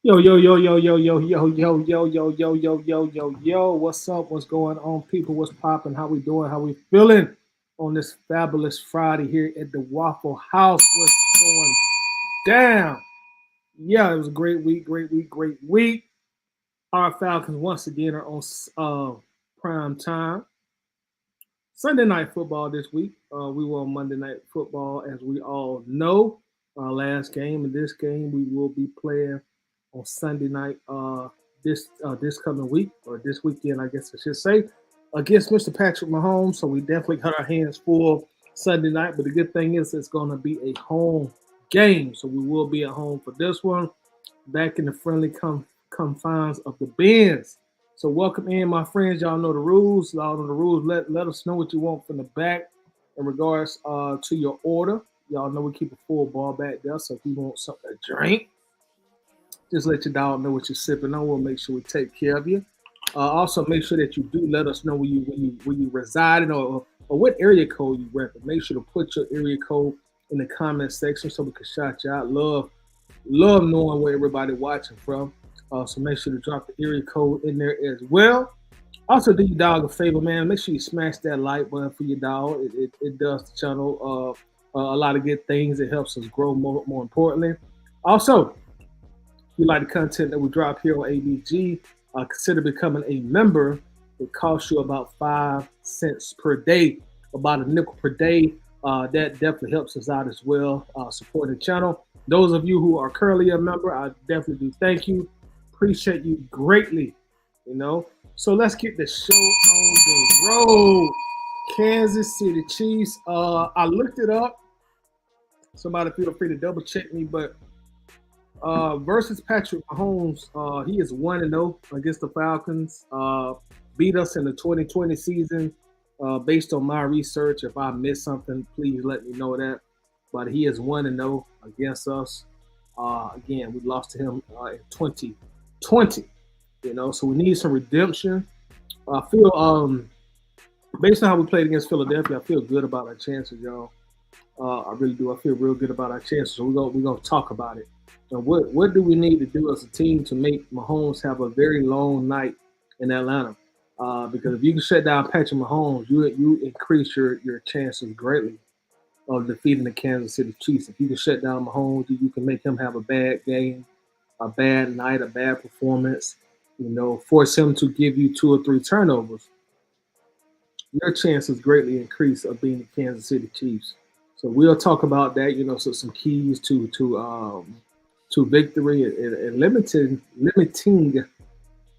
Yo, yo, yo, yo, yo, yo, yo, yo, yo, yo, yo, yo, yo, yo, yo. What's up? What's going on, people? What's popping? How we doing? How we feeling on this fabulous Friday here at the Waffle House? What's going down? Yeah, it was a great week, great week, great week. Our Falcons once again are on prime time. Sunday night football this week. We were on Monday night football, as we all know. Our last game. In this game, we will be playing on Sunday night. This coming week or this weekend, I guess I should say, against Mr. Patrick Mahomes. So we definitely got our hands full Sunday night. But the good thing is, it's going to be a home game, so we will be at home for this one. Back in the friendly confines of the Benz. So welcome in, my friends. Y'all know the rules. Y'all know the rules. Let us know what you want from the back in regards to your order. Y'all know we keep a full bar back there. So if you want something to drink, just let your dog know what you're sipping on. We'll make sure we take care of you. Also, make sure that you do let us know where you reside or what area code you rep. Make sure to put your area code in the comment section so we can shout you out. Love knowing where everybody watching from. So make sure to drop the area code in there as well. Also, do your dog a favor, man. Make sure you smash that like button for your dog. It does the channel a lot of good things. It helps us grow more importantly. Also, if you like the content that we drop here on ABG, consider becoming a member. It costs you about 5 cents per day, about a nickel per day. That definitely helps us out as well, supporting the channel. Those of you who are currently a member, I definitely do thank you. Appreciate you greatly, you know. So let's get the show on the road. Kansas City Chiefs. I looked it up. Somebody feel free to double check me, but versus Patrick Mahomes, he is 1-0 against the Falcons. Beat us in the 2020 season. Based on my research, if I missed something, please let me know that. But he is 1-0 against us. Again, we lost to him in 2020. So we need some redemption. I feel based on how we played against Philadelphia, I feel good about our chances, y'all. I really do. I feel real good about our chances. So we're gonna talk about it. And what do we need to do as a team to make Mahomes have a very long night in Atlanta? Because if you can shut down Patrick Mahomes, you increase your chances greatly of defeating the Kansas City Chiefs. If you can shut down Mahomes, you can make him have a bad game, a bad night, a bad performance. Force him to give you 2 or 3 turnovers. Your chances greatly increase of being the Kansas City Chiefs. So we'll talk about that. So some keys to victory and limiting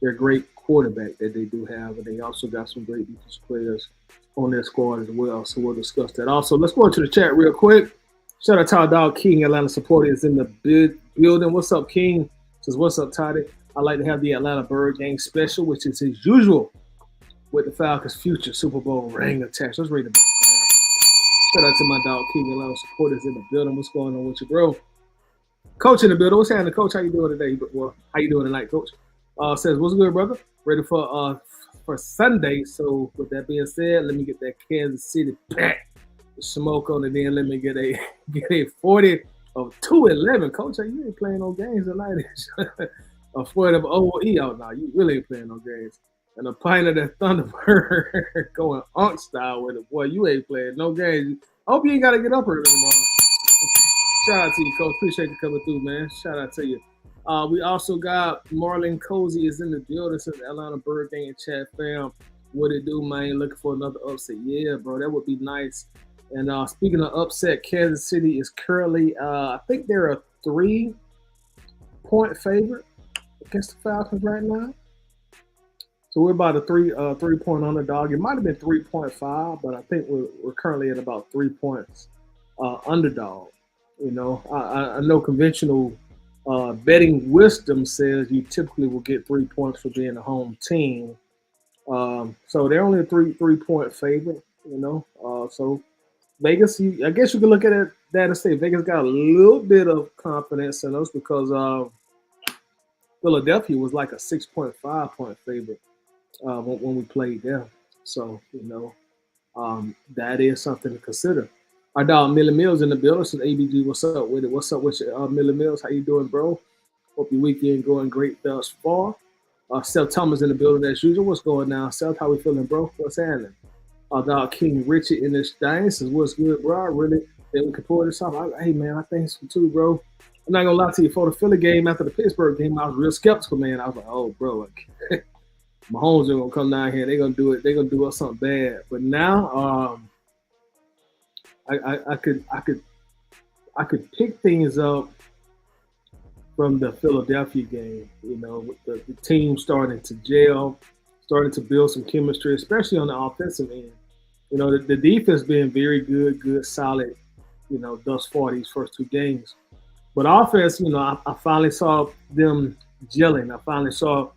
their great quarterback that they do have, and they also got some great defensive players on their squad as well. So we'll discuss that. Also, let's go into the chat real quick. Shout out to our dog King, Atlanta supporter is in the building. What's up, King? Says what's up, Toddy? I like to have the Atlanta Bird Gang special, which is his usual with the Falcons' future Super Bowl ring attached. Let's read the bell for that. Shout out to my dog King, Atlanta supporters in the building. What's going on with you, bro? Coach in the building. What's happening, Coach? How you doing today? Well, how you doing tonight, Coach? Says what's good, brother? Ready for Sunday. So with that being said, let me get that Kansas City pack, smoke on it. Then let me get a 40 of 211. Coach, you ain't playing no games tonight. A 40 of OE. Oh no, you really ain't playing no games. And a pint of that Thunderbird going Unk style with it. Boy, you ain't playing no games. I hope you ain't got to get up early tomorrow. Shout out to you, Coach. Appreciate you coming through, man. Shout out to you. We also got Marlon Cozy is in the building. Says Atlanta Bird Gang and chat fam. What it do, man? Looking for another upset? Yeah, bro, that would be nice. And speaking of upset, Kansas City is currently, I think they're a 3-point favorite against the Falcons right now. So we're about a 3-point underdog. It might have been 3.5, but I think we're currently at about 3 points underdog. I know conventional betting wisdom says you typically will get 3 points for being a home team. So they're only a 3-point favorite. So Vegas, I guess you can look at that and say Vegas got a little bit of confidence in us because Philadelphia was like a 6.5-point favorite when we played them. So that is something to consider. Our dog Millie Mills in the building. Says ABG, what's up with it? What's up with you, Millie Mills? How you doing, bro? Hope your weekend going great thus far. Seth Thomas in the building as usual. What's going on, Seth? How we feeling, bro? What's happening? Dog King Richard in this thing. Says, what's good, bro? I really think we can pull this off. Hey, man, I think so too, bro. I'm not gonna lie to you. For the Philly game after the Pittsburgh game, I was real skeptical, man. I was like, oh, bro, Mahomes are gonna come down here. They're gonna do it. They're gonna do us something bad. But now, I could pick things up from the Philadelphia game. You know, with the team starting to gel, starting to build some chemistry, especially on the offensive end. You know, the defense being very good, solid. You know, thus far these first two games. But offense, you know, I finally saw them gelling. I finally saw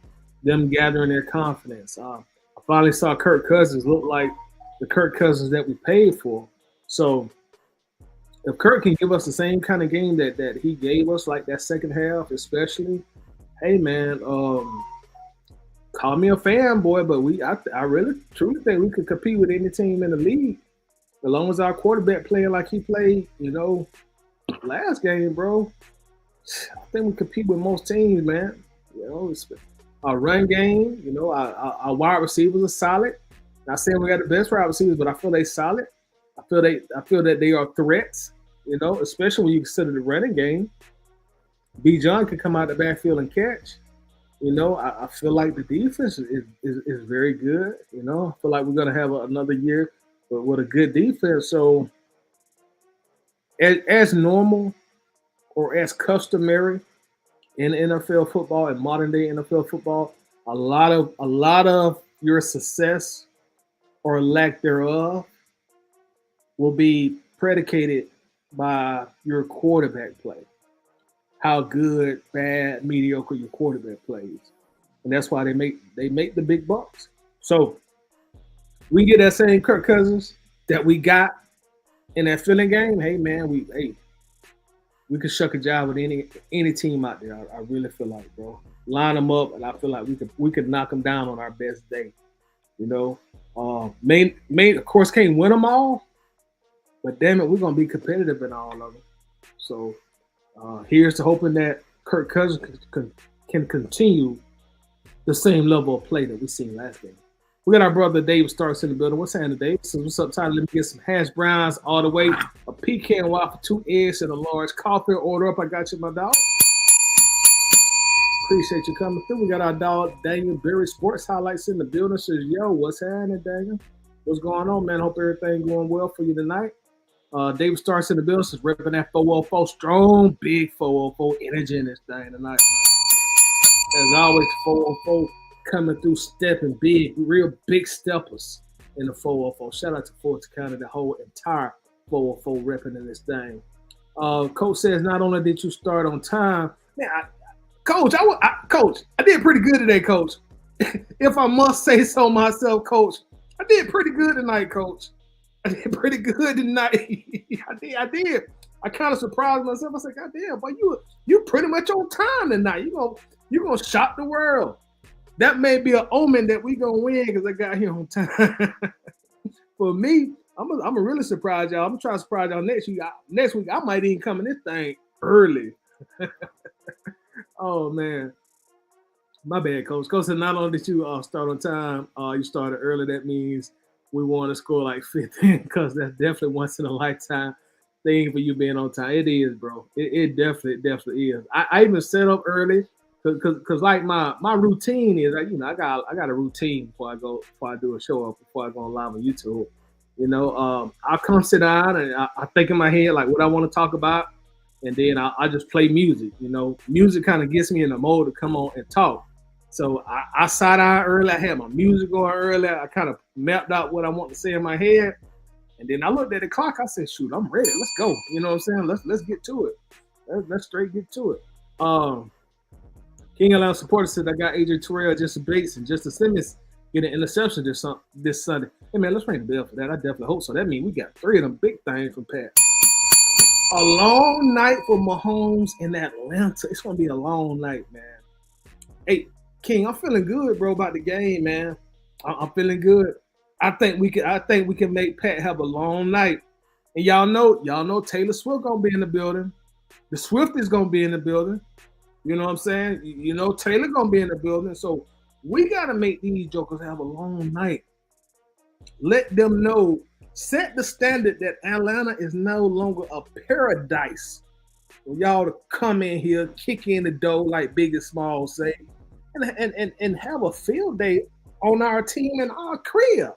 them gathering their confidence. I finally saw Kirk Cousins look like the Kirk Cousins that we paid for. So if Kirk can give us the same kind of game that he gave us, like that second half especially, hey, man, call me a fanboy, but I really truly think we could compete with any team in the league as long as our quarterback playing like he played, you know, last game, bro. I think we compete with most teams, man. You know, our run game, you know, our wide receivers are solid. Not saying we got the best wide receivers, but I feel they solid. I feel that they are threats, you know, especially when you consider the running game. B. John can come out the backfield and catch. You know, I feel like the defense is very good. You know, I feel like we're gonna have another year with a good defense. So as normal or as customary in NFL football and modern day NFL football, a lot of your success or lack thereof will be predicated by your quarterback play. How good, bad, mediocre your quarterback plays. And that's why they make the big bucks. So we get that same Kirk Cousins that we got in that Philly game. Hey, man, we could shuck a job with any team out there. I really feel like, bro. Line them up, and I feel like we could knock them down on our best day. You know, may of course can't win them all, but damn it, we're gonna be competitive in all of them. So here's to hoping that Kirk Cousins can continue the same level of play that we seen last game. We got our brother Dave Starks in the building. What's happening, Dave? So what's up, Tyler? Let me get some hash browns all the way, a pecan waffle, 2 eggs, and a large coffee. Order up. I got you, my dog. Appreciate you coming through. We got our dog Daniel Berry Sports Highlights in the building. Says, yo, what's happening, Daniel? What's going on, man? Hope everything going well for you tonight. David Starks in the building. Says, repping that 404 strong, big 404 energy in this thing tonight. As always, 404 coming through, stepping big, real big steppers in the 404. Shout out to Fort County, the whole entire 404 repping in this thing. Coach says, not only did you start on time, man, Coach, I did pretty good today, Coach. If I must say so myself, Coach, I did pretty good tonight, Coach. I did pretty good tonight. I did. I kind of surprised myself. I said, God damn, boy, you pretty much on time tonight. You gonna shock the world. That may be an omen that we gonna win because I got here on time. For me, I'm really surprise y'all. I'm trying to surprise y'all next week. Next week, I might even come in this thing early. Oh man, my bad, Coach. Coach said not only did you start on time, you started early. That means we want to score like 15 because that's definitely once in a lifetime thing for you being on time. It is, bro. It definitely is. I even set up early because like my routine is, you know, I got a routine before I do a show up, before I go live on YouTube. You know, I'll come sit down and I think in my head like what I want to talk about. And then I just play music. You know, music kind of gets me in the mode to come on and talk. So I sat down early. I had my music going early. I kind of mapped out what I want to say in my head. And then I looked at the clock. I said, shoot, I'm ready. Let's go. You know what I'm saying? Let's get to it. Let's straight get to it. King Atlanta supporter said, I got AJ Terrell, Justin Bates, and Justin Simmons get an interception this Sunday. Hey, man, let's ring the bell for that. I definitely hope so. That means we got 3 of them big things from Pat. A long night for Mahomes in Atlanta. It's gonna be a long night, man. Hey, King, I'm feeling good, bro, about the game, man. I'm feeling good. I think we can make Pat have a long night. And y'all know Taylor Swift gonna be in the building. The Swift is gonna be in the building. You know what I'm saying? You know, Taylor gonna be in the building, so we gotta make these jokers have a long night. Let them know, set the standard that Atlanta is no longer a paradise for y'all to come in here, kick in the door like Big and Small say, and have a field day on our team and our crib.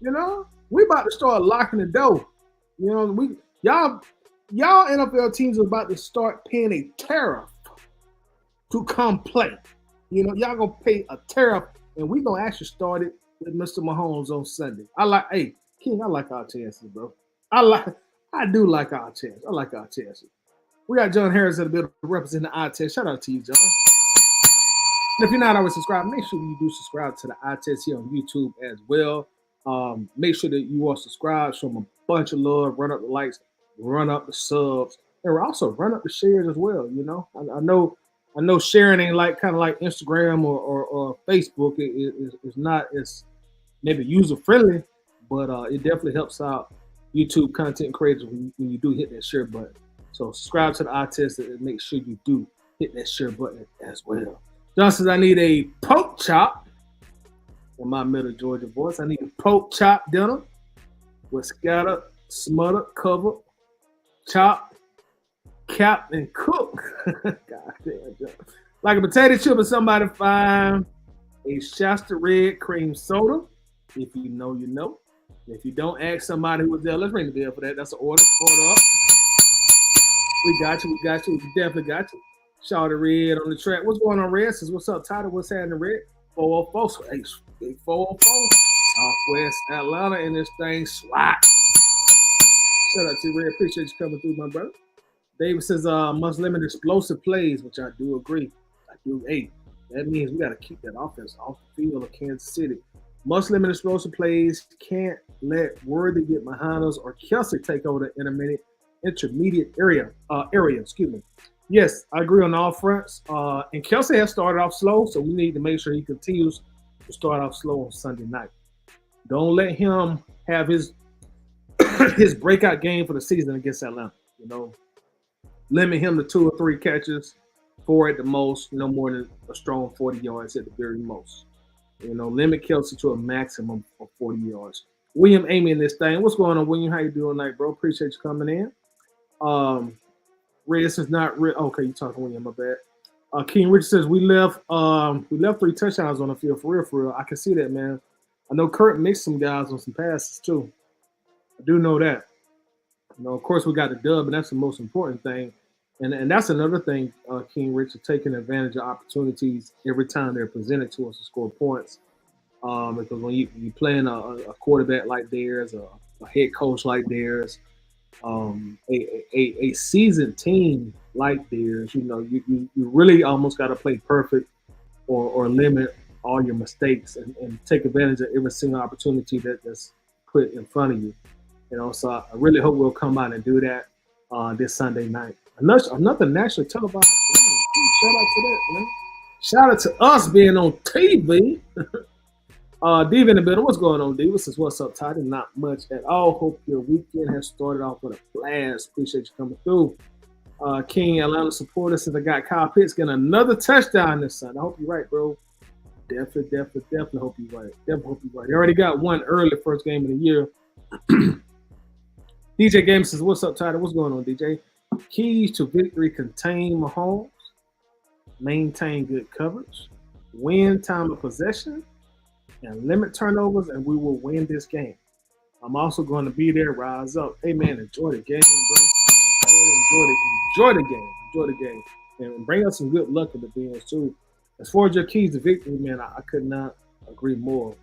You know, we about to start locking the door. You know, y'all NFL teams are about to start paying a tariff to come play. You know, y'all gonna pay a tariff, and we gonna actually start it with Mr. Mahomes on Sunday. Hey King, I like our chances, bro. I do like our chances. I like our chances. We got John Harris at the building representing the eye test. Shout out to you, John. And if you're not already subscribed, make sure you do subscribe to the eye test here on YouTube as well. Make sure that you are subscribed, show them a bunch of love, run up the likes, run up the subs, and also run up the shares as well. You know, I know sharing ain't like kind of like Instagram or Facebook. It's not as maybe user friendly, but it definitely helps out YouTube content creators when you do hit that share button. So subscribe to the eye test and make sure you do hit that share button as well. John says I need a pork chop in my middle Georgia voice. I need a pork chop dinner with scattered, smothered, covered, chopped, capped, and cooked. God damn, John. Like a potato chip or somebody fine. A Shasta red cream soda. If you know, you know. If you don't, ask somebody who was there. Let's ring the bell for that. That's an order. Order up. We got you. We got you. We definitely got you. Shawty Red on the track. What's going on, Red? Says, what's up, Tyler? What's happening, Red? 404. Hey, 404. Southwest Atlanta in this thing. Swat. Shout out to you, Red. Appreciate you coming through, my brother. David says, must limit explosive plays, which I do agree. I do. Hey, that means we got to keep that offense off the field of Kansas City. Must limit explosive plays. Can't let Worthy get behind us or Kelsey take over the intermediate area. Excuse me. Yes, I agree on all fronts. And Kelsey has started off slow, so we need to make sure he continues to start off slow on Sunday night. Don't let him have his his breakout game for the season against Atlanta. You know, limit him to 2 or 3 catches, 4 at the most, no more than a strong 40 yards at the very most. You know, limit Kelsey to a maximum of 40 yards. William Amy in this thing. What's going on, William? How you doing tonight, bro? Appreciate you coming in. Reyes is not real. Okay, you talking William? My bad. King Rich says we left 3 touchdowns on the field for real, for real. I can see that, man. I know Kurt mixed some guys on some passes too. I do know that. You know, of course, we got the dub, and that's the most important thing. And that's another thing, King Rich, is taking advantage of opportunities every time they're presented to us to score points. Because when you playing a quarterback like theirs, a head coach like theirs, a seasoned team like theirs, you know, you really almost got to play perfect or limit all your mistakes and take advantage of every single opportunity that's put in front of you. You know, so I really hope we'll come out and do that this Sunday night. Another nationally televised game. Shout out to that, man. Shout out to us being on TV. Dave in the middle. What's going on, Dave? Says, what's up, Toddy? Not much at all. Hope your weekend has started off with a blast. Appreciate you coming through. King Atlanta supporter says I got Kyle Pitts getting another touchdown this Sunday. I hope you're right, bro. Definitely hope you're right. Definitely hope you're right. He already got one early first game of the year. DJ Game says, what's up, Tyler? What's going on, DJ? Keys to victory: contain Mahomes, maintain good coverage, win time of possession, and limit turnovers, and we will win this game. I'm also going to be there. Rise up. Hey, man, enjoy the game, bro. Enjoy the game. And bring us some good luck in the games, too. As far as your keys to victory, man, I could not agree more.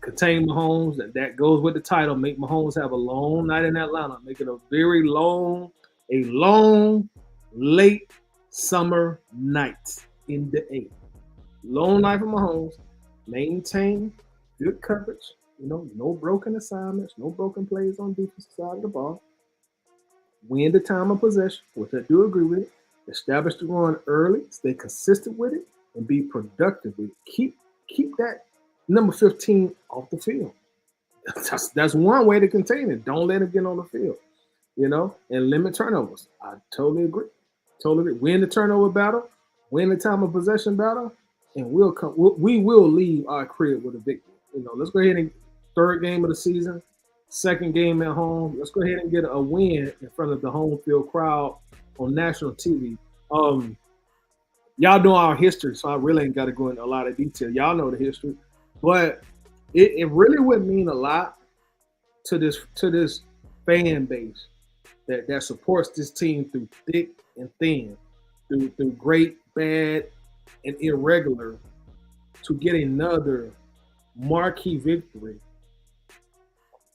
Contain Mahomes. That goes with the title. Make Mahomes have a long night in Atlanta. Make it a long, late summer night in the A. Long night for Mahomes. Maintain good coverage. You know, no broken assignments, no broken plays on defensive side of the ball. Win the time of possession, which I do agree with. Establish the run early, stay consistent with it, and be productive with it. Keep that number 15 off the field. That's one way to contain it. Don't let him get on the field, you know, and limit turnovers. I totally agree. Win the turnover battle. win the time of possession battle, and we will leave our crib with a victory. Let's go ahead and third game of the season, second game at home. Let's go ahead and get a win in front of the home field crowd on national TV. Y'all know our history, so I really ain't got to go into a lot of detail. Y'all know the history, but it really would mean a lot to this fan base that supports this team through thick and thin, through great, bad, and irregular, to get another marquee victory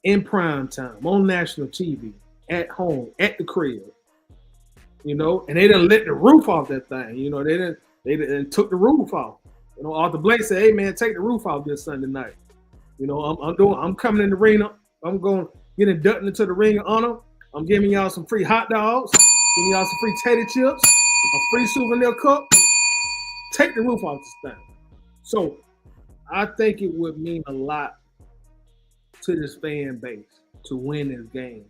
in prime time on national TV, at home, at the crib. And they didn't let the roof off that thing. They didn't took the roof off. Arthur Blake said, "Hey man, take the roof off this Sunday night." I'm coming in the ring. I'm going to get inducted into the Ring of Honor. I'm giving y'all some free hot dogs, giving y'all some free tater chips, a free souvenir cup. Take the roof off this thing. So I think it would mean a lot to this fan base to win this game.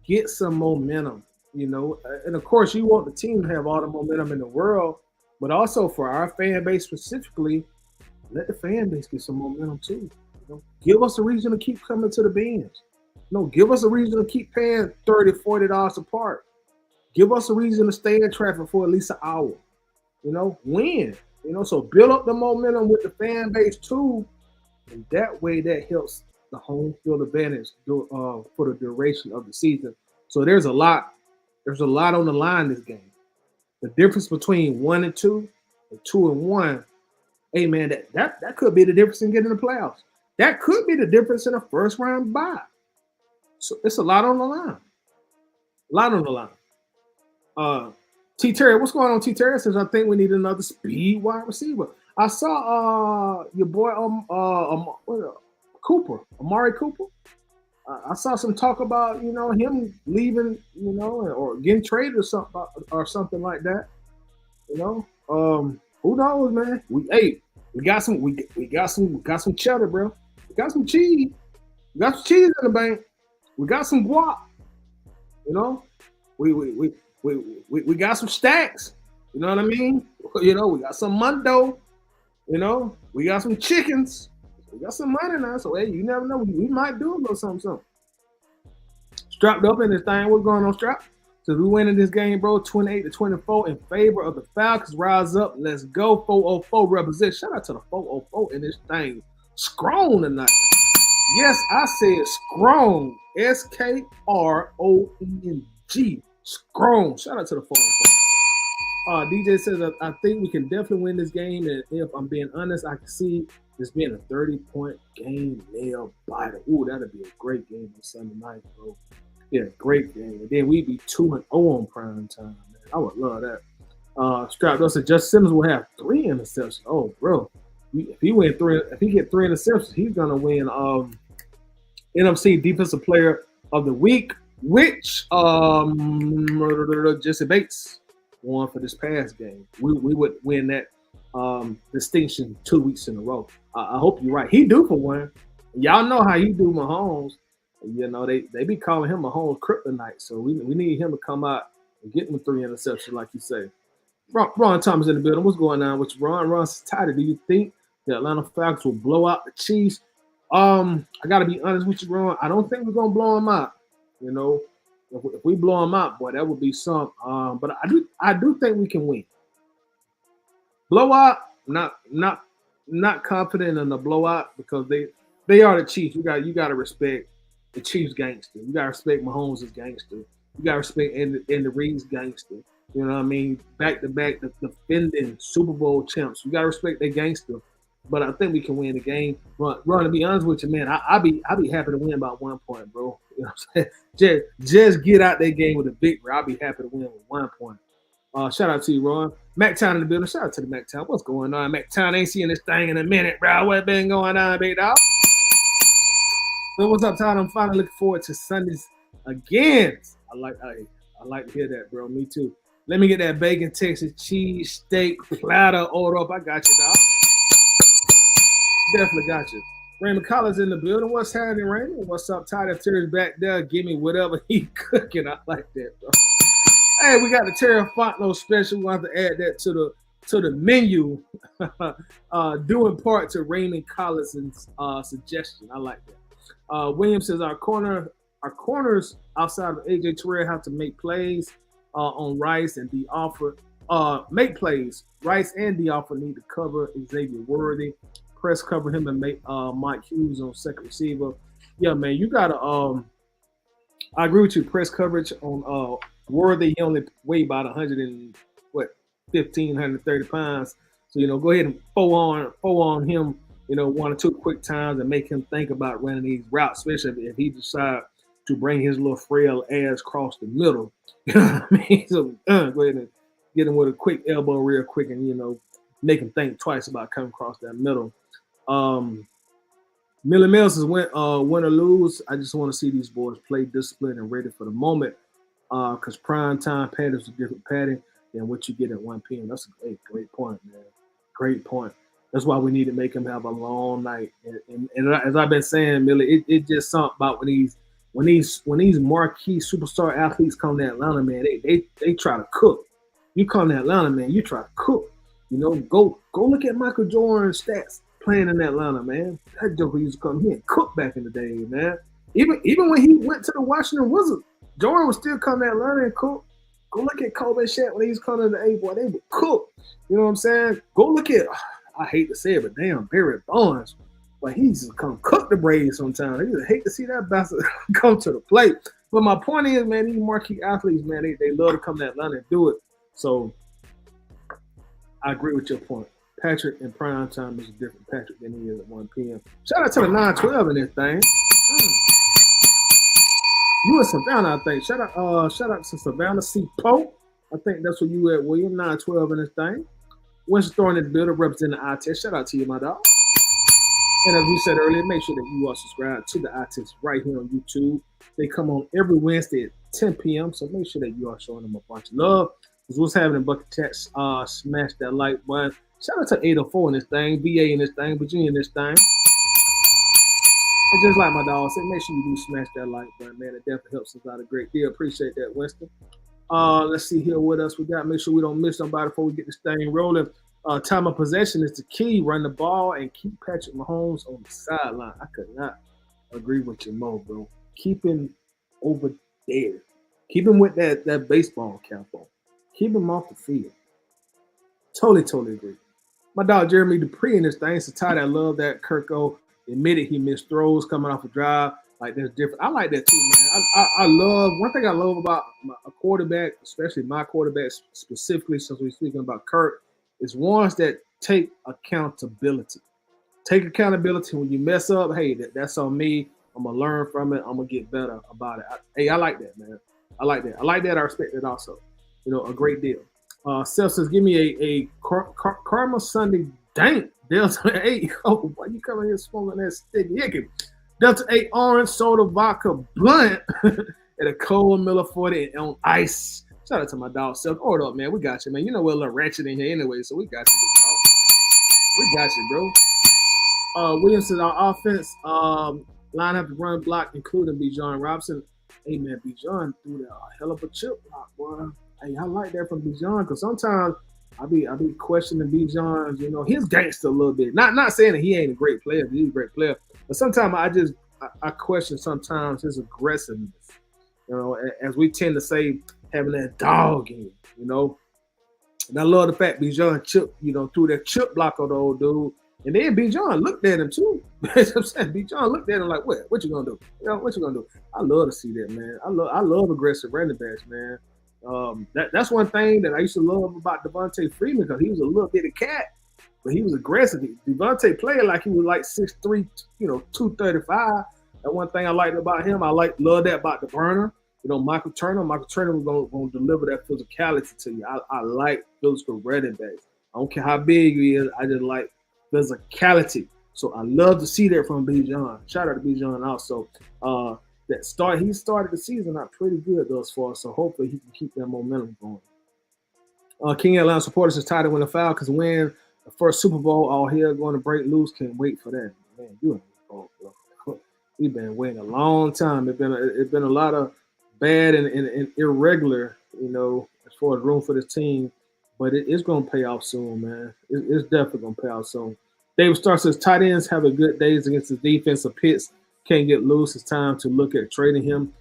Get some momentum, and of course you want the team to have all the momentum in the world, but also for our fan base specifically, let the fan base get some momentum too. Give us a reason to keep coming to the bands. Give us a reason to keep paying $30, $40 a part. Give us a reason to stay in traffic for at least an hour. Win. So build up the momentum with the fan base too, and that way that helps the home field advantage for the duration of the season. So there's a lot on the line this game. The difference between 1 and 2 and 2 and 1, hey man, that could be the difference in getting the playoffs. That could be the difference in a first round bye. So it's a lot on the line. A lot on the line. T. Terry, what's going on, T. Terry? Says I think we need another speed wide receiver. I saw your boy Cooper, Amari Cooper. I saw some talk about him leaving, or getting traded or something like that. Who knows, man? We got some cheddar, bro. We got some cheese. We got some cheese in the bank. We got some guap. We got some stacks. You know what I mean? We got some mundo. We got some chickens. We got some money now. So hey, you never know. We might do a little something. Strapped up in this thing. What's going on, Strap? So we winning this game, bro, 28-24 in favor of the Falcons. Rise up. Let's go. 404 represent. Shout out to the 404 in this thing. Strong tonight. Yes, I said strong. SKRONG. Strong. Shout out to the 404. DJ says, I think we can definitely win this game. And if I'm being honest, I can see this being a 30-point game nail biter. Ooh, that'd be a great game on Sunday night, bro. Yeah, great game. And then we'd be 2-0 on prime time, man. I would love that. Strapped up said Justin Simmons will have 3 interceptions. Oh, bro. If he get 3 interceptions, he's gonna win NFC Defensive Player of the Week, which Jesse Bates won for this past game. We would win that distinction 2 weeks in a row. I hope you're right. He due for one. Y'all know how he do Mahomes. They be calling him Mahomes kryptonite. So we need him to come out and get him 3 interceptions, like you say. Ron Thomas in the building. What's going on with you, Ron? Ron Tati, do you think the Atlanta Falcons will blow out the Chiefs? I gotta be honest with you, Ron. I don't think we're gonna blow them out. If we blow them out, boy, that would be some. But I do think we can win. Blowout, not confident in the blowout because they are the Chiefs. You got to respect the Chiefs gangster. You got to respect Mahomes' gangster. You got to respect Andy Reid's gangster. You know what I mean? Back to back, the defending Super Bowl champs. You got to respect their gangster. But I think we can win the game. Ron, to be honest with you, man, I'll be happy to win by 1 point, bro. You know what I'm saying? Just get out that game with a victory. I'll be happy to win with 1 point. Shout out to you, Ron. MacTown in the building. Shout out to the MacTown. What's going on? MacTown ain't seeing this thing in a minute, bro. What been going on, big dog? So what's up, Todd? I'm finally looking forward to Sundays again. I like to hear that, bro. Me too. Let me get that bacon Texas cheese steak platter order up. I got you, dog. Definitely got you. Raymond Collins in the building. What's happening, Raymond? What's up, Todd? If Terry's back there, give me whatever he cooking. I like that, bro. Hey, we got the Terry Fontenot special. We'll have to add that to to the menu, due in part to Raymond Collins's suggestion. I like that. Williams says our corners outside of AJ Terrell have to make plays on Rice and the offer. Make plays. Rice and the offer need to cover Xavier Worthy, press cover him and make Mike Hughes on second receiver. Yeah, man, you gotta. I agree with you. Press coverage on Worthy. He only weighed about 100 and what 130 pounds. So go ahead and four on him. One or two quick times and make him think about running these routes, especially if he decides to bring his little frail ass across the middle. You know what I mean? So go ahead and get him with a quick elbow real quick and make him think twice about coming across that middle. Millie Mills is win or lose. I just want to see these boys play disciplined and ready for the moment. Because prime time patterns are different pattern than what you get at 1 p.m. That's a great point, man. Great point. That's why we need to make him have a long night. And as I've been saying, Millie, it just something about when these marquee superstar athletes come to Atlanta, man, they try to cook. You come to Atlanta, man, you try to cook. Go look at Michael Jordan's stats playing in Atlanta, man. That joker used to come here and cook back in the day, man. Even when he went to the Washington Wizards, Jordan would still come to Atlanta and cook. Go look at Kobe Shaq when he was coming to the A, boy, they would cook. You know what I'm saying? Go look at, I hate to say it, but damn, Barry Bonds. But he used to come cook the Braves sometimes. I used to hate to see that bastard come to the plate. But my point is, man, these marquee athletes, man, they love to come to Atlanta and do it. So I agree with your point. Patrick in prime time is a different Patrick than he is at 1 p.m. Shout out to the 912 in this thing. You in Savannah, I think. Shout out to Savannah C. Pope. I think that's where you at, William. 912 in this thing. Winston Thorne in the building representing the iTest. Shout out to you, my dog. And as we said earlier, make sure that you are subscribed to the iTest right here on YouTube. They come on every Wednesday at 10 p.m. So make sure that you are showing them a bunch of love. Because what's happening in Bucket Chat, smash that like button. Shout out to 804 in this thing, VA in this thing, Virginia in this thing. And just like my dog said, make sure you do smash that like button, man. It definitely helps us out a great deal. Appreciate that, Winston. Let's see here what else we got. Make sure we don't miss somebody before we get this thing rolling. Time of possession is the key. Run the ball and keep Patrick Mahomes on the sideline. I could not agree with you more, bro. Keep him over there. Keep him with that baseball cap on. Keep him off the field. Totally agree. My dog Jeremy Dupree in this thing. It's a tight. I love that Kirko admitted he missed throws coming off a drive. Like that's different. I like that too, man. I love one thing I love about a quarterback, especially my quarterback specifically, since we're speaking about Kirk, is ones that take accountability. Take accountability when you mess up. Hey, that's on me. I'm gonna learn from it. I'm gonna get better about it. I like that, man. I like that. I respect it also. A great deal. Seth says, give me a Karma Sunday dank Delta 8. Oh, why you coming here smoking that sticky icky? Delta 8 orange soda vodka blunt at a cold Miller 40 on ice. Shout out to my dog Seth. Order up, man. We got you, man. We're a little ratchet in here anyway, so we got you, big dog. We got you, bro. Williams says our offense line up to run block, including Bijan Robinson. Hey, man, Bijan threw that hell of a chip block, boy. Hey, I like that from Bijan because sometimes I be questioning Bijan's, his gangster a little bit. Not saying that he ain't a great player, he's a great player, but sometimes I question sometimes his aggressiveness. As we tend to say, having that dog in, And I love the fact Bijan threw that chip block on the old dude, and then Bijan looked at him too. Bijan looked at him like, what you gonna do? What you gonna do? I love to see that, man. I love aggressive running backs, man. That's one thing that I used to love about Devontae Freeman because he was a little bitty cat, but he was aggressive. Devontae played like he was like 6'3", 235. That one thing I liked about him. Love that about the burner. Michael Turner. Michael Turner was gonna deliver that physicality to you. I like physical running backs. I don't care how big he is. I just like physicality. So I love to see that from Bijan. Shout out to Bijan also. He started the season out pretty good thus far, so hopefully he can keep that momentum going. King Atlanta supporters is tired of when the Falcons win the first Super Bowl. All here going to break loose. Can't wait for that. Man, you bro. We've been waiting a long time. It's been a lot of bad and irregular, as far as room for this team but it's going to pay off soon, man. It's definitely going to pay off soon. David Starr says tight ends have a good days against the defensive Pitts can't get loose. It's time to look at trading him.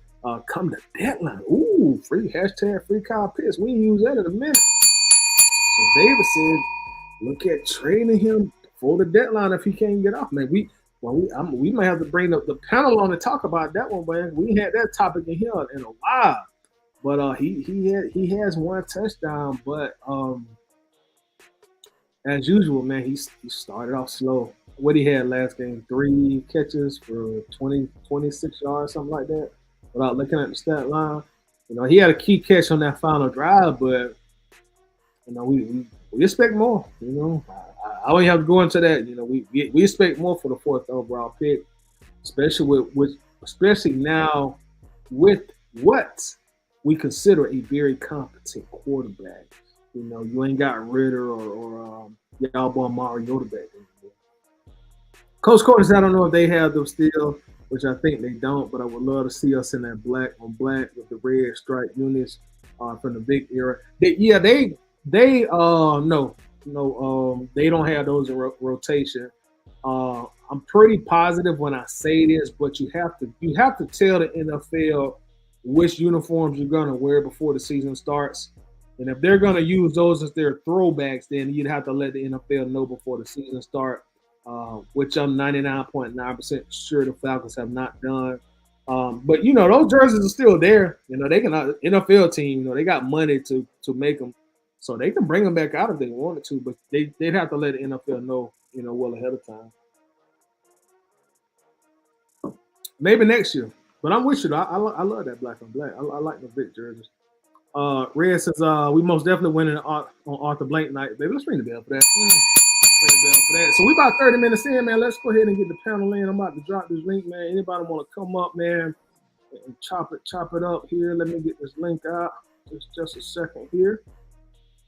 Come to deadline. Ooh, free hashtag free Kyle Pitts. We can use that in a minute. So David said, look at trading him before the deadline if he can't get off, man. We might have to bring the panel on to talk about that one, man. We had that topic in here in a while. But he has one touchdown, but as usual, man, he started off slow. What he had last game, 3 catches for 26 yards, something like that, without looking at the stat line. He had a key catch on that final drive, but we expect more. I don't have to go into that. We expect more for the 4th overall pick, especially especially now with what we consider a very competent quarterback. You ain't got Ritter or y'all boy Mariota back there. Coach Cordes, I don't know if they have them still, which I think they don't, but I would love to see us in that black on black with the red stripe units from the big era. They no, they don't have those in rotation. I'm pretty positive when I say this, but you have to tell the NFL which uniforms you're gonna wear before the season starts. And if they're going to use those as their throwbacks, then you'd have to let the NFL know before the season start, which I'm 99.9% sure the Falcons have not done. But those jerseys are still there. They can NFL team. They got money to make them, so they can bring them back out if they wanted to. But they'd have to let the NFL know, well ahead of time. Maybe next year. But I'm with you. I love that black on black. I like the big jerseys. Red says we most definitely winning on Arthur Blank night. Baby, let's ring the bell for that. So we about 30 minutes in, man. Let's go ahead and get the panel in. I'm about to drop this link, man. Anybody want to come up, man, and chop it up here? Let me get this link out. Just a second here.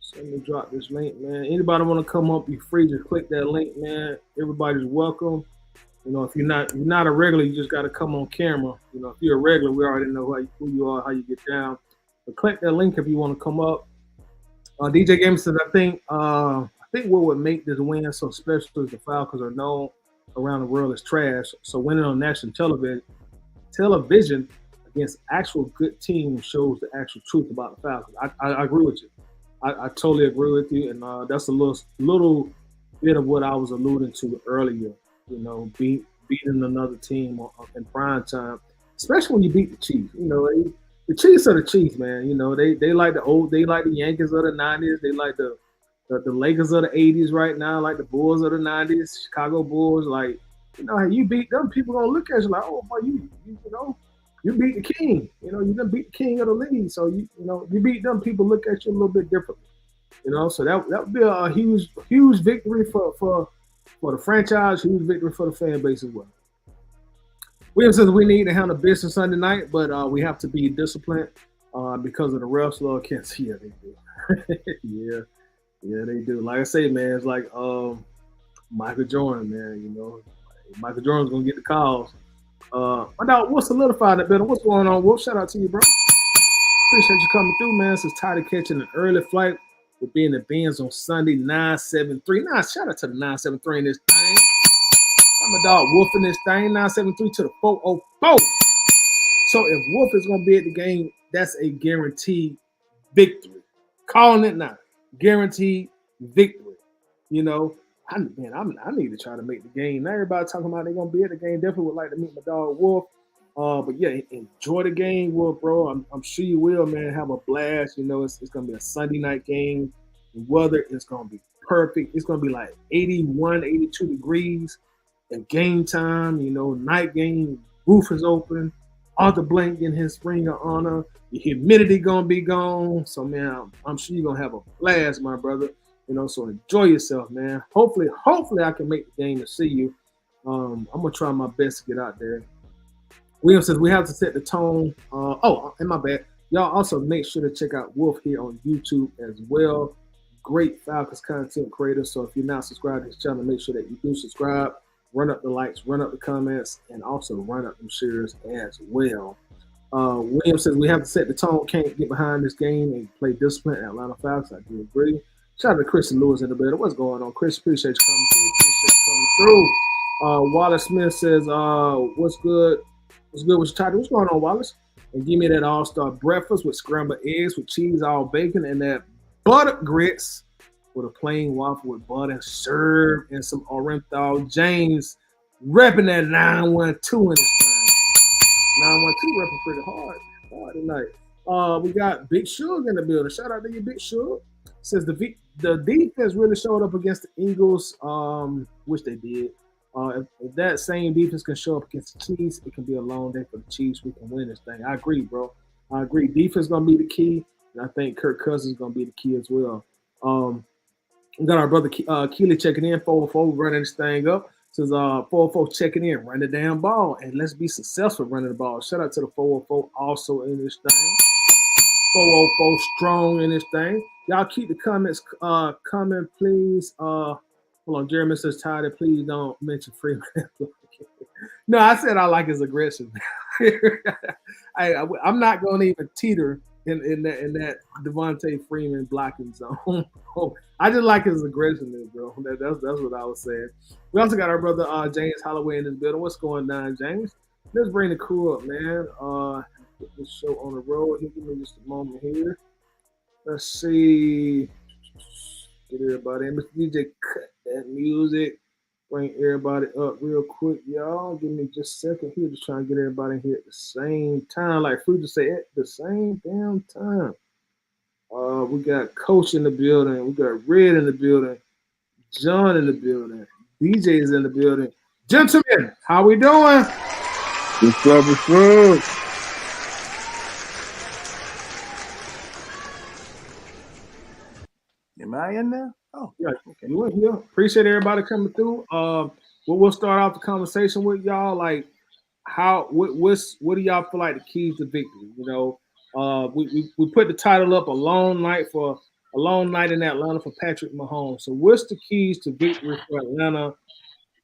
So let me drop this link, man. Anybody want to come up, be free to click that link, man. Everybody's welcome. If you're not a regular, you just got to come on camera. If you're a regular, we already know who you are, how you get down. But click that link if you want to come up. DJ Gamer says, I think what would make this win so special is the Falcons are known around the world as trash. So winning on national television against actual good teams shows the actual truth about the Falcons. I agree with you. I totally agree with you, and that's a little bit of what I was alluding to earlier. Beating another team in prime time, especially when you beat the Chiefs. The Chiefs are the Chiefs, man. They like the Yankees of the 90s. They like the Lakers of the 80s right now, like the Bulls of the 90s, Chicago Bulls. Like, you beat them, people gonna look at you like, oh boy, you beat the king. You done beat the king of the league. So you beat them, people look at you a little bit differently. So that would be a huge victory for the franchise, huge victory for the fan base as well. William says we need to handle business Sunday night, but we have to be disciplined because of the refs. Lord can't see it. They do. yeah, they do. Like I say, man, it's like Michael Jordan, man. Michael Jordan's gonna get the calls. My dog, what's solidified that better? What's going on, Wolf? Shout out to you, bro. Appreciate you coming through, man. Since tired of catching an early flight, we'll be in the Benz on Sunday, 973. Shout out to the 973 in this thing. I'm a dog Wolf in this thing, 973 to the 404. So if Wolf is going to be at the game, that's a guaranteed victory. Calling it now. Guaranteed victory. I need to try to make the game. Now everybody talking about they're going to be at the game. Definitely would like to meet my dog Wolf. But yeah, enjoy the game, Wolf, bro. I'm sure you will, man. Have a blast. It's going to be a Sunday night game. The weather is going to be perfect. It's going to be like 81, 82 degrees. And game time, night game, roof is open. Arthur Blank in his ring of honor. The humidity gonna be gone. So man, I'm sure you're gonna have a blast, my brother. So enjoy yourself, man. Hopefully I can make the game to see you. I'm gonna try my best to get out there. William says we have to set the tone. And my bad. Y'all also make sure to check out Wolf here on YouTube as well. Great Falcons content creator. So if you're not subscribed to his channel, make sure that you do subscribe. Run up the likes, run up the comments, and also run up them shares as well. William says we have to set the tone. Can't get behind this game and play discipline at Atlanta Falcons. I do agree. Shout out to Chris and Lewis in the building. What's going on, Chris? Appreciate you coming through. Appreciate you coming through. Wallace Smith says, what's good? What's good with your title? What's going on, Wallace? And give me that all-star breakfast with scrambled eggs with cheese, all bacon, and that butter grits with a plain waffle with butter served and some Orenthal. James repping that 912 in this thing. 912 repping pretty hard tonight. We got Big Suge in the building. Shout out to you, Big Suge. Says the defense really showed up against the Eagles, which they did. If that same defense can show up against the Chiefs, it can be a long day for the Chiefs. We can win this thing. I agree, bro. I agree. Defense is going to be the key, and I think Kirk Cousins is going to be the key as well. We got our brother Keely checking in, 404, running this thing up. Says 404 checking in, run the damn ball, and let's be successful running the ball. Shout out to the 404 also in this thing. 404 strong in this thing. Y'all keep the comments coming, please. Hold on, Jeremy says, Tyler, please don't mention Freeman. No, I said I like his aggression. I'm not going to even teeter in that Devontae Freeman blocking zone. I just like his aggression, bro. That's what I was saying. We also got our brother James Holloway in this building. What's going on, James? Let's bring the crew up, man. Get this show on the road. Give me just a moment here. Let's see. Get everybody in. Mr. DJ, cut that music. Bring everybody up real quick, y'all. Give me just a second here. Just trying to get everybody in here at the same time. Like Fruit to say, at the same damn time. We got Coach in the building. We got Red in the building. John in the building. DJ is in the building. Gentlemen, how we doing? What's up, what's up? Am I in there? Oh, yeah. Okay. You in here. Appreciate everybody coming through. We'll start off the conversation with y'all. Like, what do y'all feel like the keys to victory? You know, we put the title up, a long night in Atlanta for Patrick Mahomes. So, what's the keys to victory for Atlanta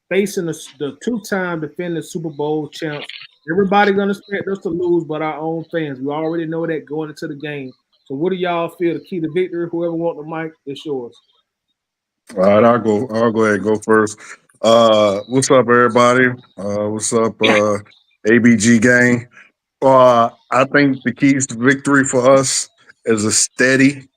facing the two-time defending Super Bowl champs? Everybody gonna expect us to lose, but our own fans. We already know that going into the game. So, what do y'all feel the key to victory? Whoever want the mic, it's yours. All right, I'll go ahead and go first. What's up, everybody? What's up, ABG gang? I think the keys to victory for us is a steady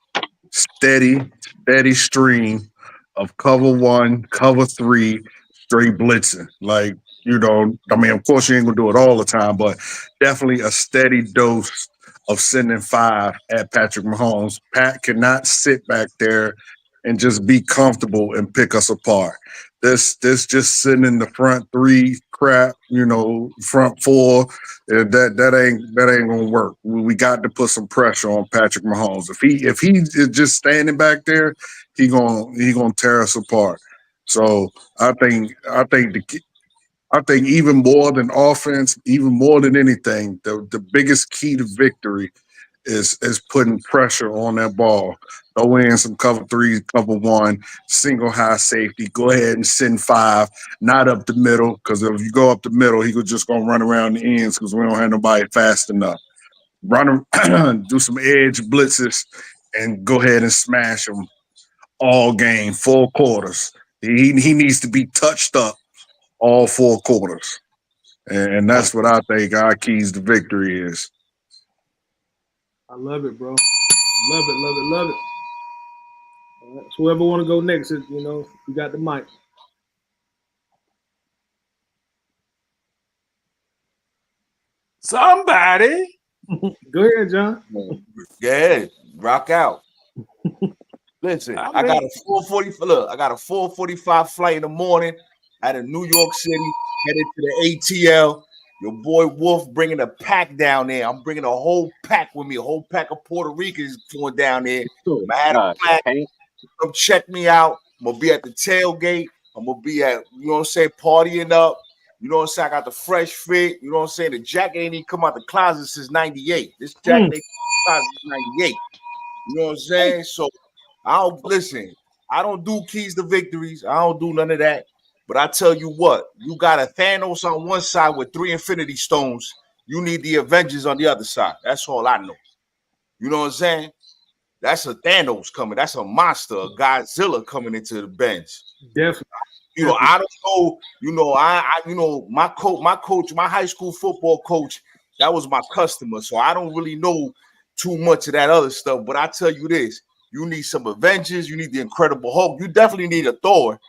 stream of cover one, cover three, straight blitzing. Like, I mean, of course you ain't gonna do it all the time, but definitely a steady dose of sending five at Patrick Mahomes. Pat cannot sit back there and just be comfortable and pick us apart. This just sitting in the front three crap, front four, that ain't gonna work. We got to put some pressure on Patrick Mahomes. If he is just standing back there, he gonna tear us apart. So I think even more than offense, even more than anything, the biggest key to victory is putting pressure on that ball. Throw in some cover three, cover one, single high safety. Go ahead and send five, not up the middle, because if you go up the middle, he could just gonna run around the ends because we don't have nobody fast enough. Run him, do some edge blitzes, and go ahead and smash him all game, 4 quarters. He needs to be touched up all 4 quarters. And that's what I think our keys to victory is. I love it, bro. Love it. All right. So whoever want to go next, you got the mic. somebody. Go ahead, John. Yeah, rock out. Listen, I got a 4:40. Look, I got a 4:45 flight in the morning out of New York City, headed to the ATL. Your boy Wolf bringing a pack down there. I'm bringing a whole pack with me, a whole pack of Puerto Ricans going down there. Come check me out. I'm gonna be at the tailgate. I'm gonna be at, partying up. You know what I'm saying? I got the fresh fit. You know what I'm saying? The jacket ain't even come out the closet since '98. This jacket ain't come out the closet since '98. You know what I'm saying? So I don't do keys to victories. I don't do none of that. But I tell you what, you got a Thanos on one side with 3 Infinity Stones. You need the Avengers on the other side. That's all I know. You know what I'm saying? that's a Thanos coming. That's a monster, a Godzilla coming into the bench. Definitely. You know, I don't know. You know, my coach, my high school football coach, that was my customer. So I don't really know too much of that other stuff. But I tell you this: you need some Avengers. You need the Incredible Hulk. You definitely need a Thor.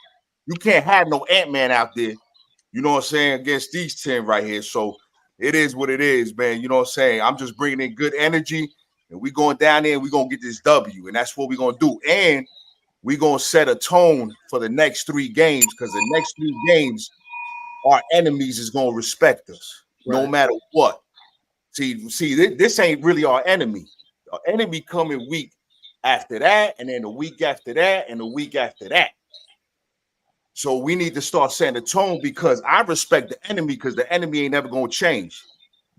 You can't have no Ant-Man out there. You know what I'm saying? Against these 10 right here. So it is what it is, man. You know what I'm saying? I'm just bringing in good energy, and we going down there and we gonna get this W, and that's what we're gonna do. And we're going to set a tone for the next 3 games, because the next 3 games, our enemies is going to respect us no matter what. See, this ain't really our enemy. Our enemy coming week after that, and then the week after that, and the week after that. So we need to start setting a tone, because I respect the enemy, because the enemy ain't never going to change.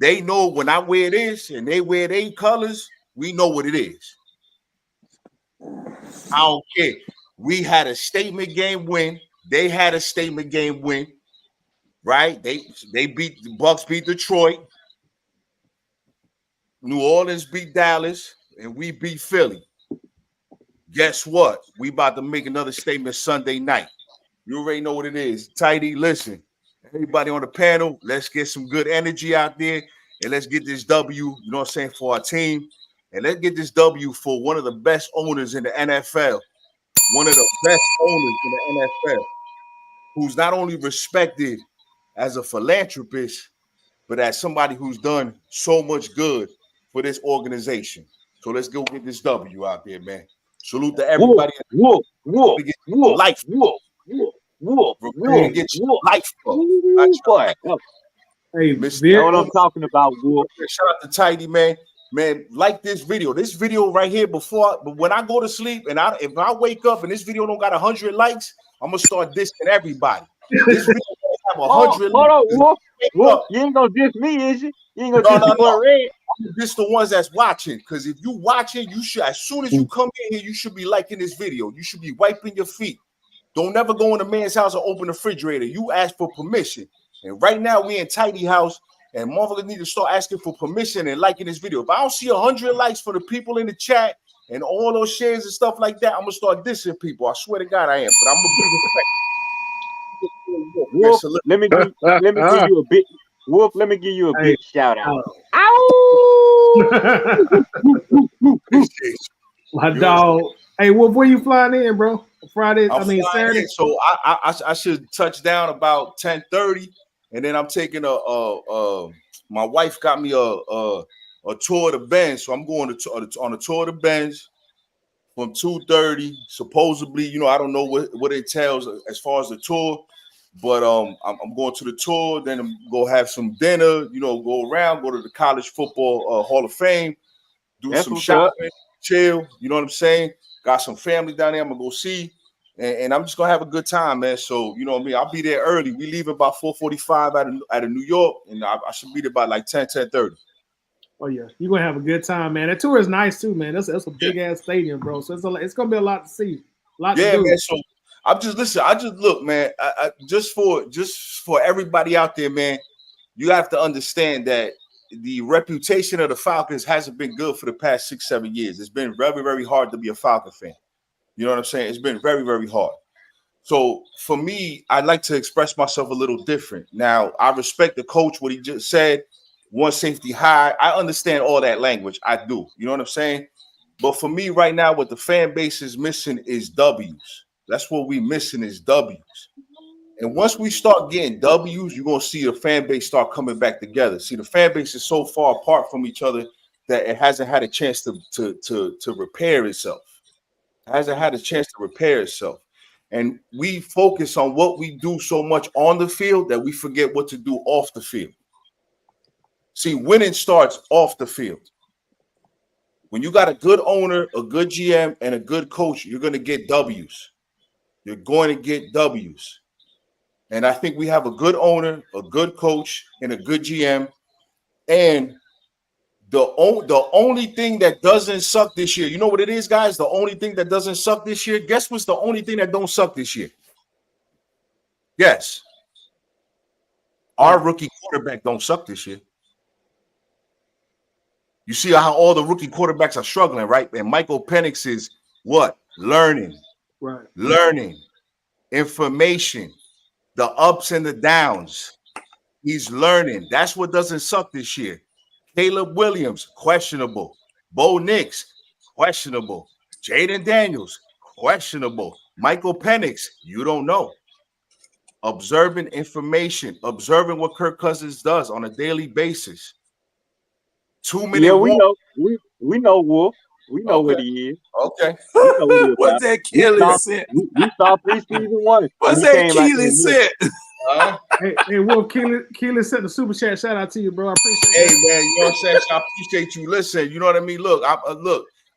They know when I wear this and they wear their colors, we know what it is. I don't care. We had a statement game win. They had a statement game win, right? They beat the Bucks, beat Detroit. New Orleans beat Dallas, and we beat Philly. Guess what? We about to make another statement Sunday night. You already know what it is. Tidy, listen. Everybody on the panel, let's get some good energy out there, and let's get this W, you know what I'm saying, for our team. And let's get this W for one of the best owners in the NFL. One of the best owners in the NFL, who's not only respected as a philanthropist, but as somebody who's done so much good for this organization. So let's go get this W out there, man. Salute to everybody. Whoa. Life. Prepare to get your life up. Hey, that's what I'm talking about, Wolf. Shout out to Tidy, man. Man, like this video. This video right here but when I go to sleep and if I wake up and this video don't got 100 likes, I'm gonna start dissing everybody. This video have 100 hold likes. on, Wolf. You ain't gonna diss me, is you? You ain't gonna diss no. Red. Diss the ones that's watching, because if you watching, you should, as soon as you come in here, you should be liking this video. You should be wiping your feet. Don't never go in a man's house and open the refrigerator. You ask for permission. And right now we in Tidy house, and motherfuckers need to start asking for permission and liking this video. If I don't see 100 likes for the people in the chat and all those shares and stuff like that, I'm gonna start dissing people. I swear to God I am. But I'm gonna be Wolf, let me give you a big Wolf. Let me give you a big shout out. My dog. Hey, Wolf, where you flying in, bro? Friday? Saturday. So I should touch down about 10:30, and then I'm taking my wife got me a tour of the Benz, so I'm going on a tour of the Benz from 2:30. Supposedly, you know, I don't know what it entails as far as the tour, but I'm going to the tour. Then I'm gonna have some dinner. You know, go around, go to the College Football Hall of Fame, do some shopping, chill. You know what I'm saying? Got some family down there I'm gonna go see, and I'm just gonna have a good time, man. So you know what I mean? I'll be there early. We leave about 4:45 out of New York, and I should be there by like 10:30. Oh yeah, you're gonna have a good time, man. That tour is nice too, man. That's a big ass stadium, bro. So it's gonna be a lot to see, a lot to do. Man. So I just look, man. I just for everybody out there, man. You have to understand that the reputation of the Falcons hasn't been good for the past 6-7 years. It's been very, very hard to be a Falcon fan. You know what I'm saying? It's been very, very hard. So for me, I like to express myself a little different. Now, I respect the coach, what he just said, one safety high. I understand all that language. I do. You know what I'm saying? But for me right now, what the fan base is missing is W's. That's what we missing is W's. And once we start getting W's, you're going to see the fan base start coming back together. See, the fan base is so far apart from each other that it hasn't had a chance to repair itself. It hasn't had a chance to repair itself. And we focus on what we do so much on the field that we forget what to do off the field. See, winning starts off the field. When you got a good owner, a good GM, and a good coach, you're going to get W's. You're going to get W's. And I think we have a good owner, a good coach, and a good GM. And the only thing that doesn't suck this year, you know what it is, guys? The only thing that doesn't suck this year, guess what's the only thing that don't suck this year? Yes. Our rookie quarterback don't suck this year. You see how all the rookie quarterbacks are struggling, right? And Michael Penix is what? Learning. Right. Learning. Information. The ups and the downs. He's learning. That's what doesn't suck this year. Caleb Williams, questionable. Bo Nix, questionable. Jaden Daniels, questionable. Michael Penix, you don't know. Observing information, observing what Kirk Cousins does on a daily basis. 2-minute Yeah, we walk. know. We know Wolf. We know what Okay. he is. Okay. We know what he is. What's that Keelan said? We saw preseason one. What's that Keelan said? Hey, Wolf, Keelan sent the super chat. Shout out to you, bro. I appreciate Hey, that. man, you know what I'm saying? I appreciate you. Listen, you know what I mean? Look,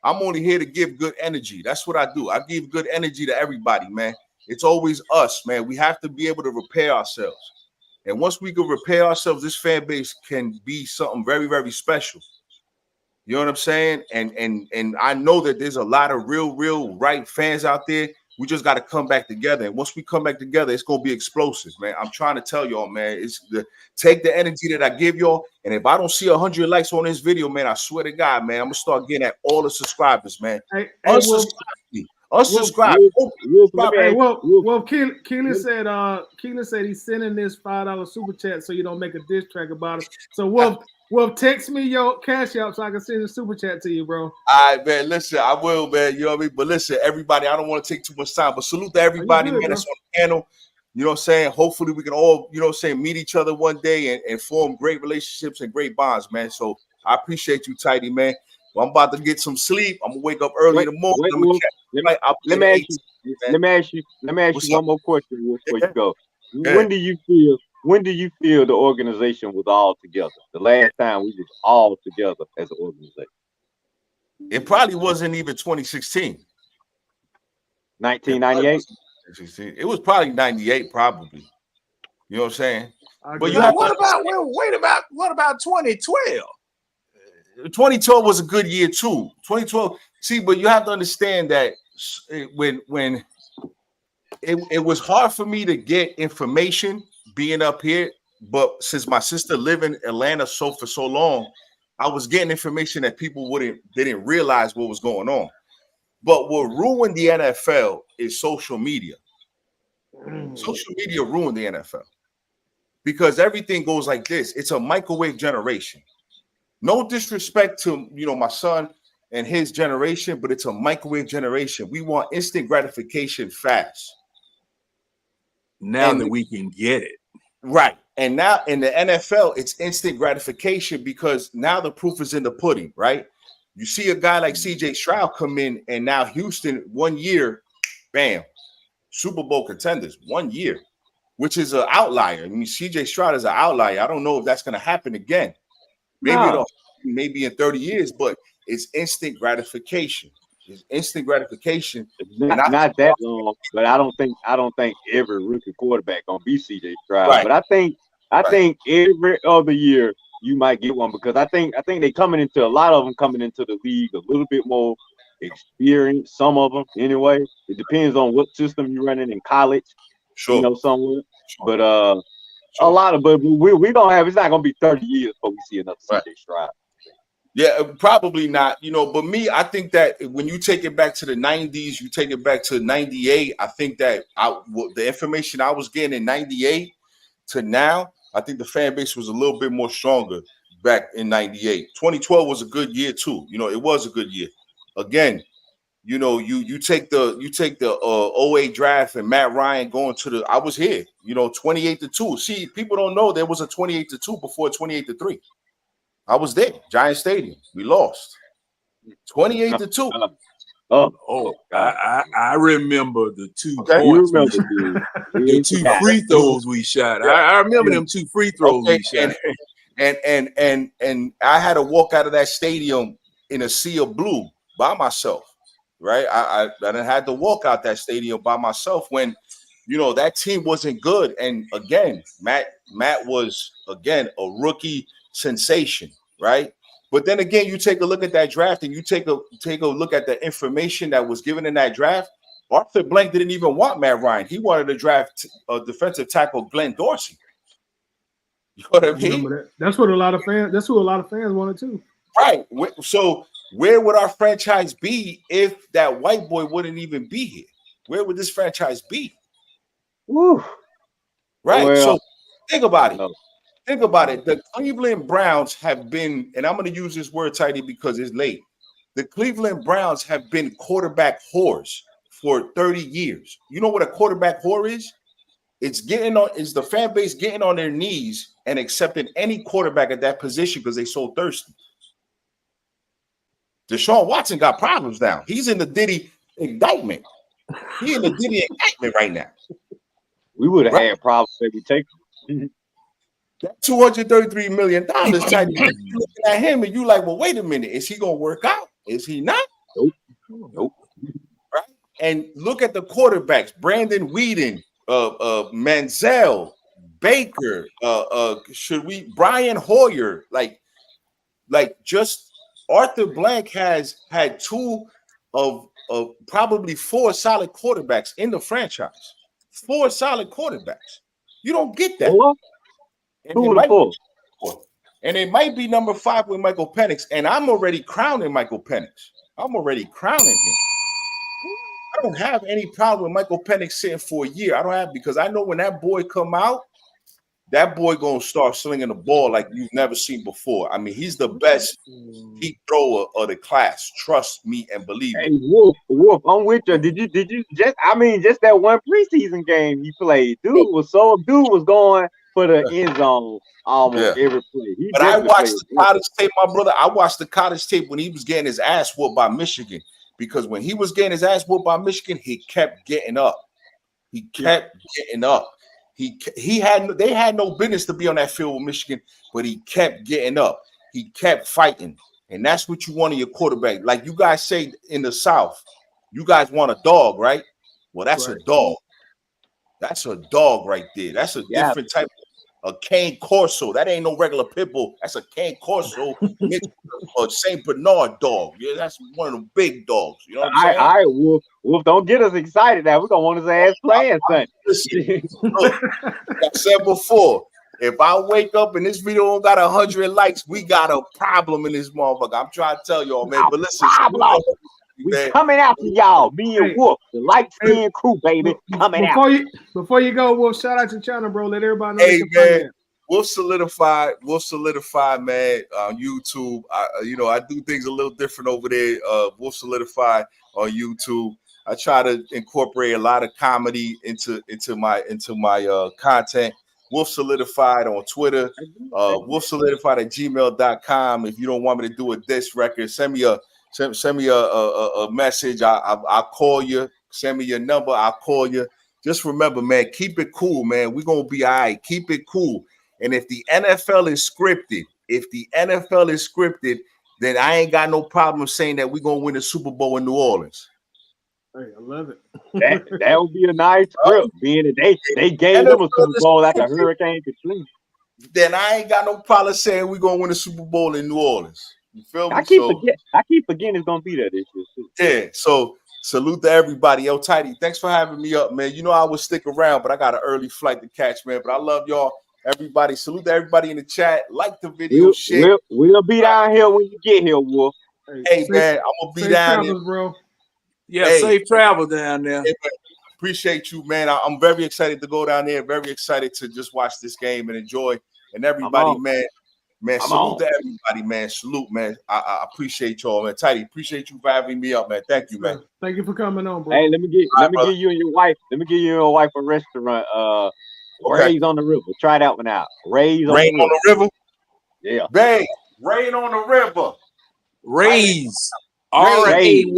I'm only here to give good energy. That's what I do. I give good energy to everybody, man. It's always us, man. We have to be able to repair ourselves. And once we can repair ourselves, this fan base can be something very, very special. You know what I'm saying? And I know that there's a lot of real right fans out there. We just got to come back together. And once we come back together, it's going to be explosive, man. I'm trying to tell y'all, man, take the energy that I give y'all. And if I don't see 100 likes on this video, man, I swear to God, man, I'm going to start getting at all the subscribers, man. Unsubscribe. Well, Keelan said he's sending this $5 super chat so you don't make a diss track about it. So Wolf, text me your cash out so I can send a super chat to you, bro. All right, man. Listen, I will, man. You know what I mean? But listen, everybody, I don't want to take too much time, but salute to everybody, man, that's on the panel. You know what I'm saying? Hopefully we can all, you know what I'm saying, meet each other one day and form great relationships and great bonds, man. So I appreciate you, Tidy, man. Well, I'm about to get some sleep. I'm gonna wake up early in the morning. Let me ask you one more question before you go. When do you feel the organization was all together? The last time we was all together as an organization. It probably wasn't even 2016. 1998. It was probably 98, probably. You know what I'm saying? But you what about 2012? 2012 was a good year too. 2012. See, but you have to understand that when it was hard for me to get information being up here, but since my sister lived in Atlanta for so long, I was getting information that people didn't realize what was going on. But what ruined the NFL is social media. Social media ruined the NFL because everything goes like this. It's a microwave generation. No disrespect to my son and his generation, but it's a microwave generation. We want instant gratification fast. Now that we can get it. Right. And now in the NFL, it's instant gratification because now the proof is in the pudding, right? You see a guy like CJ Stroud come in, and now Houston, 1 year, bam, Super Bowl contenders, 1 year, which is an outlier. I mean, CJ Stroud is an outlier. I don't know if that's going to happen again. Maybe in 30 years, but it's instant gratification. It's instant gratification. Not that long, but I don't think every rookie quarterback gonna be CJ Stroud. Right. But I think every other year you might get one because I think they a lot of them coming into the league a little bit more experienced. Some of them anyway. It depends on what system you're running in college. Sure. Somewhere. Sure. But a lot of we don't have. It's not gonna be 30 years before we see another CJ Stroud. Yeah, probably not, but me, I think that when you take it back to the 90s, you take it back to 98, I think that the information I was getting in 98 to now, I think the fan base was a little bit more stronger back in 98. 2012 was a good year too. It was a good year. Again, you take the 08 draft and Matt Ryan going to I was here, 28-2. See, people don't know there was a 28-2 before 28-3. I was there, Giant Stadium. We lost 28-2. I remember the two points. The two free throws we shot. I remember them two free throws we shot. And I had to walk out of that stadium in a sea of blue by myself, right? I done had to walk out that stadium by myself when that team wasn't good. And again, Matt was again a rookie sensation, right? But then again, you take a look at that draft and you take a look at the information that was given in that draft. Arthur Blank didn't even want Matt Ryan. He wanted to draft a defensive tackle, Glenn Dorsey. You know what I mean? That's what a lot of fans wanted too. Right. So where would our franchise be if that white boy wouldn't even be here? Where would this franchise be? Woo. Right. Well, So think about it. no. Think about it. The Cleveland Browns have been, and I'm going to use this word tidy because it's late. The Cleveland Browns have been quarterback whores for 30 years. You know what a quarterback whore is? It's the fan base getting on their knees and accepting any quarterback at that position because they so thirsty. Deshaun Watson got problems now. He's in the Diddy indictment. He in the Diddy indictment right now. We would have had problems if we take him. That $233 million type. You looking at him and you like, well, wait a minute. Is he gonna work out? Is he not? Nope. Right. And look at the quarterbacks: Brandon Whedon, Manziel, Baker. Brian Hoyer? Like just Arthur Blank has had two of probably four solid quarterbacks in the franchise. 4 solid quarterbacks. You don't get that. And it might be number 5 with Michael Penix. And I'm already crowning Michael Penix. I'm already crowning him. I don't have any problem with Michael Penix sitting for a year. I don't have, because I know when that boy come out, that boy gonna start slinging the ball like you've never seen before. I mean, he's the best deep thrower of the class. Trust me and believe me. Hey, Wolf, I'm with you. Did you just that one preseason game he played? Dude was going for the end zone almost every play. But I watched the college tape, my brother. I watched the college tape when he was getting his ass whooped by Michigan. Because when he was getting his ass whooped by Michigan, he kept getting up. He kept getting up. They had no business to be on that field with Michigan, but he kept getting up. He kept fighting. And that's what you want in your quarterback. Like you guys say in the South, you guys want a dog, right? Well, that's a dog. That's a dog right there. That's a different type of cane corso. That ain't no regular pit bull. That's a cane corso mixed with a Saint Bernard dog. Yeah, that's one of the big dogs. You know what I'm saying? All right, Wolf, don't get us excited now. We're gonna want his ass playing, son. Listen, look, like I said before, if I wake up and this video don't got 100 likes, we got a problem in this motherfucker. I'm trying to tell y'all, man. But listen, we coming after y'all. Me and Wolf, the light skin crew, baby, coming out. Before you go, Wolf, shout out your channel, bro. Let everybody know. Hey, man. Wolf solidified, man, on YouTube. I do things a little different over there. Wolf solidified on YouTube. I try to incorporate a lot of comedy into my content. Wolf solidified on Twitter. Wolf solidified at gmail.com. If you don't want me to do a diss record, send me a message. I'll call you. Send me your number. I'll call you. Just remember, man, keep it cool, man. We're going to be all right. Keep it cool. And if the NFL is scripted, then I ain't got no problem saying that we're going to win the Super Bowl in New Orleans. Hey, I love it. that would be a nice script, being that they gave them a Super Bowl after Hurricane Katrina. Then I ain't got no problem saying we're going to win the Super Bowl in New Orleans. You feel me? I keep forgetting it's going to be there this year, too. Yeah, so salute to everybody. Yo, Tidy, thanks for having me up, man. You know I would stick around, but I got an early flight to catch, man. But I love y'all. Everybody, salute to everybody in the chat. Like the video, We'll be down here when you get here, Wolf. Hey, man, I'm gonna be down here, bro. Yeah, safe travel down there. Hey, appreciate you, man. I'm very excited to go down there. Very excited to just watch this game and enjoy. And everybody, man, salute to everybody, man. Salute, man. I appreciate y'all, man. Tidy, appreciate you for having me up, man. Thank you, man. Thank you for coming on, bro. Hey, let me give you and your wife. Let me give you and your wife a restaurant. Rays on the River. Try that one out. Rays on the River. Yeah. Bang. Rain on the River. Rays. RAYS.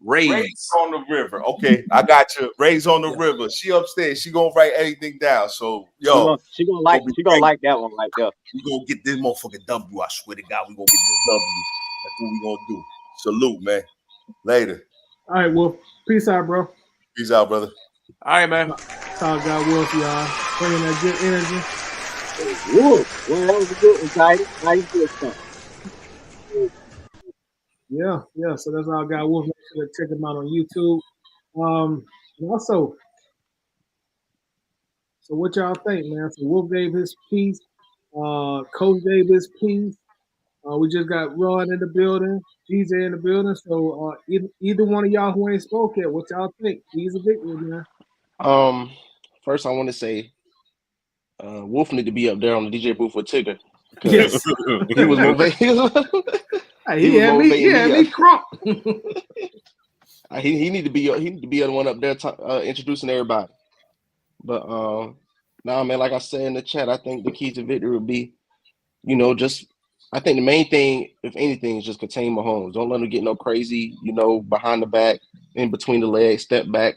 Rays on the River. Okay, I got you. Rays on the River. She upstairs. She gonna write anything down. So she gonna like that one right there. We gonna get this motherfucking W. I swear to God, we gonna get this W. That's what we gonna do. Salute, man. Later. All right, Wolf. Peace out, bro. Peace out, brother. All right, man. Talk God Wolf, y'all. Bringing that good energy. Wolf. Well, that was a good one, Tidy. Nice good stuff. Yeah. So that's all God Wolf. Make sure to check him out on YouTube. And also, so what y'all think, man? So Wolf gave his piece. Coach gave his piece. We just got Ron in the building, DJ in the building. So either one of y'all who ain't spoke yet, what y'all think? He's a victory, man. Um, First I want to say, Wolf need to be up there on the DJ booth with Tigger because Yes. he was motivating. Hey, he was motivating he had me. me crunk. He need to be the one up there introducing everybody. But nah, man, like I said in the chat, I think the key to victory would be, just I think the main thing, if anything, is just contain Mahomes. Don't let him get no crazy, behind the back, in between the legs, step back,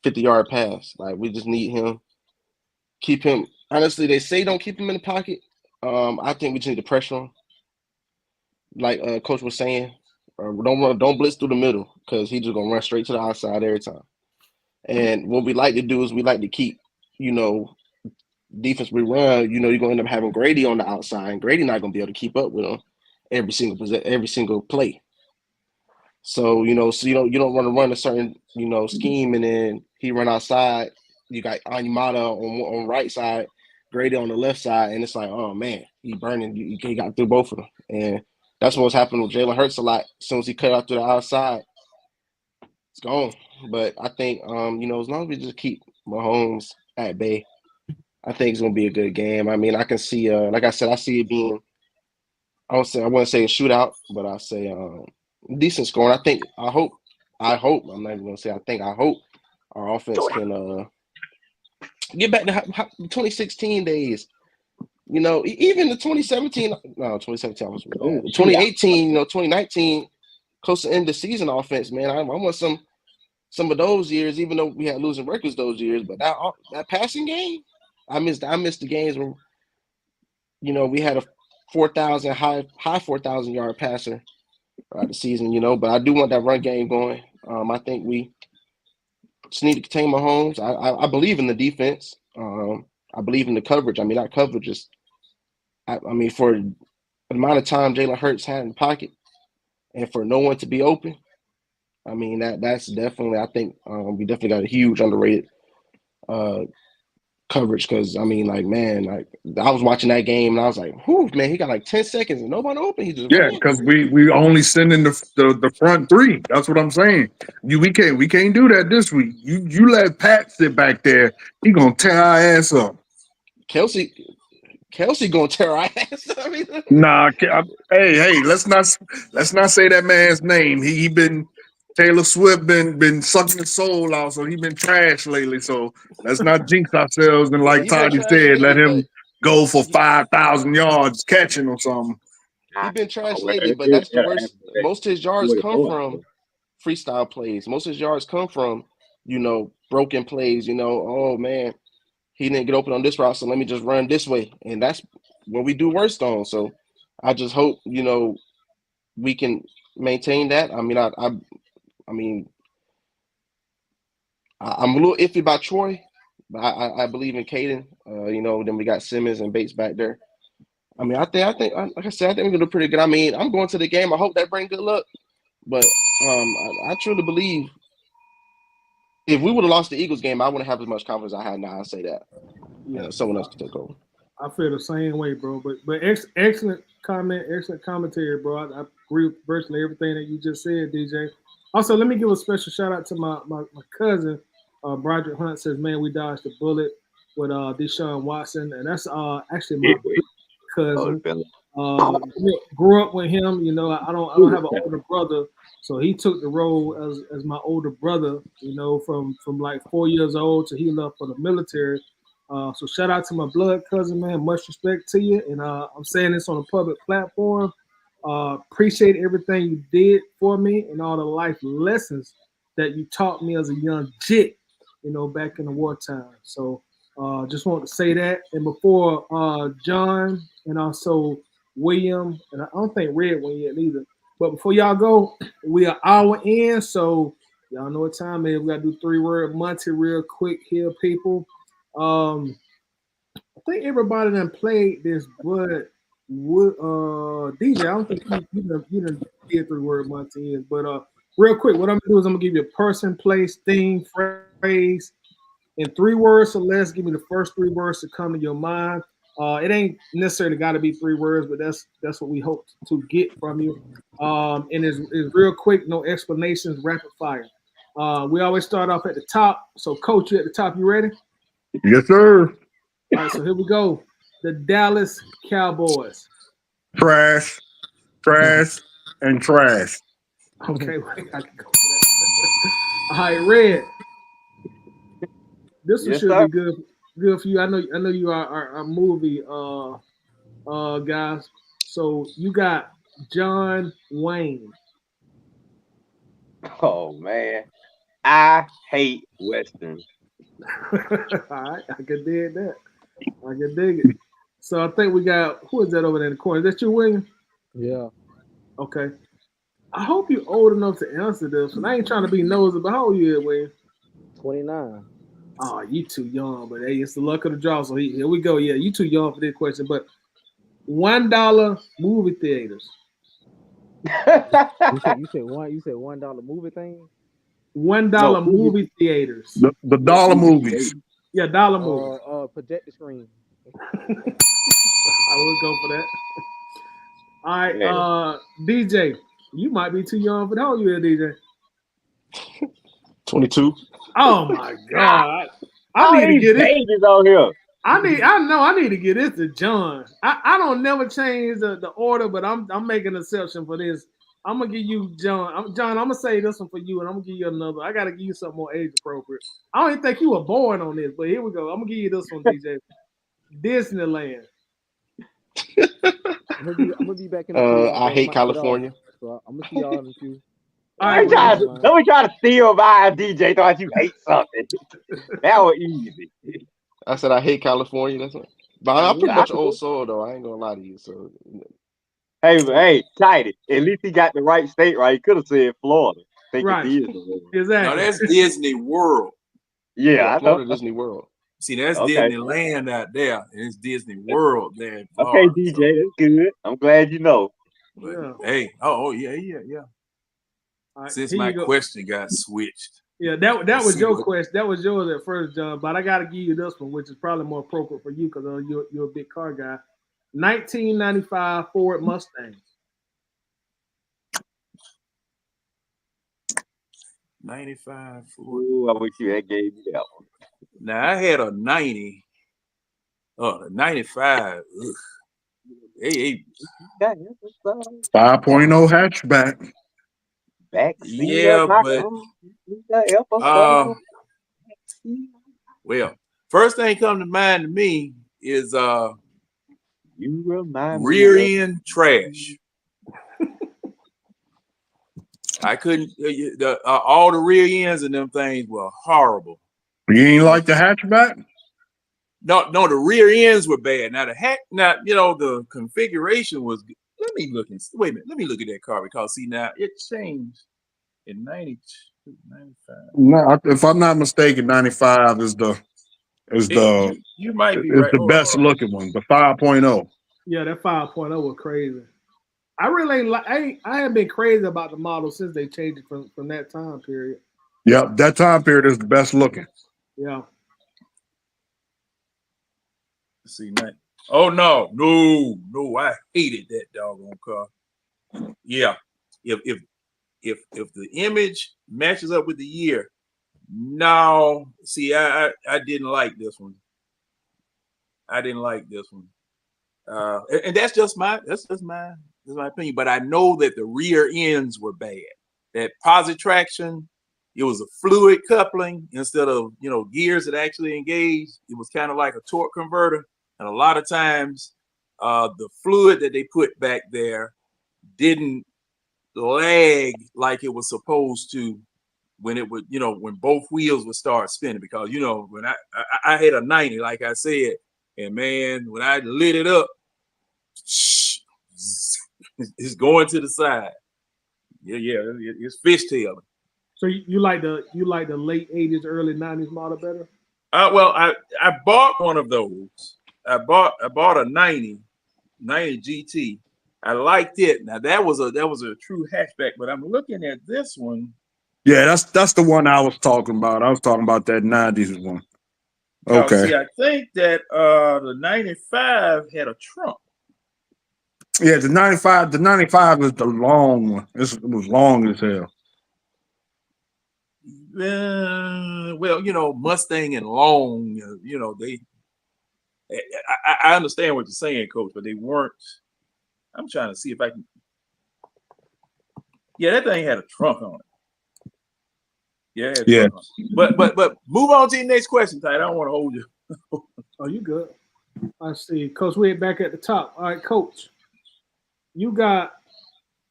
50-yard pass. Like we just need him. Keep him. Honestly, they say don't keep him in the pocket. I think we just need to pressure him, like Coach was saying. Don't blitz through the middle because he's just gonna run straight to the outside every time. And what we like to do is we like to keep, defense we run. You're gonna end up having Grady on the outside, and Grady not gonna be able to keep up with him every single play. So you don't want to run a certain scheme, and then he run outside. You got Animata on right side, Grady on the left side, and it's like, oh man, he burning. He got through both of them, and that's what's happened with Jalen Hurts a lot. As soon as he cut out to the outside, it's gone. But I think as long as we just keep Mahomes at bay, I think it's gonna be a good game. I mean, I can see like I said, I see it being I wouldn't say a shootout, but I say decent scoring. I hope I'm not even gonna say I hope our offense can get back to 2016 days. Even the 2017, no, 2017 was 2018, 2019, close to end of the season offense, man. I want some of those years, even though we had losing records those years, but that passing game, I missed the games where we had a 4,000 high 4,000 yard passer throughout the season, but I do want that run game going. I think we just need to contain Mahomes. I believe in the defense. I believe in the coverage. I mean, that coverage is, for the amount of time Jalen Hurts had in the pocket and for no one to be open, I mean, that's definitely, I think we definitely got a huge underrated coverage because, I mean, like, man, like I was watching that game and I was like, whew, man, he got like 10 seconds and nobody open. He just ran. Because we only send in the front three. That's what I'm saying. We can't do that this week. You let Pat sit back there, he gonna tear our ass up. Kelsey gonna tear our ass. I mean, Nah, hey, let's not say that man's name. He been Taylor Swift been sucking his soul out, so he been trash lately. So let's not jinx ourselves and like he been Toddy trash said, let lately, him but go for 5,000 yards catching or something. he been trash Well, lately, but that's the worst. Most of his yards come from freestyle plays. Most of his yards come from, broken plays. Oh man, he didn't get open on this route, so let me just run this way, and that's what we do worst on. So I just hope we can maintain that. I mean, I'm a little iffy about Troy, but I believe in Caden. Then we got Simmons and Bates back there. I mean, I think, like I said, I think we're gonna do pretty good. I mean, I'm going to the game. I hope that brings good luck, but I truly believe if we would have lost the Eagles game, I wouldn't have as much confidence I had now. I say that. Yeah, Someone else could take over. I feel the same way, bro. But excellent comment, excellent commentary, bro. I agree with virtually everything that you just said, DJ. Also, let me give a special shout out to my cousin, Broderick Hunt. Says, man, we dodged the bullet with Deshaun Watson, and that's actually my cousin. Grew up with him. I don't have an older brother, so he took the role as my older brother. From like 4 years old to he left for the military. So shout out to my blood cousin, man. Much respect to you, and I'm saying this on a public platform. Appreciate everything you did for me and all the life lessons that you taught me as a young jit. Back in the wartime. So just want to say that. And before John and also William, and I don't think Red went yet either. But before y'all go, we are hour in, so y'all know what time it is. We gotta do 3-word Monty real quick here, people. I think everybody done played this, but DJ, I don't think you done did 3-word Monty is. But real quick, what I'm gonna do is I'm gonna give you a person, place, thing, phrase in 3 words or less. Give me the first 3 words to come to your mind. It ain't necessarily got to be 3 words, but that's what we hope to get from you. And it's real quick, no explanations, rapid fire. We always start off at the top. So, Coach, you at the top. You ready? Yes, sir. All right, so here we go. The Dallas Cowboys. Trash, trash, and trash. Okay, wait, I can go for that. All right, Red. This one Yes, should sir. be good for you. I know you are movie guys. So you got John Wayne. Oh man, I hate westerns. All right, I can dig that. I can dig it. So I think we got, who is that over there in the corner? Is that you, William? Yeah. Okay. I hope you're old enough to answer this. And I ain't trying to be nosy, but how old you is, William? 29. Oh, you too young, but hey, it's the luck of the draw. So here we go. Yeah, you too young for this question. But $1 movie theaters. You said $1 movie thing? $1 movie theaters. The dollar movies. Yeah, dollar movies. Projector screen. I would go for that. All right, Yeah. DJ, you might be too young for how old you is, DJ? 22. Oh my God. I need to get it. Babies out here. I need to get this to John. I don't never change the order, but I'm making an exception for this. I'm gonna give you John. John, I'm gonna say this one for you, and I'm gonna give you another. I gotta give you something more age appropriate. I don't even think you were born on this, but here we go. I'm gonna give you this one, DJ. Disneyland. I'm gonna be back in the field. I hate California. So I'm gonna see y'all in a few. All right, Let me try to steal by DJ. Thought you hate something. That was easy. I said I hate California. That's what, but I'm pretty much old soul though. I ain't gonna lie to you. So Hey, Tidy. At least he got the right state right. He could have said Florida. Right. Exactly. No, that's Disney World. Yeah, I Florida know. Disney World. See, that's Okay. Disneyland out there, and it's Disney World there. In Okay, Florida, DJ, that's good. I'm glad you know. But, Yeah. hey, yeah. All right, Since here my you go. question got switched. Yeah, that was see your what- question. That was yours at first, John. But I got to give you this one, which is probably more appropriate for you because you're a big car guy. 1995 Ford Mustang. 95. Ooh, I wish you had gave me that one. Now I had a 90. Oh, the 95. Ugh. Hey, 5.0 hatchback. yeah, but well, first thing come to mind to me is you remind rear me end trash. I couldn't. All the rear ends and them things were horrible. You ain't like the hatchback? No, the rear ends were bad. Now the configuration was good. Let me look at that car because see now it changed in 92, 95. No, if I'm not mistaken, 95 is the You might be right. the best looking one, the 5.0. Yeah, that 5.0 was crazy. I really ain't like. I have been crazy about the model since they changed it from that time period. Yep, that time period is the best looking. Yeah. See now. Oh no, I hated that doggone car. Yeah, if the image matches up with the year, no. See, I didn't like this one. And that's just my opinion. But I know that the rear ends were bad. That posit traction, it was a fluid coupling instead of gears that actually engaged. It was kind of like a torque converter, and a lot of times the fluid that they put back there didn't lag like it was supposed to when it would when both wheels would start spinning, because when I had a 90, like I said, and man, when I lit it up, it's going to the side. Yeah, it's fishtailing. So you like the late 80s, early 90s model better? Well, I bought one of those. I bought a 90 GT. I liked it. Now that was a true hatchback, but I'm looking at this one. Yeah, that's the one I was talking about. I was talking about that 90s one. Okay. See, I think that the 95 had a trunk. Yeah, the 95 is the long one. It was long as hell. Well, Mustang and Long, they. I understand what you're saying, Coach, but they weren't. I'm trying to see if I can. Yeah, that thing had a trunk on it. Yeah. But move on to your next question, Ty. I don't want to hold you. Oh, you good? I see, Coach. We're back at the top. All right, Coach. You got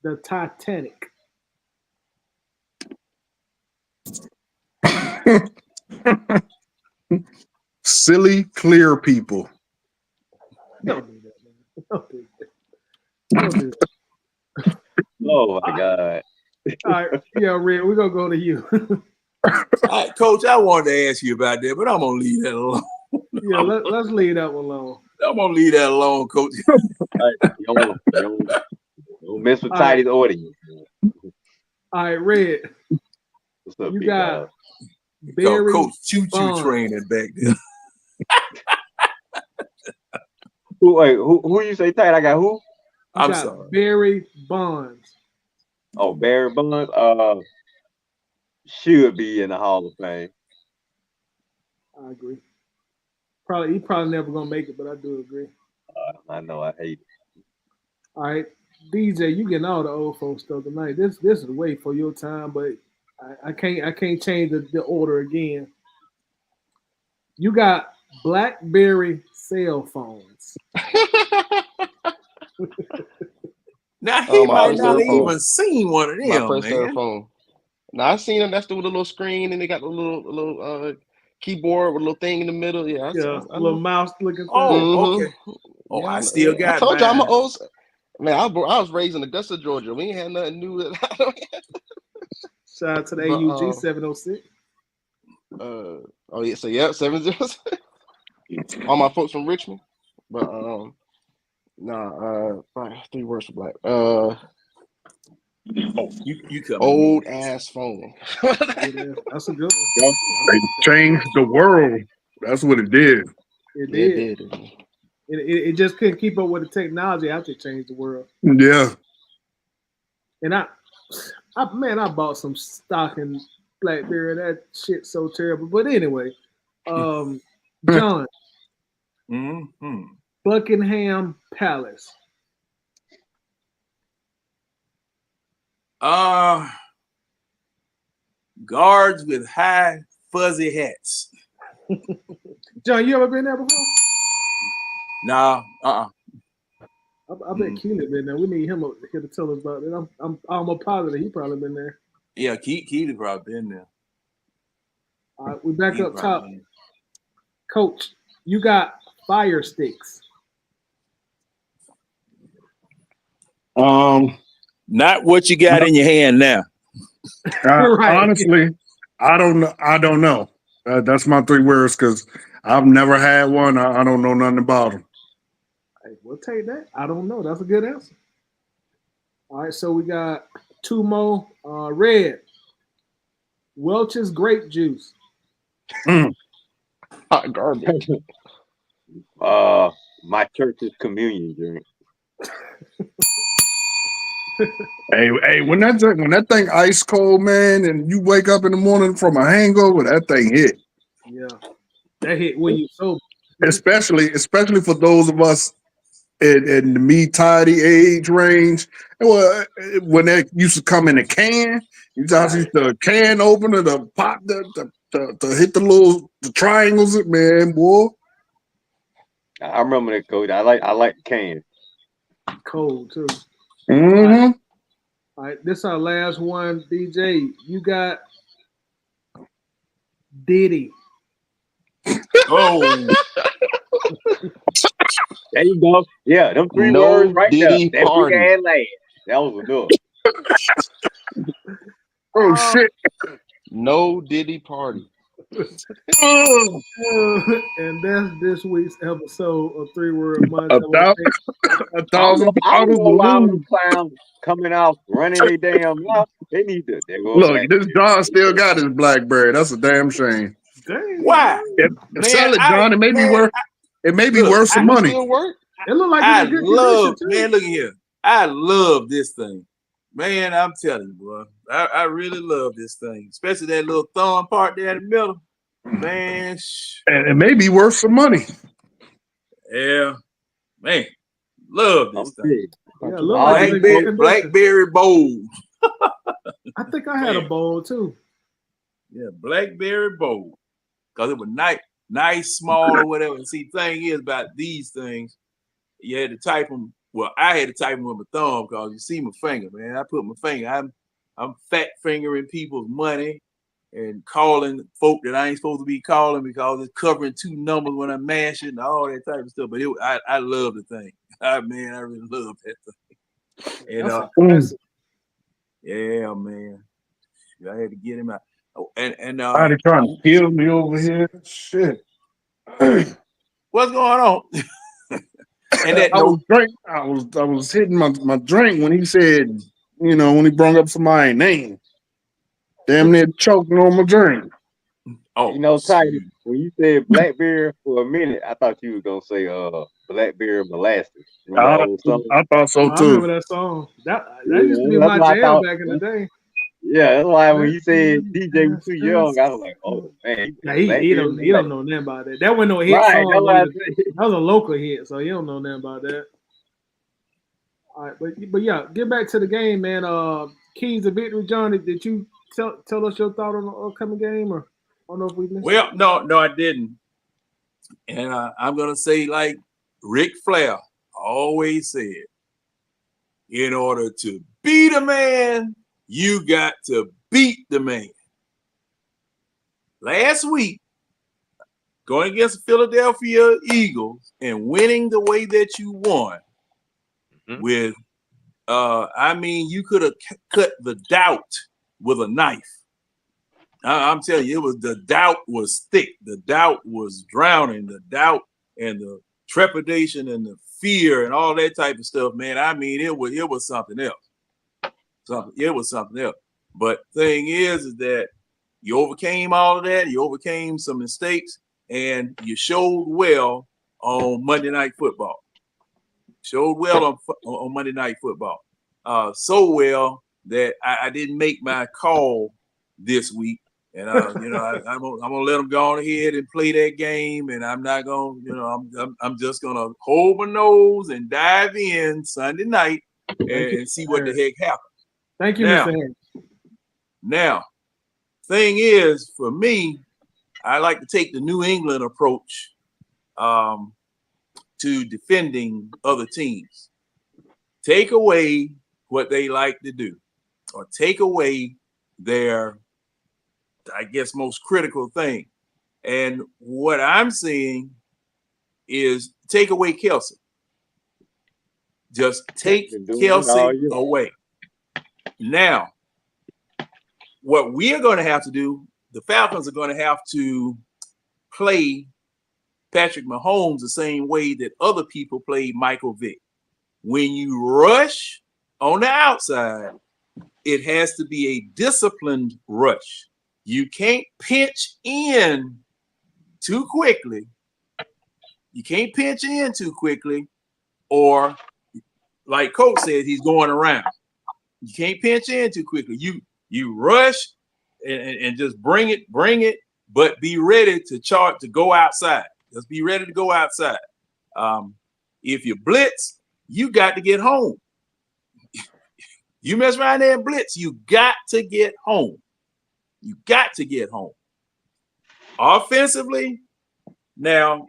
the Titanic. Silly clear people. Don't do that, man. Don't do that. Don't do that. Oh my God. All right, yeah, Red. We're gonna go to you. All right, Coach, I wanted to ask you about that, but I'm gonna leave that alone. Yeah, let's leave that one alone. I'm gonna leave that alone, Coach. You don't mess with Tidy's audience. All right, Red. What's up, You big got dog? Barry Coach Choo Bonds. training back there. Who you say tight? I got who? I'm got sorry. Barry Bonds. Oh, Barry Bonds. Should be in the Hall of Fame. I agree. He probably never gonna make it, but I do agree. I know. I hate it. All right, DJ, you getting all the old folks stuff tonight. This is way for your time, but I can't change the order again. You got BlackBerry cell phones. Now he my might first not cell have phone. even seen one of them, My first cell man. phone. Now I seen them. That's the with the little screen, and they got the little keyboard with a little thing in the middle. Yeah, Yeah, I little know. mouse looking thing. Oh, okay. Oh, Yeah, I still yeah. I got told you I'm an mine. old man. I was raised in Augusta, Georgia. We ain't had nothing new. Shout out to the But, AUG 706. oh yeah, so yeah, 70. All my folks from Richmond, but three words for black. You come Old ass phone. That's a good one. They changed the world. That's what it did. It Yeah, did. it did. It just couldn't keep up with the technology after it changed the world. Yeah. And I bought some stock in BlackBerry. That shit's so terrible. But anyway, John, Mm-hmm. Buckingham Palace. Guards with high fuzzy hats. John, you ever been there before? Nah, I bet Keely been there. We need him here to tell us about it. I'm almost positive he probably been there. Yeah, Keely probably been there. All right, we back He up top. probably- Coach, you got fire sticks. Not what you got in your hand now. Right. Honestly, I don't know. That's my three words because I've never had one. I don't know nothing about them. Hey, we'll take that. I don't know. That's a good answer. All right, so we got two more. Red. Welch's grape juice. Hot garbage. My church's communion drink. Hey, when that thing ice cold, man, and you wake up in the morning from a hangover, that thing hit. Yeah, that hit when you sober. Especially for those of us in the me tidy age range. Well, when that used to come in a can, you just used to can opener to pop to hit the triangles, man, boy. I remember that, Coach. I like the can. Cold too. Mm-hmm. All right, this is our last one, DJ. You got Diddy. Oh, There you go. Yeah, them three No words right Diddy there. That party. big ass laugh. That was enough. Oh shit! No Diddy party. And that's this week's episode of 3 Word Month. A thousand I don't bottles know why of them lube. clowns coming out running their damn mouth. They need to. They go Look, back. this Don still got his BlackBerry. That's a damn shame. Dang, Why? Sell it, John. It may be worth. It may be worth some money. Still work. It looked like I it's in good love, condition too. man, look at here. I love this thing. Man, I'm telling you, boy. I really love this thing, especially that little thumb part there in the middle. Man, And it may be worth some money. yeah, man, love I'm this thing. big. Yeah, look like it's in good condition. Blackberry bowl. I think I had a bowl too. Yeah, Blackberry bowl. Because it was nice, small, or whatever. And see, the thing is about these things, you had to type them. Well, I had to type them with my thumb because you see my finger, man. I put my finger. I'm fat fingering people's money and calling folk that I ain't supposed to be calling because it's covering 2 numbers when I'm mashing and all that type of stuff. But I love the thing. Man, I really love that thing. And yeah, man. I had to get him out. Oh, and Somebody trying to kill me over here. Shit. What's going on? And that I was hitting my drink when he said, when he brought up somebody's name. Damn near choking on my drink. Oh, Tiger, when you said Blackberry for a minute, I thought you were gonna say Blackberry molasses. I thought so I too. remember that song. That used to be my jam back in the day. Yeah, that's why when you said DJ was too young, I was like, oh man. He don't know nothing about that. That wasn't no hit Right, song. that was a local hit, so you don't know nothing about that. All right, but yeah, get back to the game, man. Keys to victory, Johnny. Did you tell us your thought on the upcoming game, or I don't know if we missed? Well, no, I didn't. And I'm gonna say like Ric Flair always said, in order to beat a man, you got to beat the man. Last week, going against the Philadelphia Eagles and winning the way that you won with, you could have cut the doubt with a knife. I'm telling you, the doubt was thick. The doubt was drowning. The doubt and the trepidation and the fear and all that type of stuff, man. It was something else. It was something else. But thing is that you overcame all of that. You overcame some mistakes, and you showed well on Monday Night Football. Showed well on Monday Night Football. So well that I didn't make my call this week. And I'm gonna let them go on ahead and play that game, and I'm not gonna, I'm just gonna hold my nose and dive in Sunday night and see what the heck happens. Thank you, Mr. Harris. Now, thing is, for me, I like to take the New England approach to defending other teams. Take away what they like to do, or take away their, I guess, most critical thing. And what I'm seeing is take away Kelsey. Just take Kelsey away. Now, what we are going to have to do, the Falcons are going to have to play Patrick Mahomes the same way that other people played Michael Vick. When you rush on the outside, it has to be a disciplined rush. You can't pinch in too quickly. You can't pinch in too quickly, or like Coach said, he's going around. You can't pinch in too quickly. You rush and just bring it, but be ready to go outside. Just be ready to go outside. If you blitz, you got to get home. You mess around there and blitz, you got to get home. You got to get home. Offensively, now,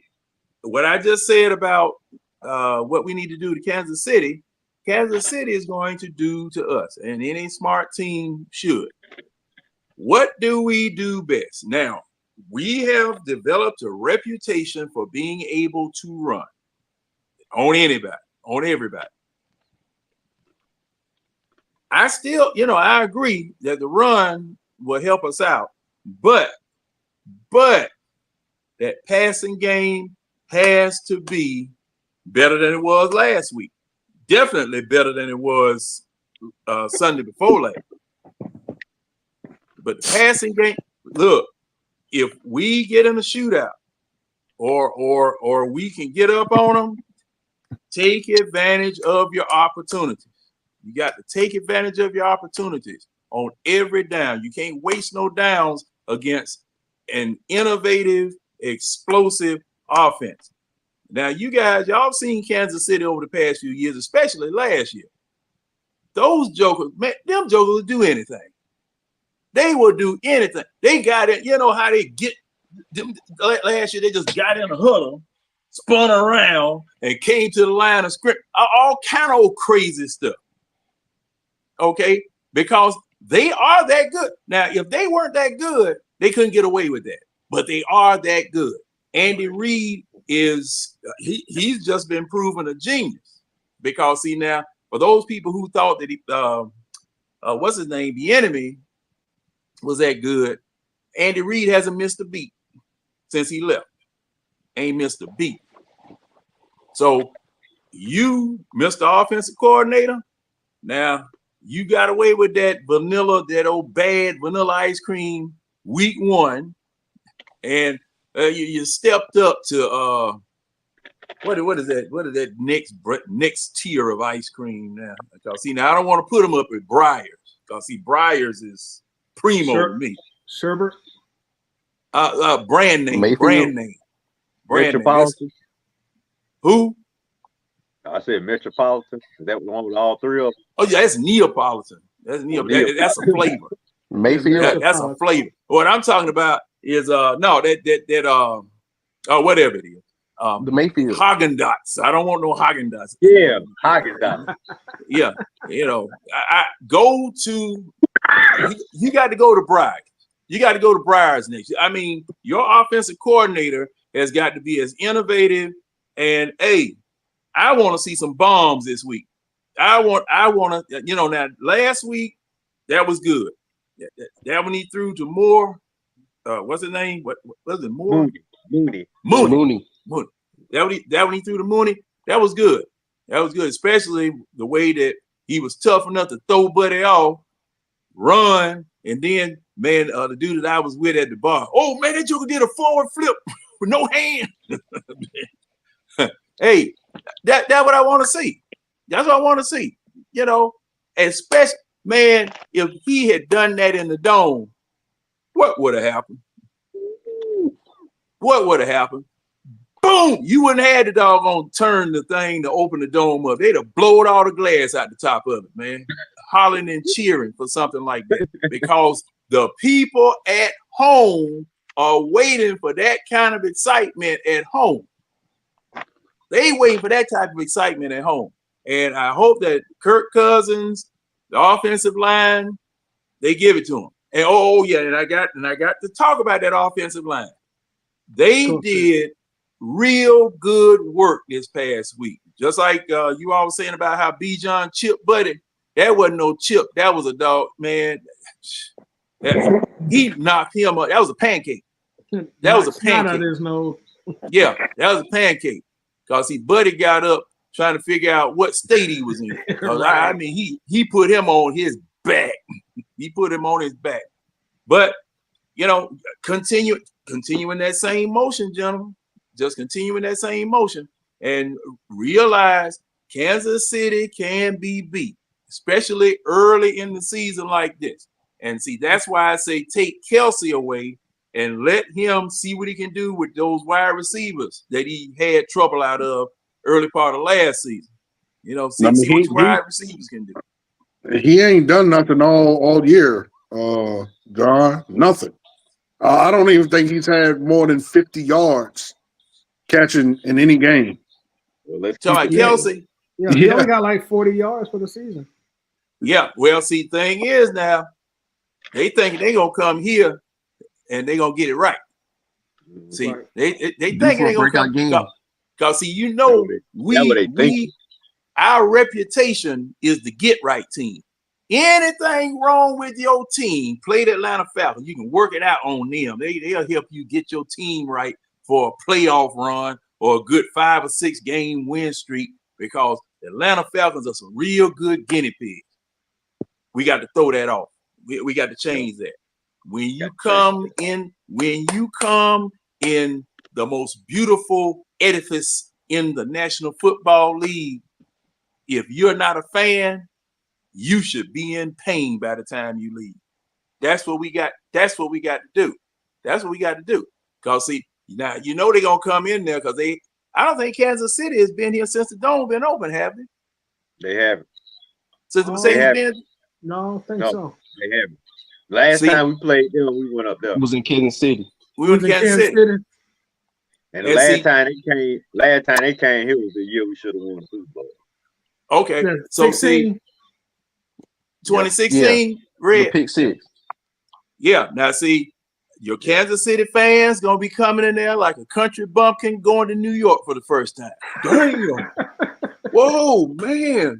what I just said about what we need to do to Kansas City is going to do to us, and any smart team should. What do we do best? Now, we have developed a reputation for being able to run on anybody, on everybody. I still, I agree that the run will help us out, but that passing game has to be better than it was last week. Definitely better than it was Sunday before last. But the passing game, look, if we get in a shootout or we can get up on them, take advantage of your opportunities. You got to take advantage of your opportunities on every down. You can't waste no downs against an innovative, explosive offense. Now, you guys, y'all seen Kansas City over the past few years, especially last year. Those jokers, man, them jokers will do anything. They will do anything. They got it. You know how they get them, last year? They just got in a huddle, spun around, and came to the line of scrimmage. All kind of crazy stuff. Okay, because they are that good. Now, if they weren't that good, they couldn't get away with that. But they are that good. Andy Reid is he's just been proven a genius. Because see now, for those people who thought that he what's his name, the enemy was that good, Andy Reid hasn't missed a beat since he left. Ain't missed a beat. So you, Mr. Offensive Coordinator, now you got away with that vanilla, that old bad vanilla ice cream week one, and you stepped up to what is that? What is that next tier of ice cream now? Because see, now I don't want to put them up at Breyers. Because see, Breyers is primo to me. Sherbert? Brand name. Mayfield. Brand name. Metropolitan. Who? I said Metropolitan. Is that one with all three of them? Oh yeah, that's Neapolitan. That's Neapolitan. That's a flavor. Mayfield. That's a flavor. What I'm talking about is whatever it is. The Mayfield. Haagen-Dazs. I don't want no Haagen-Dazs. Yeah, Haagen-Dazs. Yeah, you know, I go to. You got to go to Breyers. You got to go to Breyers next. I mean, your offensive coordinator has got to be as innovative. And hey, I want to see some bombs this week. I want to, you know. Now, last week that was good. That when he threw to Moore. What's his name? What was it? Moore? Mooney. That when he threw to Mooney, that was good. That was good, especially the way that he was tough enough to throw Buddy off, run, and then man, the dude that I was with at the bar, oh man, that joker did a forward flip with no hand. Hey, that's what I want to see. That's what I want to see. You know, especially man, if he had done that in the dome, what would have happened? What would have happened? Boom! You wouldn't have had the doggone turn the thing to open the dome up. They'd have blowed all the glass out the top of it, man. Hollering and cheering for something like that. Because the people at home are waiting for that kind of excitement at home. They waiting for that type of excitement at home. And I hope that Kirk Cousins, the offensive line, they give it to him. And oh yeah, and I got to talk about that offensive line. They did real good work this past week. Just like you all were saying about how Bijan chipped Buddy. That wasn't no chip. That was a dog, man. He knocked him up. That was a pancake. That was a pancake. Yeah, that was a pancake. Because Buddy got up trying to figure out what state he was in. Right. I mean, he put him on his back. He put him on his back. But, you know, continuing that same motion, gentlemen. Just continuing that same motion and realize Kansas City can be beat, especially early in the season like this. And see, that's why I say take Kelsey away and let him see what he can do with those wide receivers that he had trouble out of early part of last season. You know, see what your wide receivers can do. He ain't done nothing all year, John. Nothing. I don't even think he's had more than 50 yards catching in any game. Well, let's talk about Kelsey. Yeah, he only got like 40 yards for the season. Yeah, well, see, thing is now, they think they're going to come here and they're going to get it right. See, right. They think they're going to come. Because, see, you know, our reputation is the get right team. Anything wrong with your team, play the Atlanta Falcons. You can work it out on them. They'll help you get your team right for a playoff run or a good 5 or 6 game win streak, because the Atlanta Falcons are some real good guinea pigs. We got to throw that off. We got to change that. When you come in when you come in the most beautiful edifice in the National Football League, if you're not a fan, you should be in pain by the time you leave. That's what we got. That's what we got to do. That's what we got to do. Because see, now you know they're gonna come in there because I don't think Kansas City has been here since the dome been open, have they? They haven't. Since the They Mercedes haven't. Benz? No, I don't think No, so. they haven't. Last See? time we played them, we went up there. It was in Kansas City. We went to Kansas City. And the And last see- time they came here was the year we should have won the Super Bowl. Okay. Yeah, So 16. see, 2016, The Red. pick six. Yeah. Now see, your Kansas City fans gonna be coming in there like a country bumpkin going to New York for the first time. Damn. Whoa, man.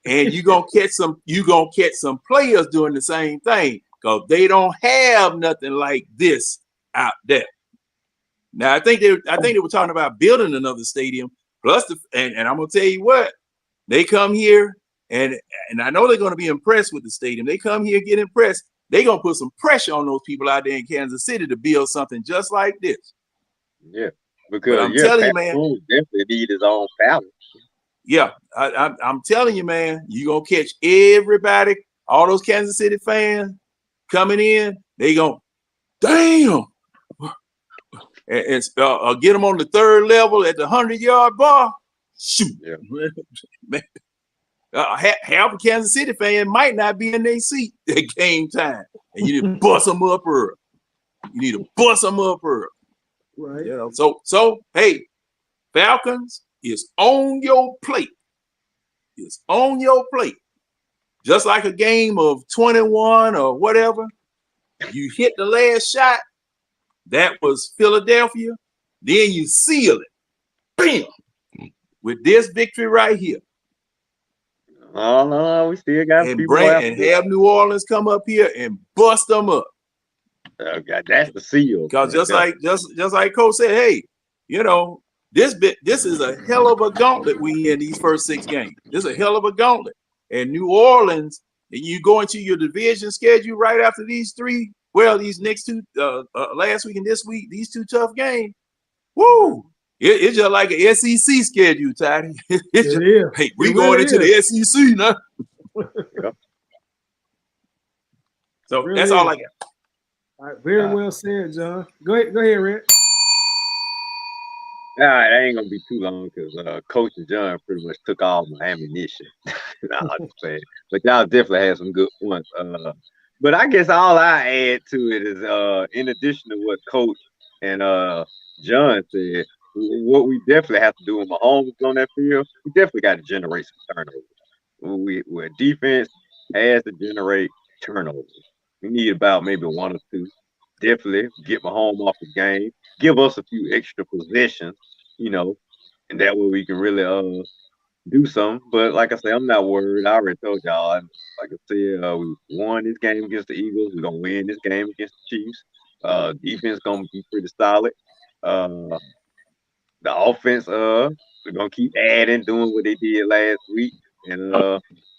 And you gonna catch some players doing the same thing because they don't have nothing like this out there. Now I think they were talking about building another stadium. Plus and I'm gonna tell you what, they come here and I know they're gonna be impressed with the stadium. They come here, get impressed. They're gonna put some pressure on those people out there in Kansas City to build something just like this. Yeah, because I'm telling you, Patrick man. Mahomes definitely need his own palette. Yeah, I'm telling you, man, you're going to catch everybody, all those Kansas City fans coming in, they going, damn, and get them on the third level at the 100-yard bar. Shoot. Yeah. Man, half a Kansas City fan might not be in their seat at game time, and you need to bust them up early. Right. You know, so hey, Falcons is on your plate. It's on your plate. Just like a game of 21 or whatever. You hit the last shot. That was Philadelphia. Then you seal it. Bam! With this victory right here. Oh no, we still got And people have New Orleans come up here and bust them up. God, that's the seal. Because just like Coach said, hey, you know, this is a hell of a gauntlet we in these first 6 games. This is a hell of a gauntlet. And New Orleans, and you go into your division schedule right after these next 2, last week and this week, these 2 tough games. Woo! It's just like an SEC schedule, Toddy. It is. Hey, we going into the SEC now. Yep. So Really that's all I got. All right, very well said, John. Go ahead, Red. All right, I ain't gonna be too long because Coach and John pretty much took all my ammunition. Nah, I'm just saying. But y'all definitely had some good ones. But I guess all I add to it is in addition to what Coach and John said, what we definitely have to do when Mahomes is on that field, we definitely got to generate some turnovers. Where defense has to generate turnovers. We need about maybe 1 or 2. Definitely get Mahomes off the game. Give us a few extra possessions, you know, and that way we can really do something. But like I said, I'm not worried. I already told y'all. Like I said, we won this game against the Eagles. We're gonna win this game against the Chiefs. Defense gonna be pretty solid. The offense, we're gonna keep adding, doing what they did last week, and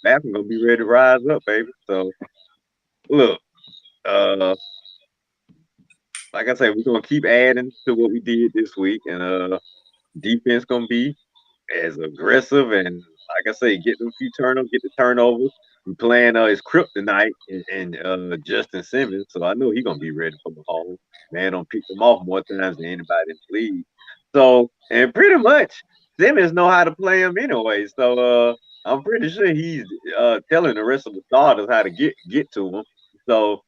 Falcons gonna be ready to rise up, baby. So look, like I said, we're gonna keep adding to what we did this week, and defense gonna be as aggressive and like I say, get them few turnovers, get the turnovers. We playing his kryptonite and Justin Simmons, so I know he's gonna be ready for the home. Man, don't pick them off more times than anybody in the league. So, and pretty much Simmons know how to play him anyway. So I'm pretty sure he's telling the rest of the starters how to get to him. So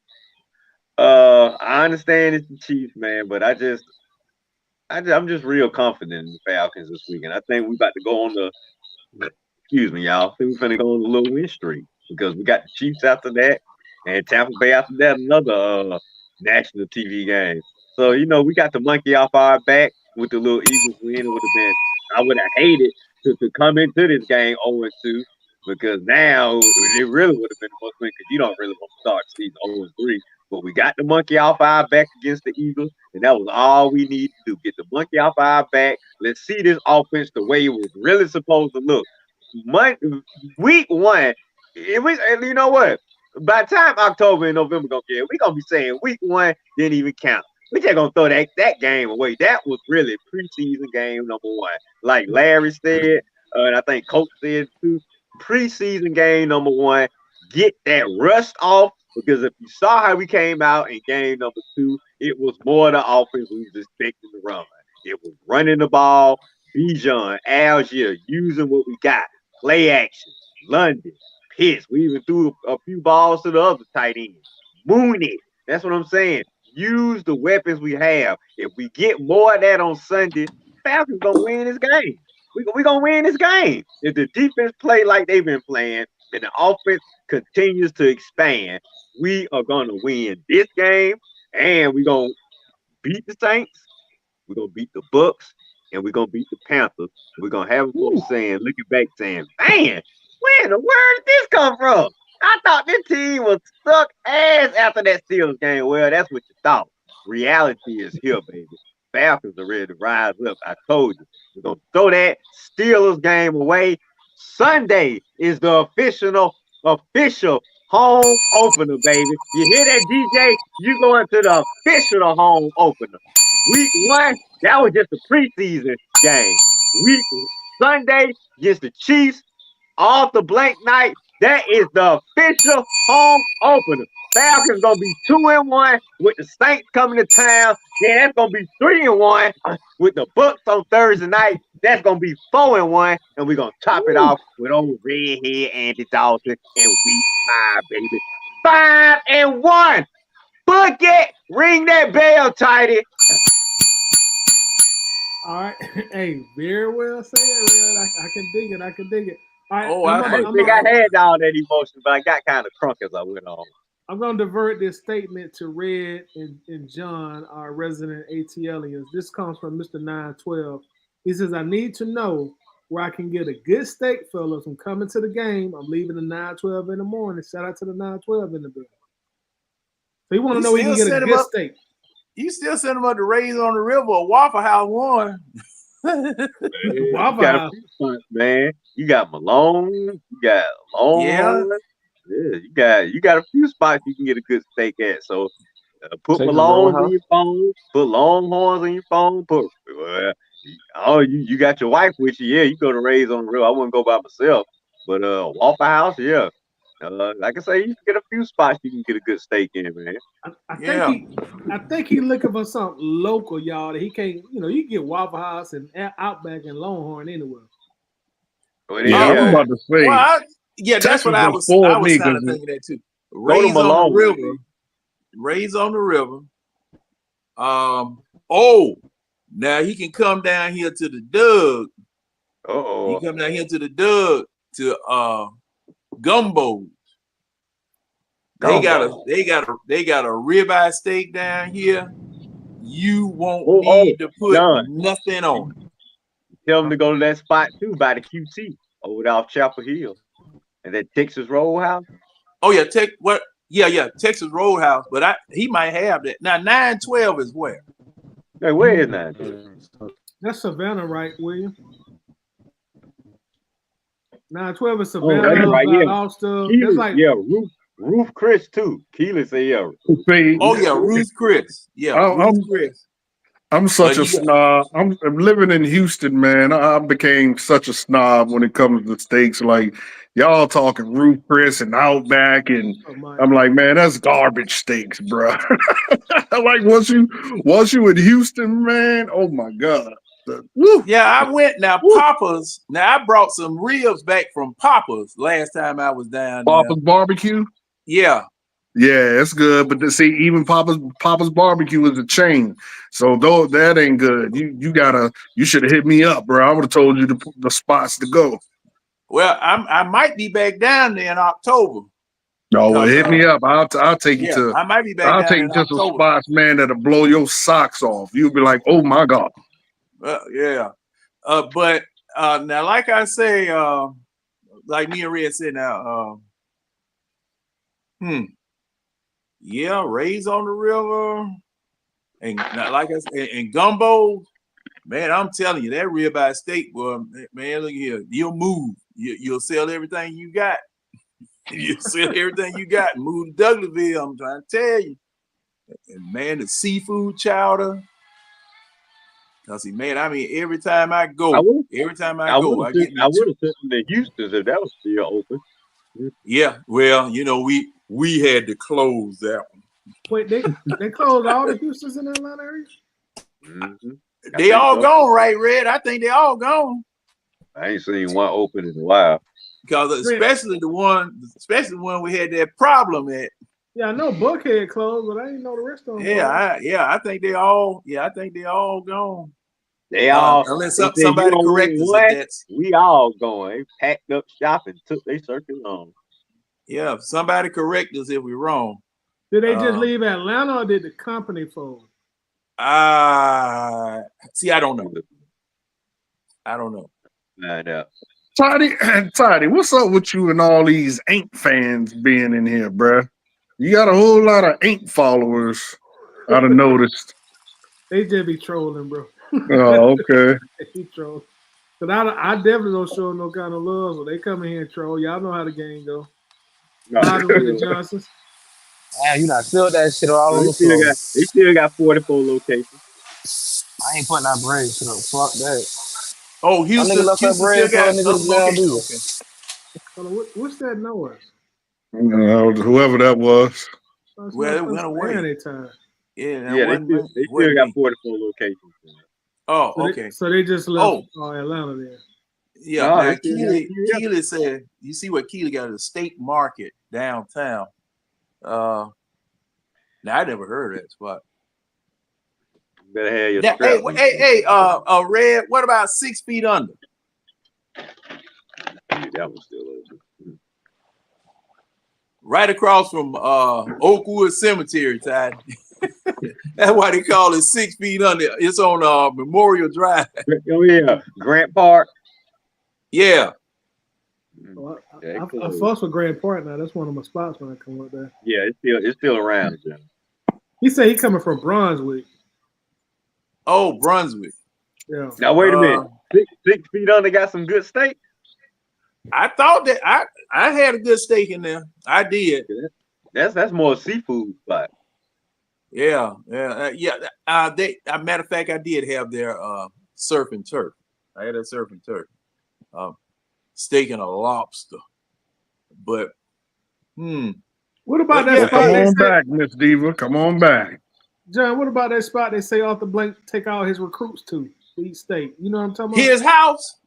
I understand it's the Chiefs, man, but I'm just real confident in the Falcons this week, and I think we about to go on the. Excuse me, y'all. I think we're gonna go on a little win streak because we got the Chiefs after that, and Tampa Bay after that, another national TV game. So we got the monkey off our back with the little Eagles win. It would have been. I would have hated to come into this game 0-2 because now it really would have been a must win because you don't really want to start season 0-3. But we got the monkey off our back against the Eagles, and that was all we need to do. Get the monkey off our back. Let's see this offense the way it was really supposed to look. Week 1, it was, and you know what? by the time October and November gonna get, we gonna be saying week 1 didn't even count. We just gonna throw that game away. That was really preseason game number 1. Like Larry said, and I think Coach said too. Preseason game number 1. Get that rust off, because if you saw how we came out in game number 2, it was more the offense we was expecting to run. It was running the ball, Bijan, Algier, using what we got, play action, London, Pitts. We even threw a few balls to the other tight end. Mooney. That's what I'm saying. Use the weapons we have. If we get more of that on Sunday, Falcons gonna win this game. We gonna win this game. If the defense play like they've been playing and the offense continues to expand, we are gonna win this game, and we gonna beat the Saints. We're gonna beat the Bucks, and we're gonna beat the Panthers. We're gonna have folks saying, looking back, saying, "Man, where in the world did this come from? I thought this team was suck ass after that Steelers game." Well, that's what you thought. Reality is here, baby. Falcons are ready to rise up. I told you. We're gonna throw that Steelers game away. Sunday is the official home opener, baby. You hear that, DJ? You going to the official home opener. Week 1, that was just a preseason game. Sunday against the Chiefs, off the blank night, that is the official home opener. Falcons gonna be 2-1 with the Saints coming to town. Then that's gonna be 3-1 with the Bucks on Thursday night. That's gonna be 4-1, and we're gonna top it off with old redhead Andy Dalton in week 5, baby. 5-1. Book it. Ring that bell, tighty. All right. Hey, very well said, man. I can dig it. I can dig it. All right. I had all that emotion, but I got kind of crunk as I went on. I'm going to divert this statement to Red and John, our resident ATLians. This comes from Mr. 912. He says, "I need to know where I can get a good steak, fellas. I'm coming to the game. I'm leaving at 9:12 in the morning." Shout out to the 912 in the building. So you want to know where you can get a good steak. You still send them up to Raise on the River or Waffle House 1. Waffle House. Man. You got Malone. You got Longhorn. Yeah, you got a few spots you can get a good steak at. So put Malone on your phone. Put Longhorns on your phone. You got your wife with you. Yeah, you go to Raise on the River. I wouldn't go by myself. But Waffle House, yeah. Like I say, you can get a few spots you can get a good steak in, man. I think he's looking for something local, y'all. That he can't, you can get Waffle House and Outback and Longhorn anywhere. Well, I was about to say. That's what I was kind of thinking that too. Raise on the River. Raise on the River. Now he can come down here to the Doug. He come down here to the Doug to Gumbo. They got a ribeye steak down here. You won't need to put nothing on it. Tell them to go to that spot too by the QT over there off Chapel Hill and that Texas Roadhouse. Oh yeah, Texas Roadhouse. But he might have that. Now 912 is where? Hey, where is 912? That's Savannah, right, William? 912 is Savannah. That's right, yeah. All stuff. That's like Ruth Chris too. Keelan said yeah. Ruth Chris. Yeah, Ruth Chris. I'm such a snob. I'm living in Houston, man. I became such a snob when it comes to steaks. Like y'all talking Ruth Chris and Outback, and I'm like, man, that's garbage steaks, bro. Like once you in Houston, man, oh my god. Yeah, I went now. Papa's. Now I brought some ribs back from Papa's last time I was down there. Papa's barbecue. Yeah. Yeah, it's good, but see, even Papa's barbecue is a chain, so though that ain't good. You should have hit me up, bro. I would have told you the spots to go. Well, I might be back down there in October. No, well, hit me up. I'll take you to. I might be back. I'll take you to some spots, man, that'll blow your socks off. You'll be like, oh my god. Yeah, but now, like I say, like me and Red said, now, yeah, Raise on the River, and like I said, and Gumbo, man, I'm telling you, that ribeye steak, boy, man, look here, you'll move, you'll sell everything you got. You sell everything you got and move to Douglasville. I'm trying to tell you. And man, the seafood chowder. Cause see, man, I mean, every time I go, I I would get me have two. took them to Houston's if that was still open. Yeah, well, you know, we had to close that one. Wait, they closed all the Houstons in the Atlanta area? Mm-hmm. They all gone, right, Red? I think they all gone. I ain't seen one open in a while. Because especially the one we had that problem at. Yeah, I know Buckhead closed, but I didn't know the rest of them. I think they all gone. They all unless they somebody corrects us. That's we all going. They packed up shop and took their circuit on. Yeah, if somebody correct us if we're wrong. Did they just leave Atlanta or did the company fold? See, I don't know. Find out. Toddy, what's up with you and all these Ain't fans being in here, bruh? You got a whole lot of Ain't followers, I'd have noticed. They just be trolling, bro. Oh, okay. They be trolling. But I definitely don't show no kind of love, so they come in here and troll. Y'all know how the game go. Bobby with the Johnsons. Man, you not filled that shit all on the floor. They still got 44 locations. I ain't putting that brain shit up. Fuck that. Oh, Houston still got What's that noise? Whoever that was. Well, it went away. Anytime. Yeah, they still got 44 locations. Oh, okay. So they just left Atlanta then. Yeah, now Keely said, you see what Keely got, a state market downtown. Now I never heard of that spot. You better have your Red, what about 6 feet under? That was still open. Right across from Oakwood Cemetery, Ty. That's why they call it 6 feet under. It's on Memorial Drive. Oh yeah, Grant Park. Yeah. Well, I fuss with Grant Park now. That's one of my spots when I come up there. Yeah, it's still around. John. He said he coming from Brunswick. Oh, Brunswick. Yeah. Now wait a minute. 6 feet under got some good steak. I thought that I had a good steak in there. I did. That's more seafood spot. Yeah. Matter of fact, I did have their surf and turf. I had a surf and turf. Steak and a lobster. But what about that spot? Come on back, Miss Diva. Come on back. John, what about that spot they say Arthur Blank take all his recruits to eat steak? You know what I'm talking about? His house?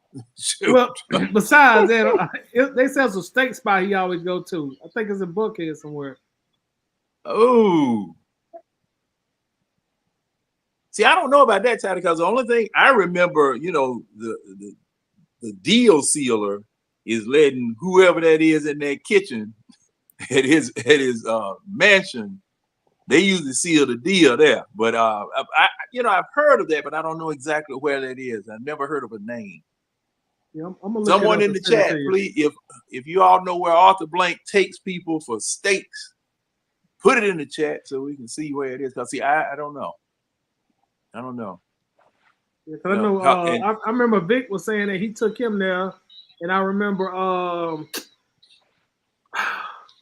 Well, besides that, they sell some steak spot he always go to. I think it's in Buckhead somewhere. Oh. See, I don't know about that, Tyler, because the only thing I remember, the deal sealer is letting whoever that is in that kitchen at his mansion. They usually seal the deal there, but I've heard of that, but I don't know exactly where that is. I've never heard of a name. Yeah, I'm gonna someone in the chat, please. If you all know where Arthur Blank takes people for steaks, put it in the chat so we can see where it is. Cause see, I don't know. I don't know. Yeah, I know. I remember Vic was saying that he took him there, and I remember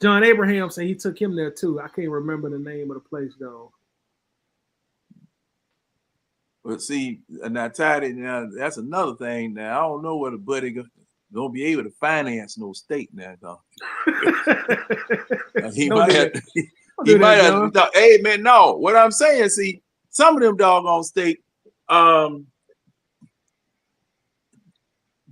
John Abraham said he took him there too. I can't remember the name of the place though. But see, now Toddy, now that's another thing. Now I don't know whether Buddy gonna be able to finance no steak now. He might have. He might have. Hey man, no. What I'm saying, see, some of them doggone steak.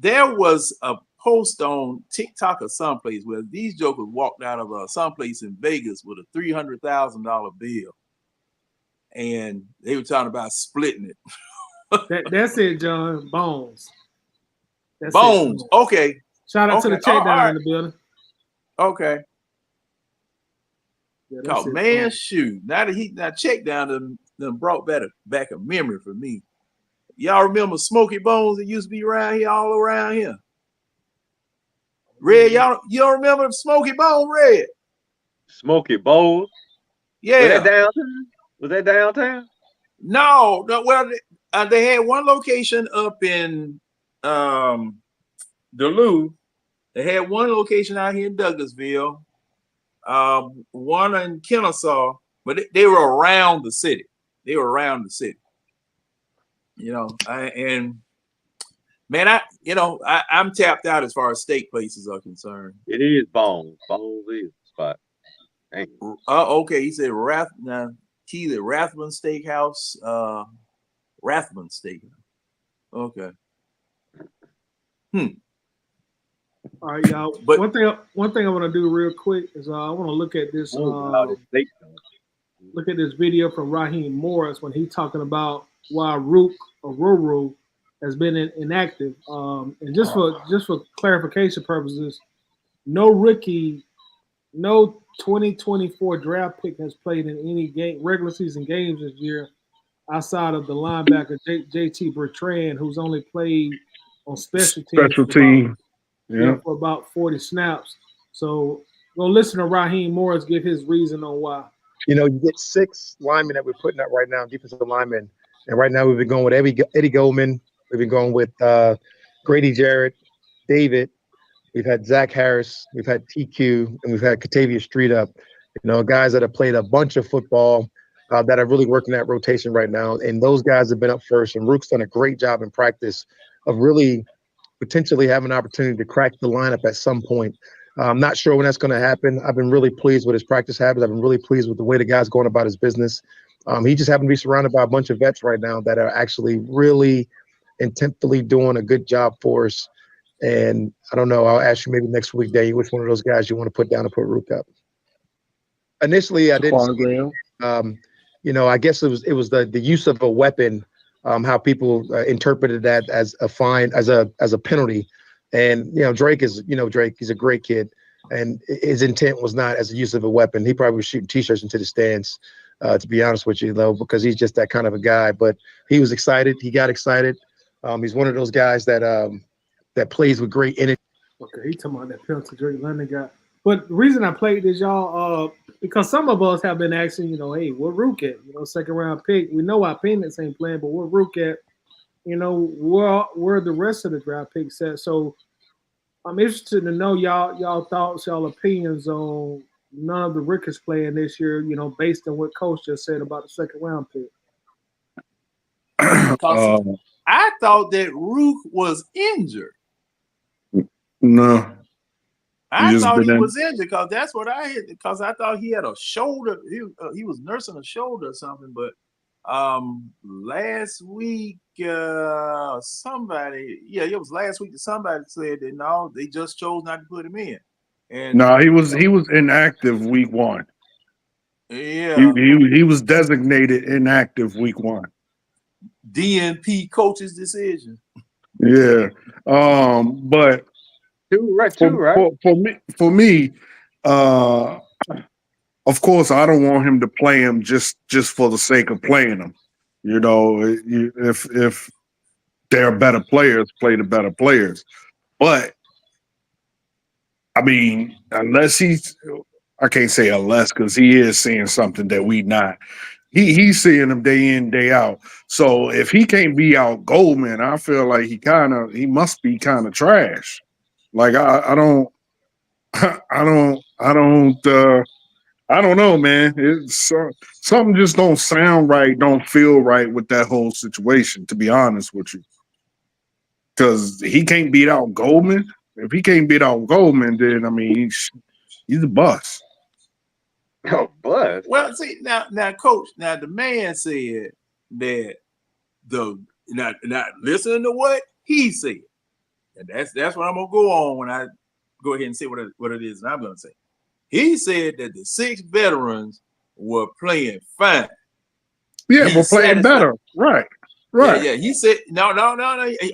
There was a post on TikTok or someplace where these jokers walked out of someplace in Vegas with a $300,000 bill, and they were talking about splitting it. That's it, John. Bones. That's Bones. It. Okay. Shout out to the check down in the building. Okay. Yeah, man, shoot. Now that check down done brought back a memory for me. Y'all remember Smoky Bones that used to be around here, all around here? Red, you don't remember Smoky Bones, Red? Smoky Bones? Yeah. Was that downtown? No. Well, they had one location up in Duluth, They had one location out here in Douglasville, one in Kennesaw, but they were around the city. They were around the city. You know, and man, I'm tapped out as far as steak places are concerned. It is Bones. Bones is the spot. Dang. Okay, he said Rathbun Steakhouse. Rathbun Steakhouse. Okay. All right, y'all. But one thing I want to do real quick is I want to look at this. Look at this video from Raheem Morris when he's talking about why Rook or Ruru has been inactive. And just for clarification purposes, no rookie, no 2024 draft pick has played in any regular season games this year outside of the linebacker JT Bertrand, who's only played on special teams. For about 40 snaps. So go listen to Raheem Morris give his reason on why. You know, you get 6 linemen that we're putting up right now, defensive linemen. And right now we've been going with Eddie Goldman. We've been going with Grady Jarrett, David. We've had Zach Harris. We've had TQ. And we've had Catavia Street up. You know, guys that have played a bunch of football that are really working that rotation right now. And those guys have been up first. And Rook's done a great job in practice of really potentially have an opportunity to crack the lineup at some point. I'm not sure when that's going to happen. I've been really pleased with his practice habits. I've been really pleased with the way the guy's going about his business. He just happened to be surrounded by a bunch of vets right now that are actually really intentfully doing a good job for us. And I don't know, I'll ask you maybe next week, Dave, which one of those guys you want to put down to put Rook up. Initially, I didn't see you know, I guess it was the use of a weapon, how people interpreted that as a fine, as a penalty. And, you know, Drake, he's a great kid. And his intent was not as a use of a weapon. He probably was shooting T-shirts into the stands, to be honest with you, though, because he's just that kind of a guy. But he was excited. He got excited. He's one of those guys that plays with great energy. Okay, he talking about that penalty Drake London got. But the reason I played this, y'all, because some of us have been asking, you know, hey, where Rook at? You know, second round pick. We know our Peanuts ain't playing, but where Rook at? You know, where the rest of the draft picks at? So I'm interested to know y'all thoughts, y'all opinions on none of the rookies playing this year, you know, based on what Coach just said about the second round pick. I thought that Rook was injured. No. I thought he was injured because that's what I hit, because I thought he had a shoulder. He was nursing a shoulder or something. But last week, it was last week that somebody said that no, they just chose not to put him in. And no, he was inactive week 1. Yeah, he was designated inactive week 1. DNP coach's decision. Yeah, but. For me, of course, I don't want him to play him just for the sake of playing him. You know, if they're better players, play the better players. But I mean, I can't say unless, because he is seeing something that we not. He's seeing them day in, day out. So if he can't be out Goldman, I feel like he must be kind of trash. Like I don't know, man. It's something just don't sound right, don't feel right with that whole situation, to be honest with you. Because he can't beat out Goldman. If he can't beat out Goldman, then I mean he's a bust. Oh, bust. Well, see now, Coach. Now the man said that not listening to what he said. And that's what I'm gonna go on when I go ahead and say what it is that I'm gonna say. He said that the 6 veterans were playing fine. Yeah, we're playing better. Right. Yeah. He said no. No, he said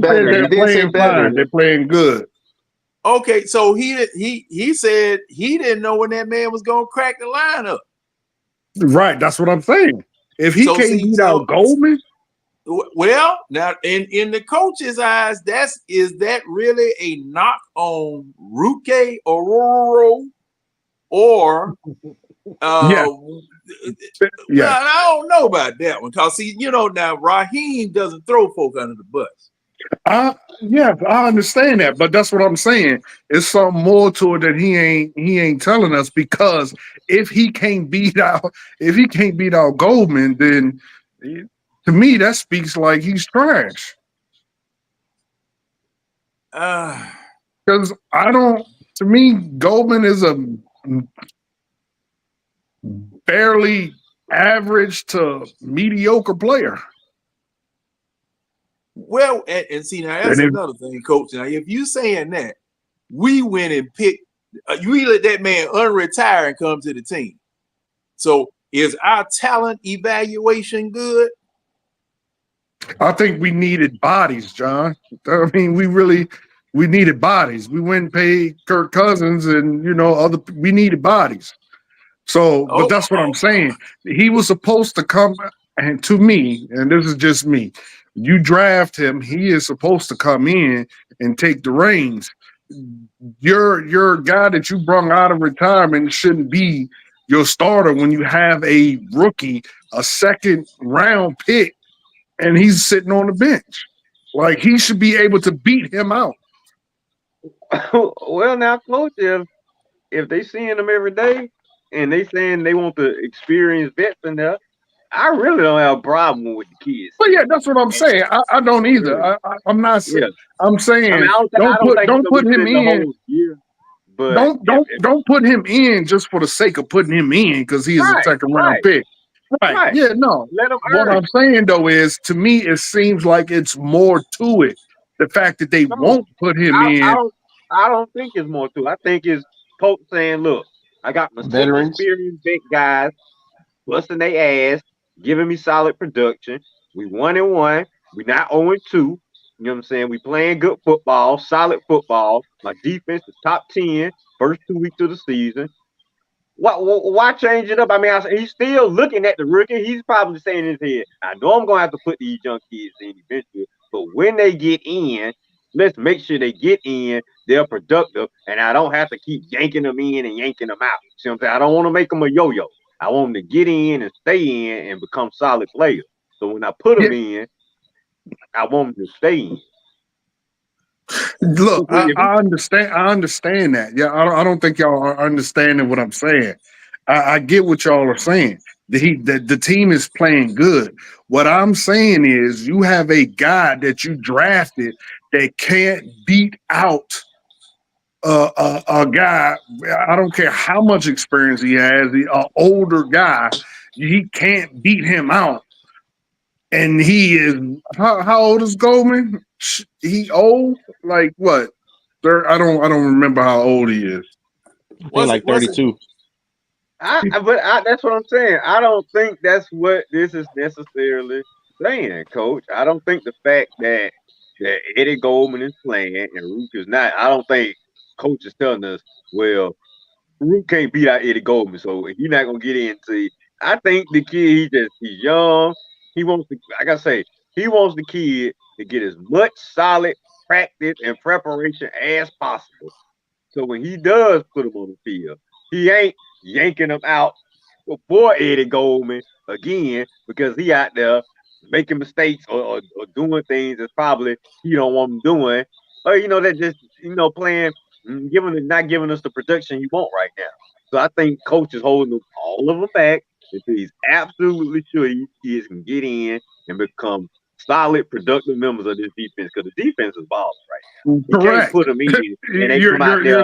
they're playing fine. They're playing good. Okay, so he said he didn't know when that man was gonna crack the lineup. Right, that's what I'm saying. If he can't beat out Goldman. Well, now in the coach's eyes, is that really a knock on Ruke or Yeah. I don't know about that one, because see, you know, now Raheem doesn't throw folk under the bus. Yeah, I understand that, but that's what I'm saying. It's something more to it that he ain't telling us, because if he can't beat out Goldman, then to me that speaks like he's trash. Because to me, Goldman is a barely average to mediocre player. Well, and see, now that's another thing, Coach. Now, if you saying that, we went and picked, you let that man unretire and come to the team. So is our talent evaluation good? I think we needed bodies, John. I mean, we needed bodies. We went and paid Kirk Cousins and, we needed bodies. So, but that's what I'm saying. He was supposed to come, and to me, and this is just me, you draft him, he is supposed to come in and take the reins. Your guy that you brung out of retirement shouldn't be your starter when you have a rookie, a second round pick, and he's sitting on the bench. Like, he should be able to beat him out. Well, now, Coach, if they seeing them every day and they saying they want the experienced vets in there, I really don't have a problem with the kids. But yeah, that's what I'm saying. I don't either. I'm not saying. Yeah. I'm saying, I mean, don't put him in. But don't put him in just for the sake of putting him in because he is a second round pick. Right. Yeah, no. Let him what I'm saying though is, to me, it seems like it's more to it. The fact that they won't put him in. I don't think it's more to it. I think it's Coach saying, look, I got my experienced big guys busting their ass, giving me solid production. We 1-1. We not 0-2. You know what I'm saying? We playing good football, solid football. My defense is top 10 first 2 weeks of the season. Why change it up? I mean, he's still looking at the rookie. He's probably saying in his head, I know I'm going to have to put these young kids in eventually, but when they get in, let's make sure they get in, they're productive, and I don't have to keep yanking them in and yanking them out. See what I'm saying? I don't want to make them a yo-yo. I want them to get in and stay in and become solid players. So when I put them in, I want them to stay in. Look, I understand that. Yeah, I don't think y'all are understanding what I'm saying. I get what y'all are saying. The team is playing good. What I'm saying is, you have a guy that you drafted that can't beat out a guy. I don't care how much experience he has. An older guy, he can't beat him out. And he is how old is Goldman? He old? Like what? I don't remember how old he is. Like 32. That's what I'm saying. I don't think that's what this is necessarily saying, Coach. I don't think the fact that Eddie Goldman is playing and Rook is not. I don't think Coach is telling us, well, Rook can't beat out Eddie Goldman, so he's not gonna get into. I think the kid, he's young. He wants to, like I say, he wants the kid to get as much solid practice and preparation as possible. So when he does put him on the field, he ain't yanking him out before Eddie Goldman again because he out there making mistakes or doing things that probably he don't want him doing. Or, that just, playing, not giving us the production you want right now. So I think Coach is holding all of them back until he's absolutely sure these kids can get in and become solid, productive members of this defense, because the defense is balling right now. You can't put them in and they come out there.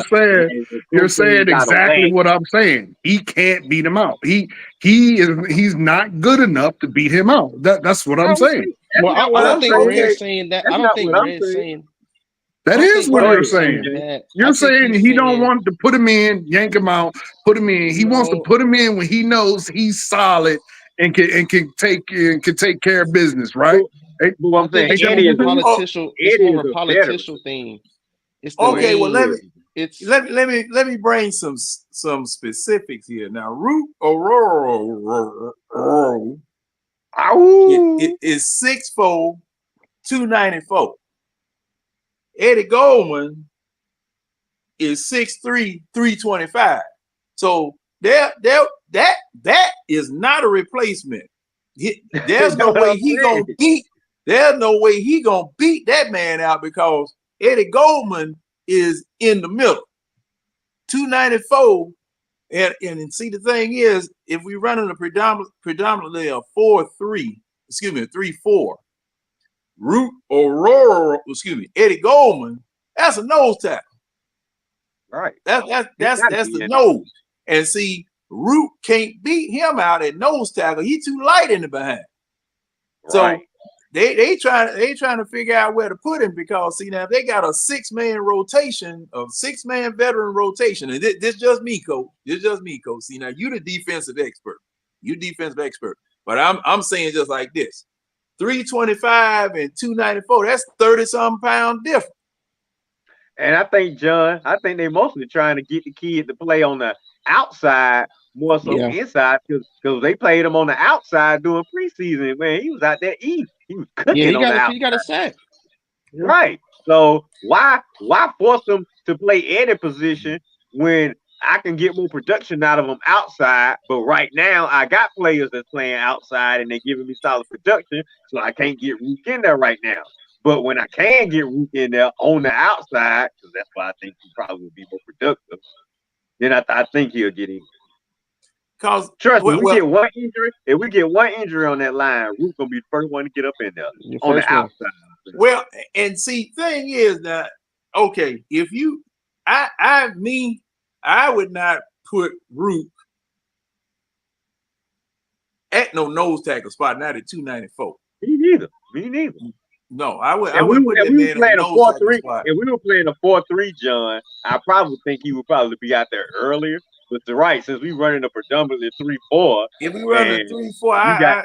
You're saying exactly what I'm saying. He can't beat him out. He's not good enough to beat him out. That's what I'm saying. Well, I don't think Red's saying that. I don't think Red's saying. That is what you're saying. You're saying he don't want to put him in, yank him out, put him in. He wants to put him in when he knows he's solid and can take care of business, right? Well, I'm saying it's more of a political thing. Okay, well let me bring some specifics here. Now, Root is 6'4", 294. Eddie Goldman is 6'3", 325. So that is not a replacement. There's no way he gonna beat there's no way he gonna beat that man out because Eddie Goldman is in the middle. 294. And see, the thing is, if we run in a predominantly a 4-3, excuse me, a 3-4, Eddie Goldman, that's a nose tackle. Right. That's the nose. And see, Root can't beat him out at nose tackle. He's too light in the behind. So Right. they trying to figure out where to put him because see now they got a 6-man rotation, a 6-man veteran rotation, and this just me, coach. This just me, coach. See now you the defensive expert. You defensive expert, but I'm saying just like this: 325 and 294. That's 30-something pound difference. And I think, John, they mostly trying to get the kid to play on the outside more so inside because they played him on the outside during preseason. Man, he was out there eating. He was cooking on the outside. He got a sack. Right. So why force him to play any position when I can get more production out of them outside? But right now, I got players that's playing outside and they're giving me solid production, so I can't get Rook in there right now. But when I can get Rook in there on the outside, because that's why I think he probably would be more productive, then I think he'll get in. Because trust me, we get one injury. If we get one injury on that line, Rook's gonna be the first one to get up in there on the outside. Well, and see, thing is that okay, if you, I would not put Rook at no nose tackle spot, not at 294. Me neither. No, I would. If we were playing a 4-3, if we were playing a 4-3, John, I probably think he would probably be out there earlier. But you're right, since we running a predominantly 3-4, if we run a 3-4, you got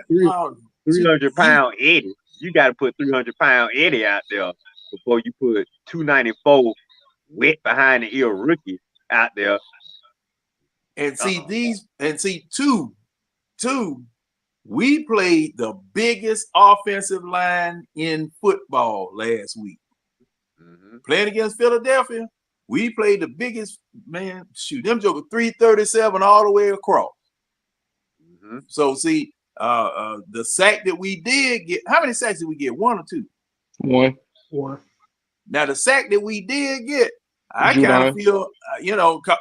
300-pound Eddie. You got to put 300-pound Eddie out there before you put 294 wet behind the ear rookie out there. And see two. We played the biggest offensive line in football last week. Playing against Philadelphia, we played the biggest, man, shoot, them jokers 337 all the way across. So see, the sack that we did get, how many sacks did we get? 1 or 2? One. Now the sack that we did get, I kind of feel,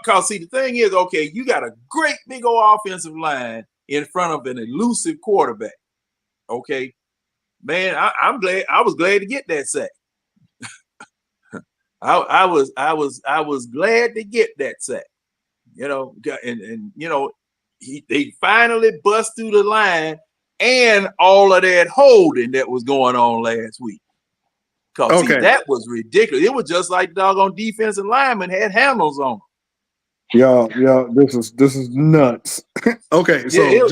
cause see, the thing is, okay, you got a great big old offensive line in front of an elusive quarterback. Okay, man, I was glad to get that sack. I was glad to get that sack. They finally bust through the line and all of that holding that was going on last week. Cause see, that was ridiculous. It was just like doggone defensive linemen had handles on. Yeah, this is nuts. Okay, so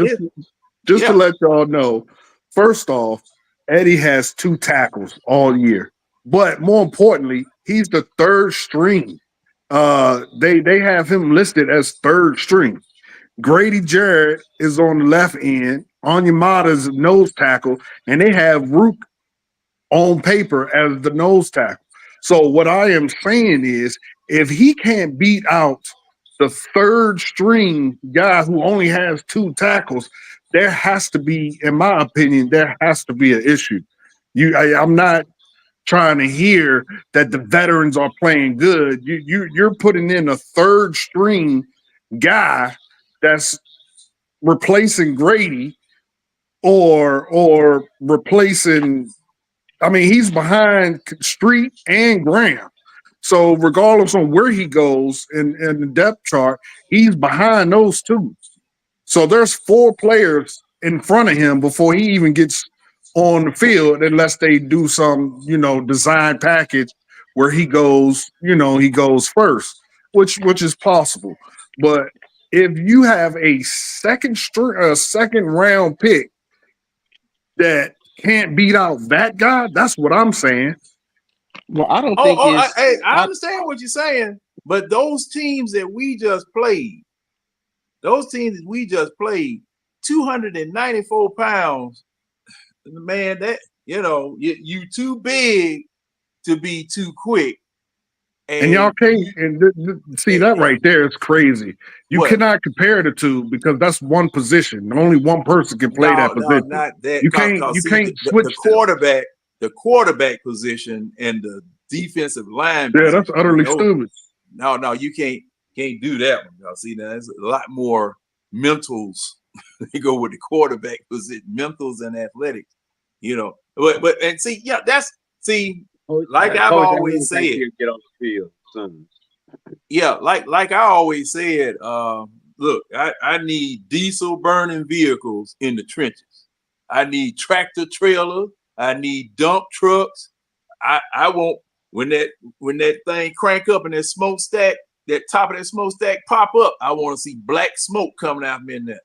just to let y'all know, first off, Eddie has 2 tackles all year, but more importantly, he's the 3rd string. They have him listed as 3rd string. Grady Jarrett is on the left end. Onyemata's nose tackle, and they have Rook on paper as the nose tackle. So what I am saying is, if he can't beat out the 3rd string guy who only has 2 tackles, there has to be, in my opinion, there has to be an issue. I'm not trying to hear that the veterans are playing good. You're putting in a 3rd string guy that's replacing Grady or replacing. I mean, he's behind Street and Graham. So regardless on where he goes in the depth chart, he's behind those 2. So there's 4 players in front of him before he even gets on the field, unless they do some, design package where he goes first, which is possible. But if you have a second round pick that can't beat out that guy, that's what I'm saying. Well, I don't think I understand what you're saying, but those teams that we just played, 294 pounds, man, that you too big to be too quick. And y'all can't see that right there is crazy. You cannot compare the 2 because that's one position. Only one person can play that position. Not that. You can't switch the quarterback. the quarterback position and the defensive line. Yeah, that's position. utterly stupid. No, you can't do that one. Y'all see, now there's a lot more mentals. They go with the quarterback position, mentals and athletics. But and see, yeah, like I've always said, get on the field soon. Yeah, like I always said, look, I need diesel burning vehicles in the trenches. I need tractor trailers. I need dump trucks. I want when that thing crank up and that smokestack, that top of that smokestack pop up, I want to see black smoke coming out from in there.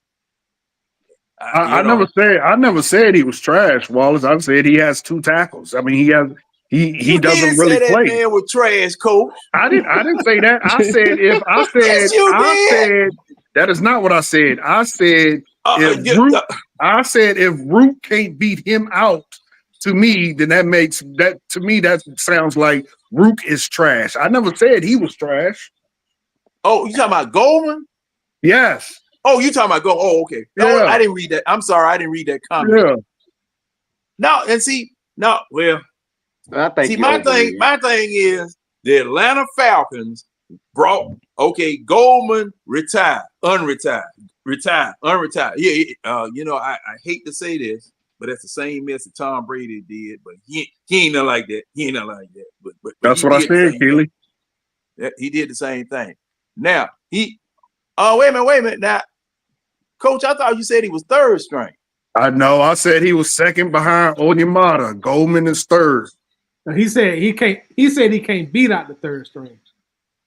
I never said he was trash, Wallace. I said he has 2 tackles. I mean, he doesn't really say play. That man was trash, coach. I didn't say that. I said Yes, you did. That is not what I said. I said if Root can't beat him out, to me, then that sounds like Rook is trash. I never said he was trash. Oh, you talking about Goldman? Yes. Oh, you talking about Goldman? Oh, okay. No, Yeah. I didn't read that. I'm sorry, I didn't read that comment. Yeah. I think my thing is the Atlanta Falcons brought Goldman unretired. Yeah, I hate to say this, but that's the same mess that Tom Brady did, but he ain't nothing like that. But that's what I said, Keely. He did the same thing. Now wait a minute. Now, Coach, I thought you said he was third string. I know. I said he was second behind Onyemata. Goldman is third. He said he can't. He said he can't beat out the third string.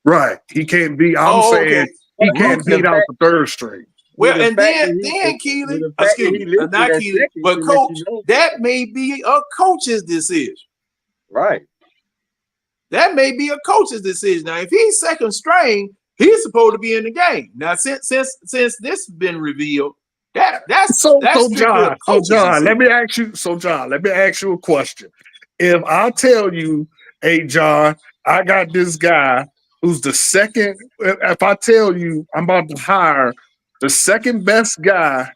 Right. He can't beat. I'm saying he can't beat out the third string. Well, and then Keely, not Keely, but Coach, that may be a coach's decision. Right. That may be a coach's decision. Now, if he's second string, he's supposed to be in the game. Now, since this has been revealed, that's John. Let me ask you a question. If I tell you, hey John, I got this guy who's the second. If I tell you I'm about to hire the second best guy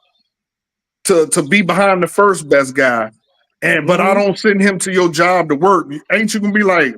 to be behind the first best guy, but I don't send him to your job to work, ain't you gonna be like,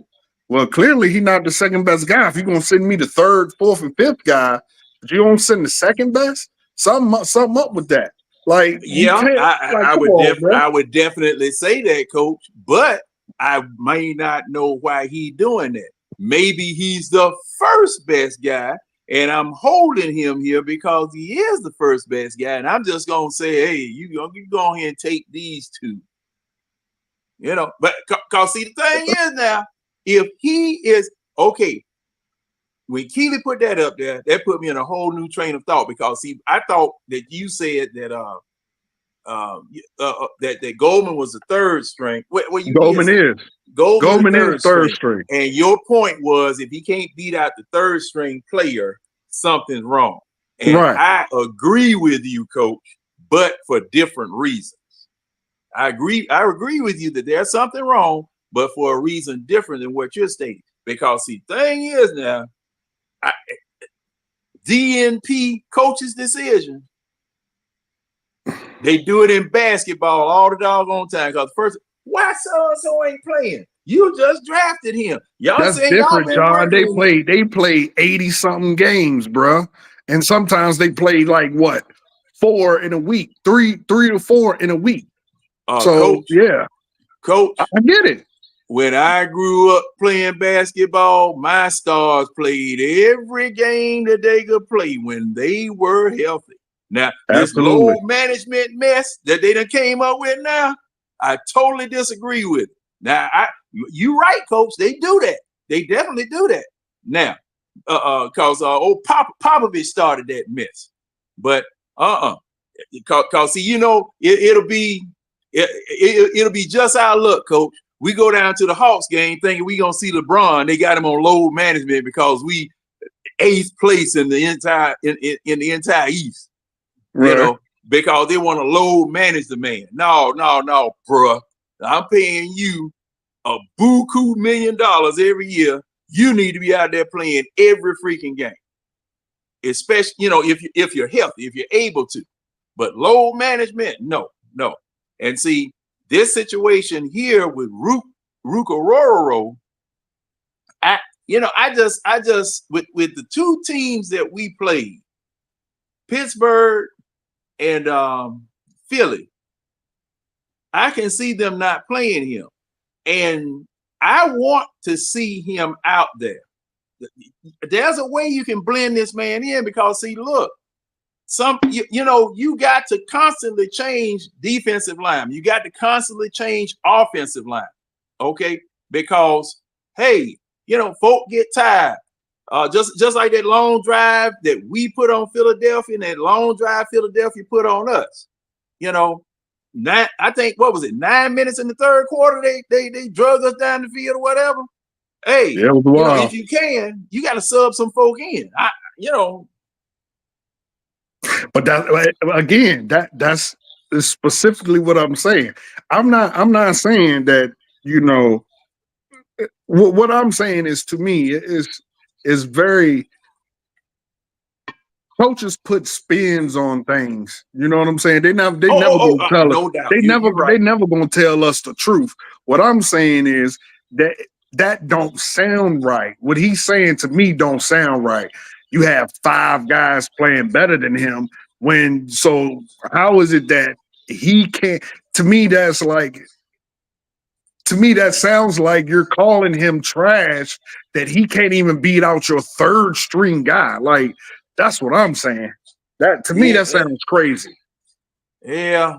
well, clearly he's not the second best guy. If you're gonna send me the third, fourth, and fifth guy, but you don't send the second best, something up with that. Like, I would definitely say that, Coach, but I may not know why he's doing that. Maybe he's the first best guy, and I'm holding him here because he is the first best guy, and I'm just gonna say, hey, you go ahead and take these 2. But cause see, the thing is now, if he is okay, when Keely put that up there, that put me in a whole new train of thought, because see, I thought that you said that that Goldman was the third string. Goldman is third string. And your point was, if he can't beat out the third string player, something's wrong. And I agree with you, Coach, but for different reasons. I agree with you that there's something wrong, but for a reason different than what you're stating. Because see, thing is now, DNP coach's decision. They do it in basketball all the doggone time. Because first, why so ain't playing? You just drafted him. That's different, John. They play 80-something games, bro. And sometimes they play like what? 4 in a week, 3 to 4 in a week. Coach, Coach, I get it. When I grew up playing basketball, my stars played every game that they could play when they were healthy. Now, this load management mess that they done came up with now, I totally disagree with it. Now, you're right, Coach. They do that. They definitely do that. Now, because old Popovich started that mess. But because see, it'll be just our luck, Coach. We go down to the Hawks game thinking we gonna see LeBron. They got him on load management because we 8th place in the entire East. Right. Because they want to load manage the man. No, bruh. I'm paying you a buku $1 million every year. You need to be out there playing every freaking game. Especially, if you're healthy, if you're able to. But load management, no. And see, this situation here with Rukororo, I just with the two teams that we played, Pittsburgh and Philly, I can see them not playing him, and I want to see him out there. There's a way you can blend this man in, because see, look, you got to constantly change defensive line. You got to constantly change offensive line. Okay, because hey, folk get tired. Just like that long drive that we put on Philadelphia, and that long drive Philadelphia put on us. I think, what was it, 9 minutes in the third quarter, they drug us down the field or whatever. Hey, if you can, you got to sub some folk in. But that, again, that's specifically what I'm saying. I'm not saying that, what I'm saying is, to me, is very, coaches put spins on things. You know what I'm saying? They never gonna tell us. No doubt. They never gonna tell us the truth. What I'm saying is that don't sound right. What he's saying to me don't sound right. You have 5 guys playing better than him. So how is it that he can't? To me, that sounds like you're calling him trash, that he can't even beat out your 3rd string guy. Like, that's what I'm saying. That, to me, that sounds crazy. Yeah.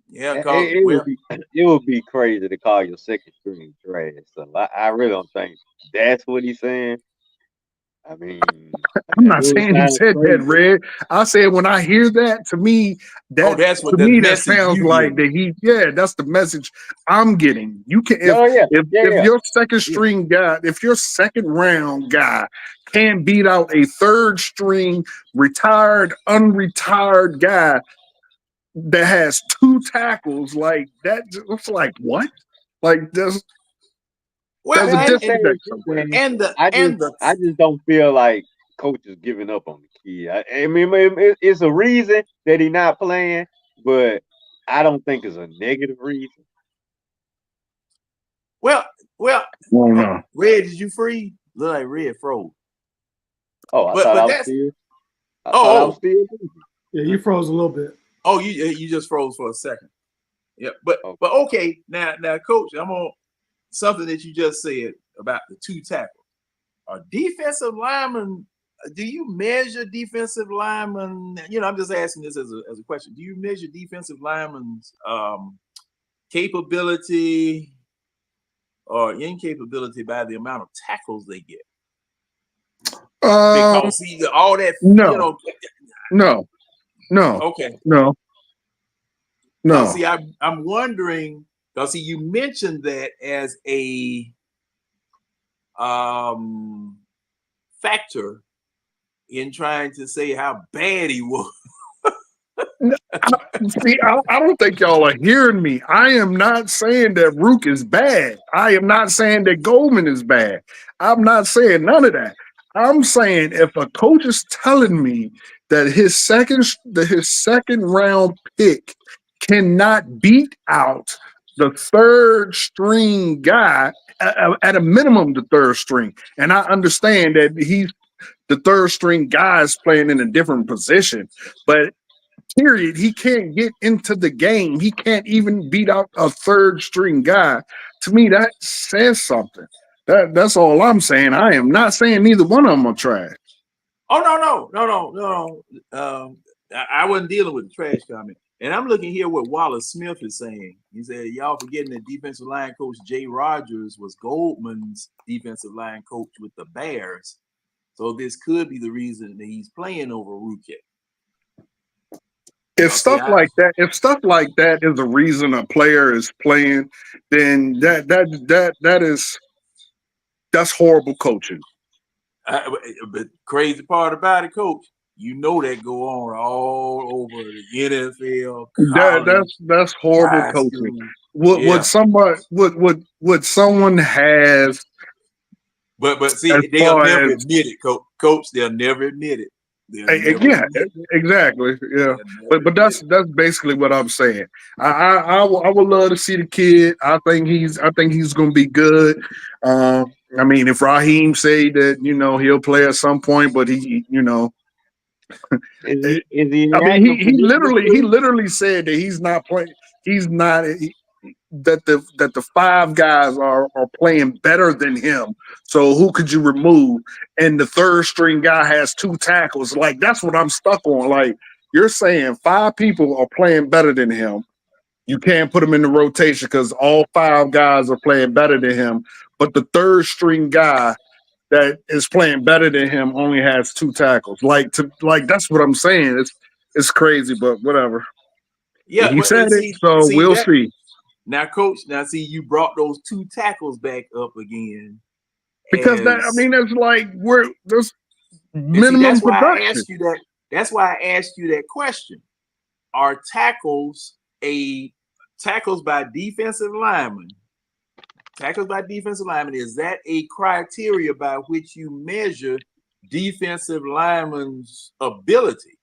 It would be crazy to call your 2nd string trash. So I really don't think that's what he's saying. I mean, I'm not saying he said that, Red. I said, when I hear that, to me, that sounds like that that's the message I'm getting. You can, if your 2nd string guy, if your 2nd round guy can't beat out a 3rd string retired, unretired guy that has 2 tackles, like that, it's like, what? Like, there's a disconnect somewhere. I just don't feel like coach is giving up on the kid. I mean, it's a reason that he's not playing, but I don't think it's a negative reason. Well, no. Red, did you freeze? Look like Red froze. Oh, I thought I was still. I thought I was still. Yeah, you froze a little bit. Oh, you just froze for a second. Yeah, but okay, now, Coach, I'm on something that you just said about the 2 tackles. Are defensive linemen? Do you measure defensive linemen? I'm just asking this as a question. Do you measure defensive linemen's capability or incapability by the amount of tackles they get? Because all that, no. Okay. No. See, I'm wondering, because you mentioned that as a factor in trying to say how bad he was. I don't think y'all are hearing me. I am not saying that Rook is bad. I am not saying that Goldman is bad. I'm not saying none of that. I'm saying, if a coach is telling me that his second round pick cannot beat out the 3rd string guy, at a minimum the 3rd string, and I understand that he's the 3rd string guy is playing in a different position, but period, he can't get into the game. He can't even beat out a 3rd string guy. To me, that says something. That's all I'm saying. I am not saying neither one of them are trash. Oh, no. I wasn't dealing with the trash comment. And I'm looking here what Wallace Smith is saying. He said, y'all forgetting that defensive line coach Jay Rogers was Goldman's defensive line coach with the Bears. So this could be the reason that he's playing over Ruke. If stuff like that is the reason a player is playing, then that's horrible coaching. But crazy part about it, Coach, that go on all over the NFL. That's horrible coaching. Would someone has? But see, they'll never admit it, Coach. They'll never admit it. They'll never Yeah, make it. exactly. Yeah, They'll never but get it. that's basically what I'm saying. I would love to see the kid. I think he's going to be good. I mean, if Raheem say that he'll play at some point, but Is he I mean inactive for he this week? literally said that he's not playing. He's not. That the five guys are playing better than him. So who could you remove? And the third string guy has 2 tackles. Like that's what I'm stuck on. Like you're saying 5 people are playing better than him. You can't put him in the rotation because all 5 guys are playing better than him. But the third string guy that is playing better than him only has 2 tackles. Like that's what I'm saying. It's crazy, but whatever. Yeah, He but said it, so see we'll that see. now, coach. Now, see, you brought those 2 tackles back up again. Because that's like there's And see, minimum that's why I production. asked you that. That's why I asked you that question. Are tackles by defensive linemen? Tackles by defensive linemen, is that a criteria by which you measure defensive linemen's ability?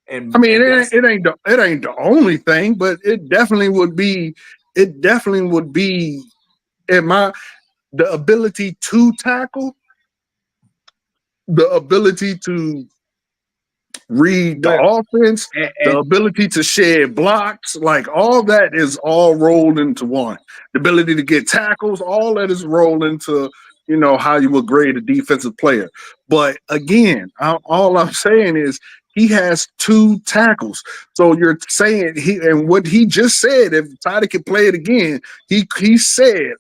And I mean, that's it ain't the only thing, but it definitely would be. It definitely would be the ability to tackle, the ability to read the But offense, the and ability to shed blocks, like all that is all rolled into one. The ability to get tackles, all that is rolled into how you would grade a defensive player. But again, all I'm saying is he has 2 tackles. So you're saying and what he just said, if Toddy could play it again, he said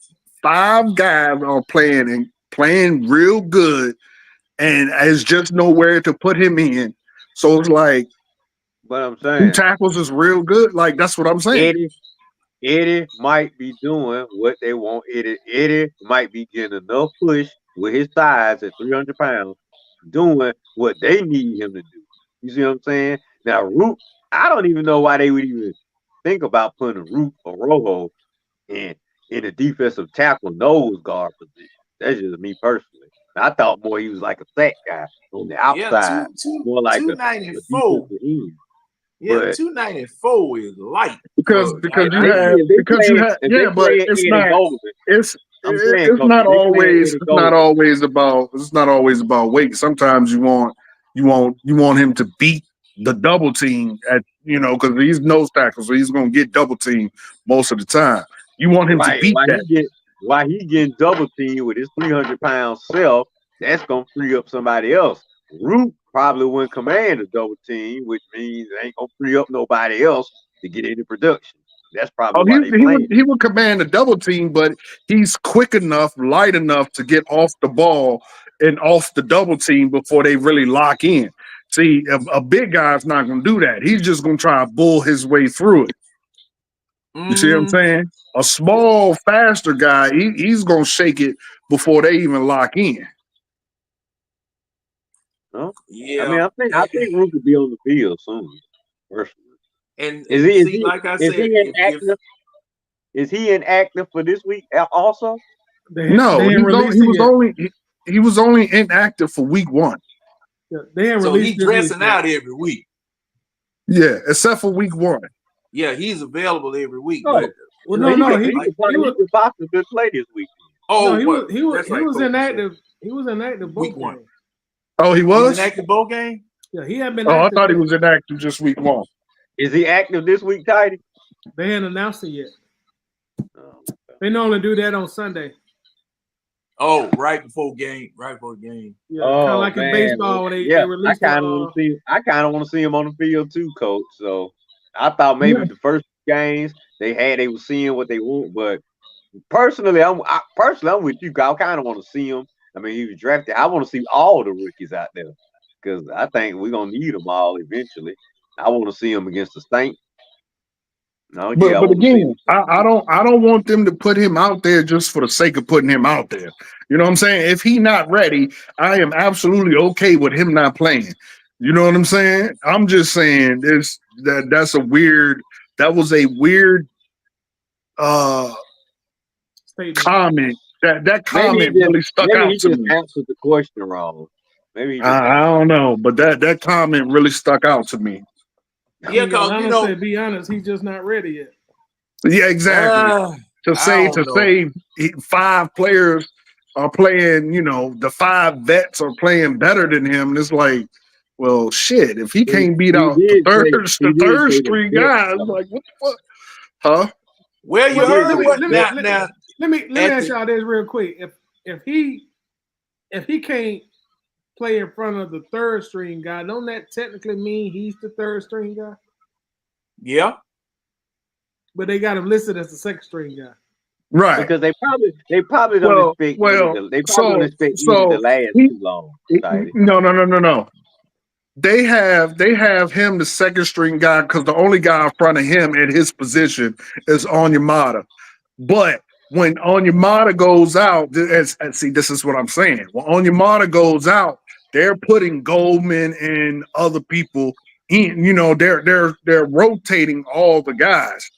5 guys are playing real good, and there's just nowhere to put him in. So it's like but I'm 2 saying tackles is real good. Like that's what I'm saying. Eddie might be doing what they want. Eddie might be getting enough push with his size at 300 pounds, doing what they need him to do. You see what I'm saying? Now, Root, I don't even know why they would even think about putting Root or Rojo in a defensive tackle nose guard position. That's just me personally. I thought more he was like a sack guy on the outside, more like a 294. defensive end. Yeah, But 294 is light. Because you had if they yeah, but play it's Eddie not Golden, it's I'm saying, it's coach, not if they play always Eddie Golden, about weight. Sometimes you want him to beat the double team at because he's nose tackle, so he's gonna get double team most of the time. You want him to right? beat that. Why he getting double teamed with his 300-pound self? That's gonna free up somebody else. Root probably wouldn't command a double team, which means they ain't gonna free up nobody else to get any production. That's probably Oh, why they playing. he would command a double team, but he's quick enough, light enough to get off the ball and off the double team before they really lock in. See, a big guy's not going to do that. He's just going to try to bull his way through it. You see what I'm saying? A small, faster guy, he's going to shake it before they even lock in. Huh? Yeah, I mean, I think Root could be on the field soon. Personally, and is see, like I is said, he inactive? Is he inactive for this week also? No, he was only inactive for week 1. Yeah, they ain't so released he's this dressing week, out every week. Yeah, except for week 1. Yeah, he's available every week. Oh, But well, he could possibly play this week. oh, no, he was Coach inactive. He was inactive both week 1. games. Oh, he He was was inactive both games. Yeah, he had been. Oh, I active thought he yet. was inactive just week 1. Is he active this week, Tidy? They hadn't announced it yet. Oh, They normally do that on Sunday. Oh, right before game. Yeah, oh, kind of like in baseball when they release. I kind of want to see him on the field too, coach. So I thought maybe the first games they were seeing what they want, but personally, I'm with you. I kind of want to see him. I mean, he was drafted. I want to see all the rookies out there because I think we're gonna need them all eventually. I want to see him against the Saints. But again, I don't want them to put him out there just for the sake of putting him out there. You know what I'm saying? If he's not ready, I am absolutely okay with him not playing. You know what I'm saying? I'm just saying that was a weird comment. That comment really stuck out to me. Maybe he just answered the question wrong. Maybe he just I don't know, but that comment really stuck out to me. Yeah, because said, be honest, he's just not ready yet. Yeah, exactly. To I don't know. say 5 players are playing, the 5 vets are playing better than him, and it's like, well, shit. If he can't beat out the third string guys, like what the fuck, huh? Well, you heard what? Now, let me ask y'all this real quick. If he can't play in front of the third string guy, don't that technically mean he's the third string guy? Yeah. But they got him listed as the second string guy. Right. Because they probably don't expect they probably don't expect Edie to last too long. No. They have him the second string guy because the only guy in front of him at his position is Onyemata. But when Onyemata goes out, see, this is what I'm saying. When Onyemata goes out, they're putting Goldman and other people in. They're rotating all the guys.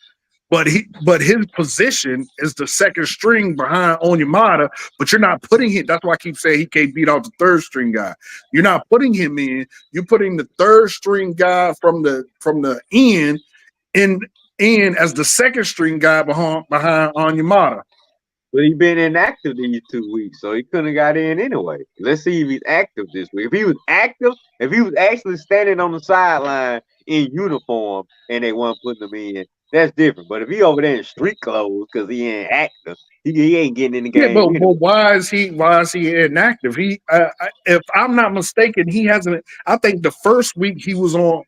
But his position is the second string behind Onyemata, but you're not putting him. That's why I keep saying he can't beat out the third string guy. You're not putting him in. You're putting the third string guy from the end in as the second string guy behind Onyemata. But he's been inactive these 2 weeks, so he couldn't have got in anyway. Let's see if he's active this week. If he was active, if he was actually standing on the sideline in uniform and they weren't putting him in, that's different. But if he over there in street clothes because he ain't active, he ain't getting in the game. Yeah, but why is he inactive? If I'm not mistaken, he hasn't. I think the first week he was on.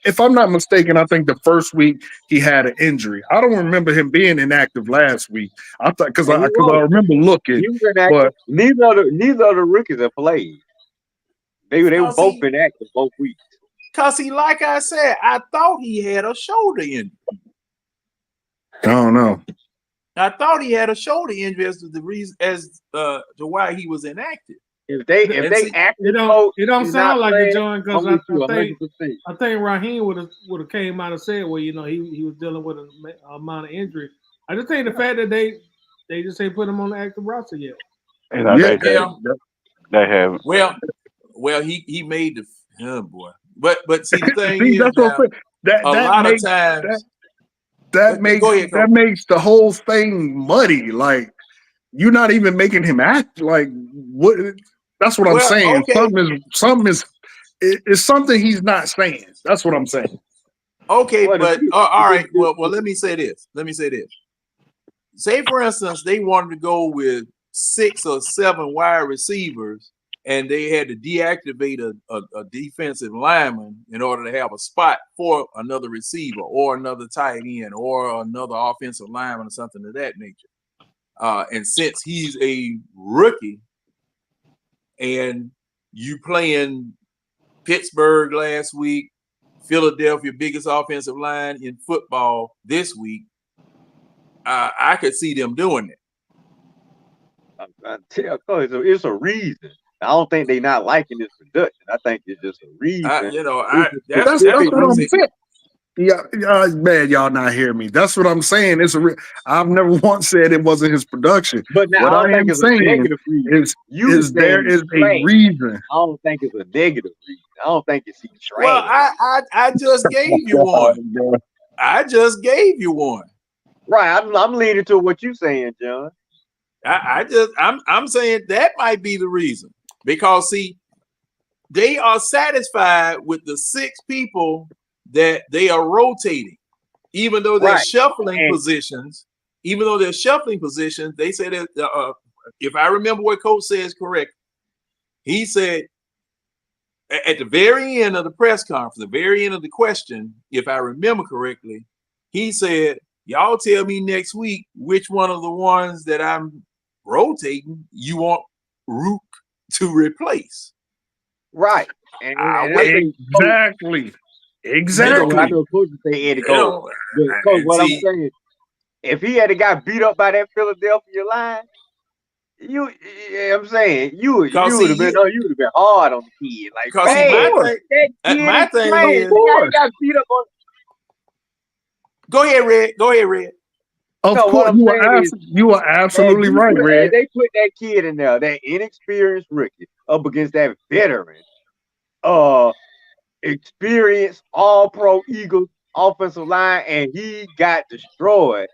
If I'm not mistaken, I think the first week he had an injury. I don't remember him being inactive last week. I thought because I remember looking. He was inactive. Neither of the rookies have played. They were both inactive both weeks. Cause like I said, I thought he had a shoulder injury. I don't know. I thought he had a shoulder injury as to the reason to why he was inactive. If they active, it don't sound like it, John. Because I think Raheem would have came out and said, well, he was dealing with an amount of injury. I just think the fact that they just ain't put him on the active roster yet. They have. Well, he made the boy. But see the thing is a lot of times that makes the whole thing muddy. Like you're not even making him act like what. That's what I'm saying. Okay. Something is something he's not saying. That's what I'm saying. Okay, but all right. Well, let me say this. Say for instance, they wanted to go with 6 or 7 wide receivers, and they had to deactivate a defensive lineman in order to have a spot for another receiver or another tight end or another offensive lineman or something of that nature. And since he's a rookie and you playing Pittsburgh last week, Philadelphia, biggest offensive line in football this week, I could see them doing it. I tell you, it's a reason. I don't think they're not liking this production. I think it's just a reason. That's what I'm saying. Yeah, man, y'all not hear me. That's what I'm saying. I've never once said it wasn't his production. But now, what I am saying is there is a reason. I don't think it's a negative reason. I don't think it's he's trash. Well, I just gave you one. I just gave you one. Right, I'm leaning to what you're saying, John. I'm saying that might be the reason, because see, they are satisfied with the 6 people that they are rotating, even though they're shuffling positions. Even though they're shuffling positions, they say that if I remember what Coach says correct, he said at the very end of the press conference, the very end of the question, if I remember correctly, he said, y'all tell me next week which one of the ones that I'm rotating you want Rook to replace. Right. Exactly. I know Coach say Eddie Gold. Coach, what I'm saying, if he had got beat up by that Philadelphia line, I'm saying you would have been hard on the kid. Like, my thing is, got beat up on. Go ahead, Red. Of course, you are absolutely right, Red. They put that kid in there, that inexperienced rookie, up against that veteran, experienced All-Pro Eagles offensive line, and he got destroyed,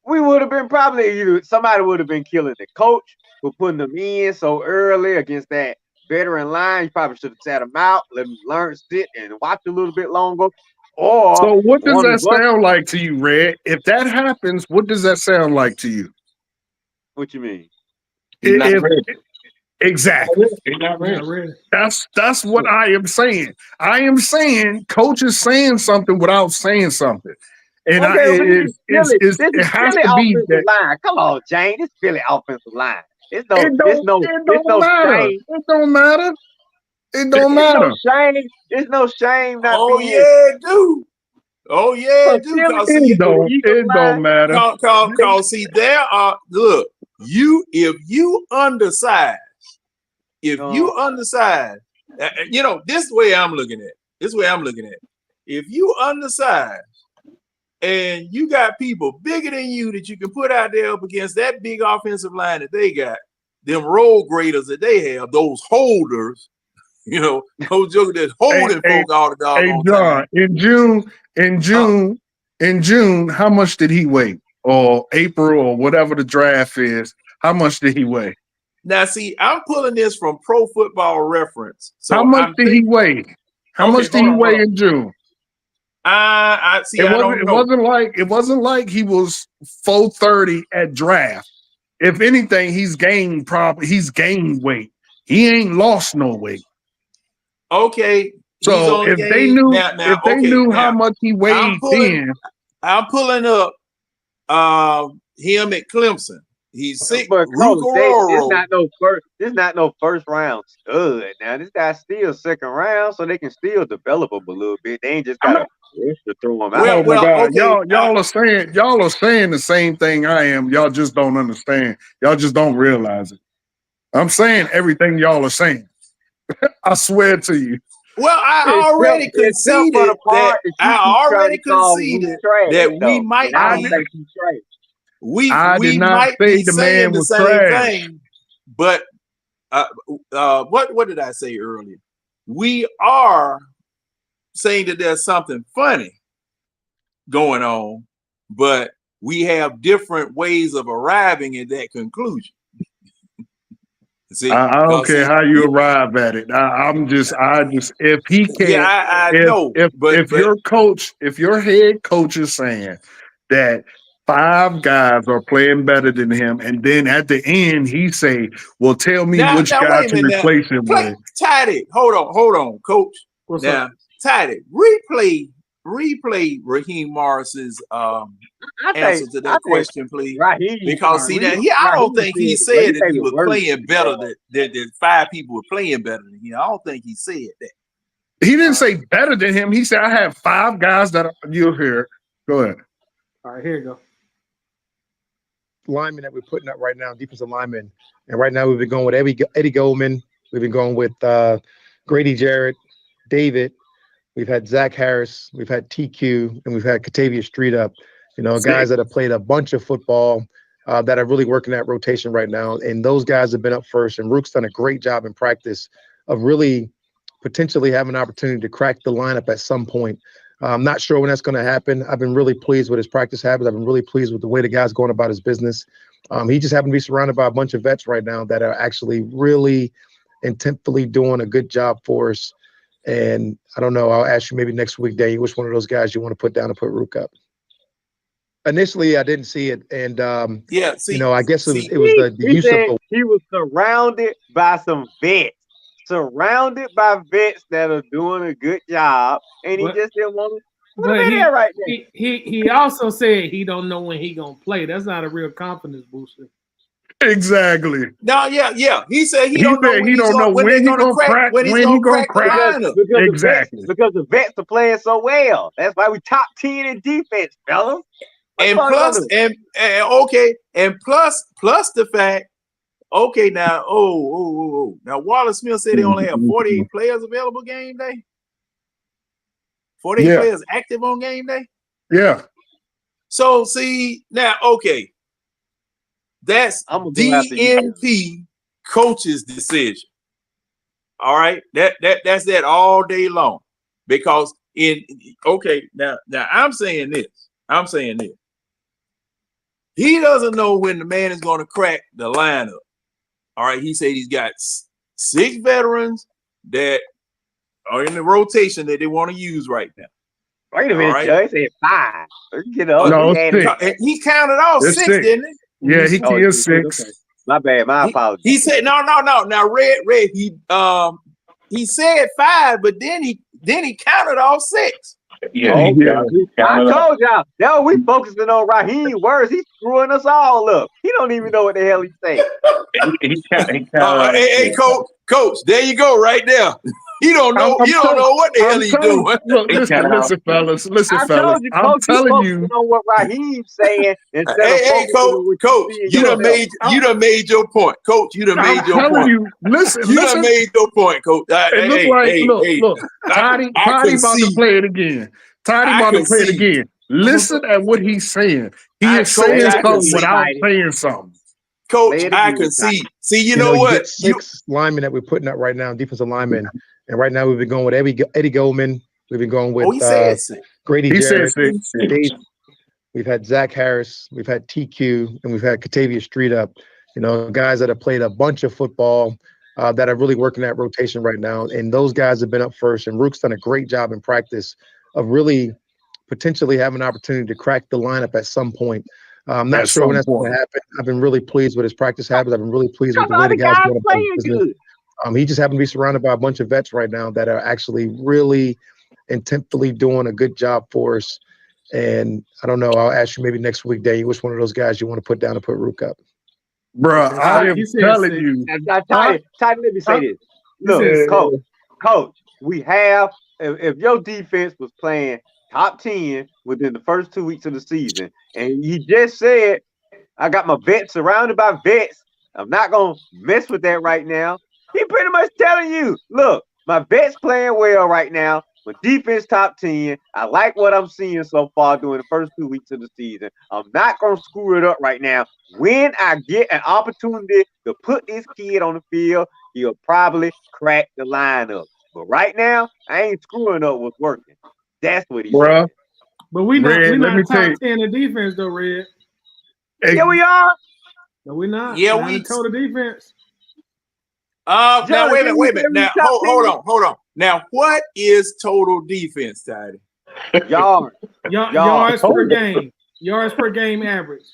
we would have been probably either somebody would have been killing the coach for putting them in so early against that veteran line. You probably should have sat him out, let him learn, sit, and watch a little bit longer. Or So what does one that of us. sound like to you, Red? If that happens, what does that sound like to you? What you mean? He's not If ready. exactly. He's not Not ready. really. That's what I am saying. I am saying coach is saying something without saying something. And Okay, but this is Philly. This it is has Philly to be offensive that line. Come on, Jane. This Philly offensive line. It's it don't matter. shame. It don't matter. It don't It's no matter. shame. It's no shame not Oh being yeah, dude. Oh yeah, for dude. Philly. Cause see, The Eagles It don't line. matter. cause see, there are look. If you undersize, this is the way I'm looking at. If you undersize and you got people bigger than you that you can put out there up against that big offensive line that they got, them road graders that they have, those holders, those jokers that's holding folk all the Hey doggone John, time. in June, how much did he weigh? Or April or whatever the draft is, how much did he weigh? Now, see, I'm pulling this from Pro Football Reference. How So much I'm did he weigh? How okay, much did he weigh in June? I see. I don't know. It wasn't like he was 430 at draft. If anything, he's gained weight. He ain't lost no weight. Okay, he's So only if they gained knew now. how much he weighed then, I'm pulling up him at Clemson. He's sick. But Coach, Rucororo. This not no first round stud. Now this guy's still second round, so they can still develop him a little bit. They ain't just gotta rush to throw him out. oh my God, okay. y'all are saying the same thing I am. Y'all just don't understand. Y'all just don't realize it. I'm saying everything y'all are saying. I swear to you. Well, I already conceded that we might I be. don't think he's trash. I did not might say be the saying man the was same trash. thing, but what did I say earlier? We are saying that there's something funny going on, but we have different ways of arriving at that conclusion. See, I don't care how you arrive at it. I just if he can't, I know, if your head coach is saying that 5 guys are playing better than him, and then at the end he say, "Well, tell me which guy wait a to minute replace him with." Tidy, hold on, Coach. What's now, up? Tidy, replay Raheem Morris's answer to that question, please. Because see that I don't think he said that he was playing better that 5 people were playing better than him. I don't think he said that. He didn't say better than him. He said, "I have 5 guys that you'll hear." Go ahead. All right, here you go. Linemen that we're putting up right now, defensive linemen, and right now we've been going with Eddie Goldman. We've been going with Grady Jarrett, David. We've had Zach Harris. We've had TQ, and we've had Katavius Street up. Guys that have played a bunch of football that are really working that rotation right now. And those guys have been up first. And Rook's done a great job in practice of really potentially having an opportunity to crack the lineup at some point. I'm not sure when that's going to happen. I've been really pleased with his practice habits. I've been really pleased with the way the guy's going about his business. He just happened to be surrounded by a bunch of vets right now that are actually really intentfully doing a good job for us. And I don't know, I'll ask you maybe next week, Dave, which one of those guys you want to put down and put Rook up. Initially, I didn't see it. And, I guess it was the use of he was surrounded by some vets. Surrounded by vets that are doing a good job, and he just didn't want to put him in there right there. He also said he don't know when he gonna play. That's not a real confidence booster. Exactly. No, yeah. He said he don't know when they're gonna crack the lineup. Because the vets are playing so well. That's why we top 10 in defense, fellas. And plus the fact. Okay, now, now Wallace Smith said they only have 48 players available game day. 48 players active on game day. Yeah. So see now, that's DNP coach's decision. All right, that's that all day long. Because now I'm saying this. He doesn't know when the man is going to crack the lineup. All right, he said he's got 6 veterans that are in the rotation that they want to use right now. Wait a minute, right. Joe. He said 5. Get up. No, He counted all it's 6, didn't he? Yeah, he is 6. Okay. My bad. My apologies. He said no. Now Red. He said 5, but then he counted all 6. Yeah. I told y'all. Now we focusing on Raheem words. He's screwing us all up. He don't even know what the hell he's saying. Hey, coach, there you go, right there. You don't know. You don't know what the hell he's doing. Look, listen, fellas. I told you, I'm coach, telling you. know what Raheem's saying. Hey, coach, you done made your point, coach. You done made your point. You, listen, you done made your point, coach. Look, Toddy about to play it again. Toddy about to play it again. Listen at what he's saying. He is saying something without saying something. Coach, I can see. See, you know what? 6 linemen that we're putting up right now, defensive linemen. And right now we've been going with Eddie Goldman. We've been going with Grady Jarrett. We've had Zach Harris. We've had TQ. And we've had Katavius Street up. You know, guys that have played a bunch of football that are really working that rotation right now. And those guys have been up first. And Rook's done a great job in practice of really potentially having an opportunity to crack the lineup at some point. I'm not sure when that's going to happen. I've been really pleased with his practice habits. I've been really pleased with the way the guys are playing business. He just happened to be surrounded by a bunch of vets right now that are actually really intentfully doing a good job for us. And I don't know. I'll ask you maybe next week, Daniel, which one of those guys you want to put down to put Rook up. Bro, I am telling you. Toddy, let me say this. Look, coach, we have, if your defense was playing top 10 within the first 2 weeks of the season, and you just said, I got my vets surrounded by vets, I'm not going to mess with that right now. He pretty much telling you, look, my vets playing well right now. My defense top 10. I like what I'm seeing so far during the first 2 weeks of the season. I'm not going to screw it up right now. When I get an opportunity to put this kid on the field, he'll probably crack the lineup. But right now, I ain't screwing up what's working. That's what he said. But we're not top 10 in defense, though, Red. Yeah, we are. No, we're not. Yeah, we total defense. Now wait a minute. Now hold on. Now what is total defense, Toddy? Yards per game. Yards per game average.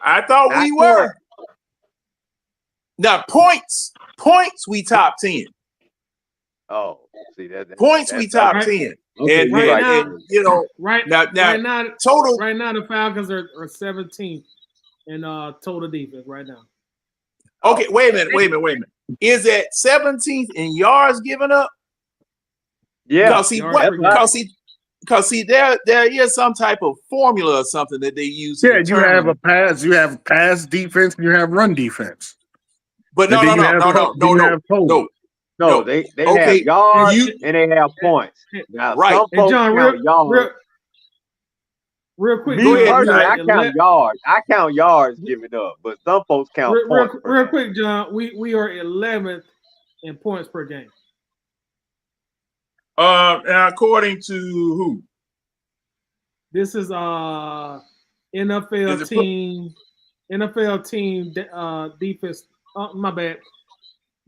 I thought we were. Now points we top 10. Oh, see that points we top 10. Okay, and you know now total right now the Falcons are 17th in total defense right now. Okay, wait a minute. Is that 17th in yards given up? Yeah. Because there is some type of formula or something that they use. Yeah, you have pass defense and you have run defense. But no. They have yards and they have points. Now, right. Some folks count yards. Real quick, I count yards. I count yards given up, but some folks count points. Real quick, John. We are 11th in points per game. According to who? This is NFL team defense. My bad.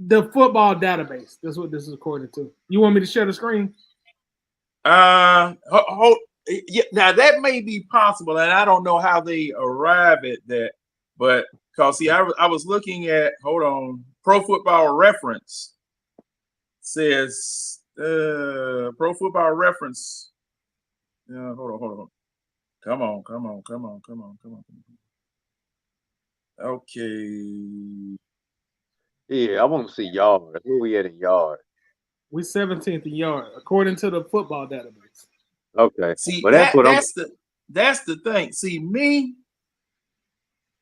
The football database. That's what this is according to. You want me to share the screen? Yeah, now that may be possible, and I don't know how they arrive at that, but because see, I was looking at Pro Football Reference says Pro Football Reference. Hold on. Come on. Okay. Yeah, I want to see yards. Where we at in yards? We 17th in yards according to the football database. Okay. See, but that's the thing. See, me.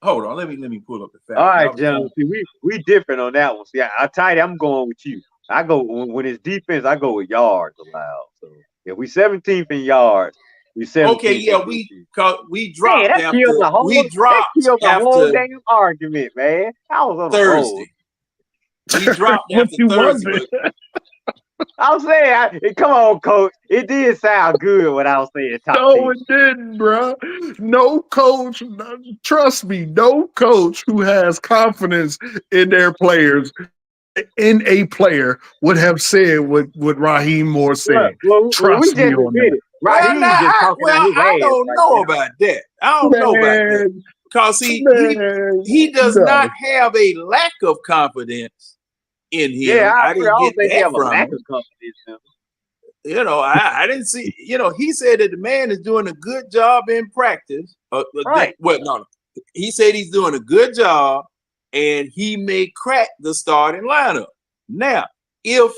Hold on, let me pull up the fact. All right, John. See, we different on that one. See, I tell you, I'm going with you. I go when it's defense, I go with yards allowed. So if we 17th in yards, we 17th. Okay, yeah, we dropped after the whole damn argument, man. I was on Thursday. He dropped But after you Thursday. wasn't. I'm saying, come on, coach. It did sound good when I was saying top No, 10. it didn't, bro. No coach, trust me, no coach who has confidence in their players, in a player, would have said what Raheem Moore said. Well, we Trust me just on admitted. Well, now Raheem just talking out his I ass don't right know now. about that. I don't know about that. Man, Because he man, does no. not have a lack of confidence in him. Yeah, I I agree. didn't I get don't think he that have a from lack him. of confidence in him. You know, I didn't see. You know, he said that the man is doing a good job in practice. Right. Well, no, he said he's doing a good job, and he may crack the starting lineup. Now, if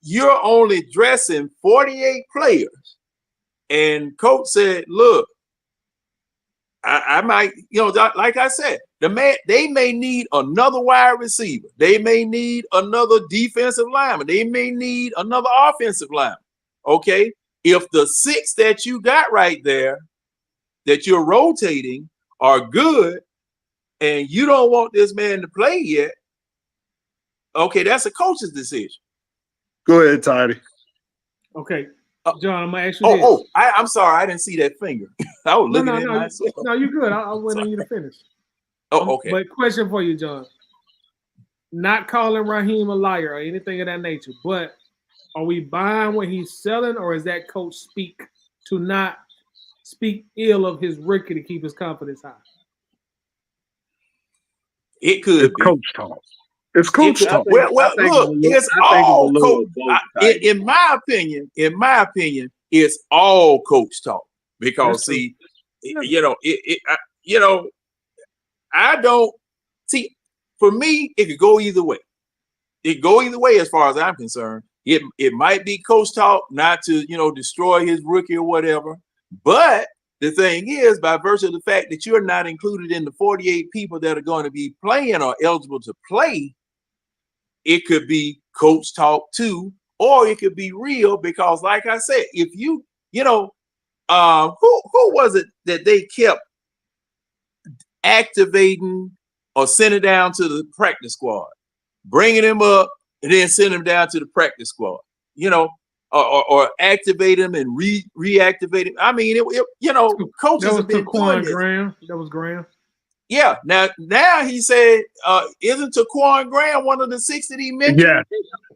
you're only dressing 48 players, and coach said, "Look, I might, you know, like I said, they may need another wide receiver. They may need another defensive lineman. They may need another offensive lineman." Okay. If the 6 that you got right there that you're rotating are good and you don't want this man to play yet, okay, that's a coach's decision. Go ahead, Tidy. Okay. John, I'm gonna ask you this. I'm sorry, I didn't see that finger. I was looking at myself. No, you're good. I'll wait on you to finish. Okay. But question for you, John. Not calling Raheem a liar or anything of that nature, but are we buying what he's selling, or is that coach speak to not speak ill of his rookie to keep his confidence high? It could be coach talk. It's coach talk. Well, look, it's all coach. In my opinion, it's all coach talk. Because see, you know, I don't see. For me, it could go either way. It go either way as far as I'm concerned. It might be coach talk, not to destroy his rookie or whatever. But the thing is, by virtue of the fact that you're not included in the 48 people that are going to be playing or eligible to play, it could be coach talk too, or it could be real. Because, like I said, if who was it that they kept activating or sending down to the practice squad, bringing him up and then send him down to the practice squad, or activate him and reactivate him. I mean, coaches have been doing this. That was Graham. Yeah. Now he said, isn't Taquan Graham one of the 6 that he mentioned?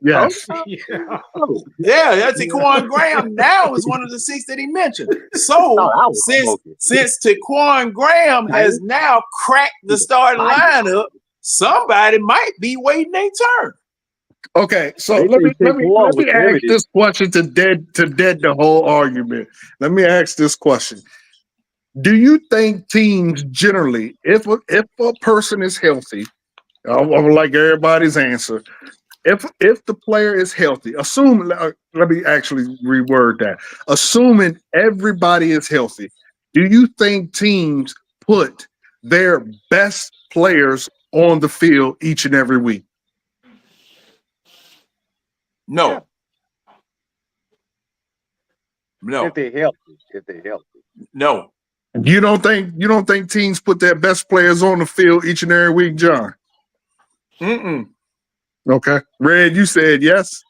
Yes. Yeah, that's Taquan Graham now is one of the 6 that he mentioned. So since Taquan Graham has now cracked the starting lineup, somebody might be waiting their turn. Okay, so let me ask this question to dead the whole argument. Let me ask this question. Do you think teams generally, if a person is healthy, I would like everybody's answer. If the player is healthy, let me actually reword that. Assuming everybody is healthy, do you think teams put their best players on the field each and every week? No. Yeah. No. If they're healthy. No. You don't think teams put their best players on the field each and every week, John? Okay. Red, you said yes.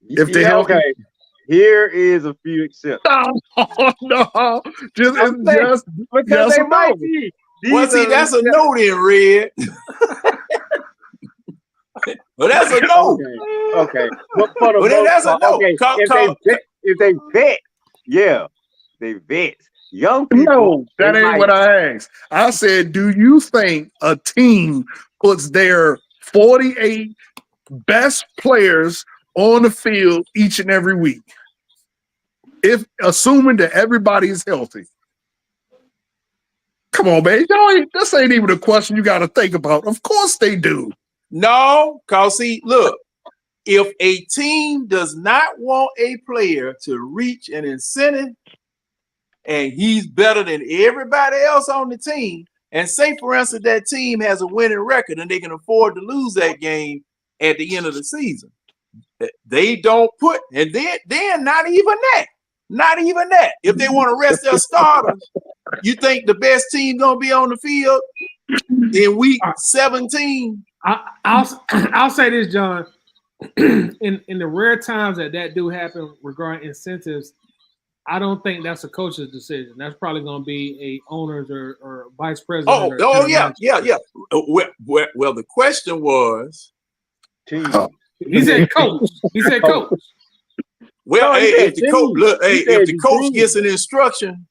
If they're healthy. Okay. Here is a few exceptions. No. Just because yes they or might no. be. Well, see, that's a no then, Red. Well, that's a no. Okay. But for the then that's a no. Okay. If they vet, yeah, they vet. Young people. No, that ain't what I asked. I said, do you think a team puts their 48 best players on the field each and every week? If assuming that everybody is healthy. Come on, man. This ain't even a question you got to think about. Of course they do. No, because see, look, if a team does not want a player to reach an incentive and he's better than everybody else on the team, and say, for instance, that team has a winning record and they can afford to lose that game at the end of the season, they don't put, and then not even that. If they want to rest their starters, you think the best team gonna be on the field in week 17 I'll say this, John. in the rare times that do happen regarding incentives, I don't think that's a coach's decision. That's probably going to be a owner's or vice president. Oh, yeah. Well, the question was, Team. He said coach. He said coach. Well, No, he hey, said if the team. coach look, He hey, said if the coach team. gets an instruction,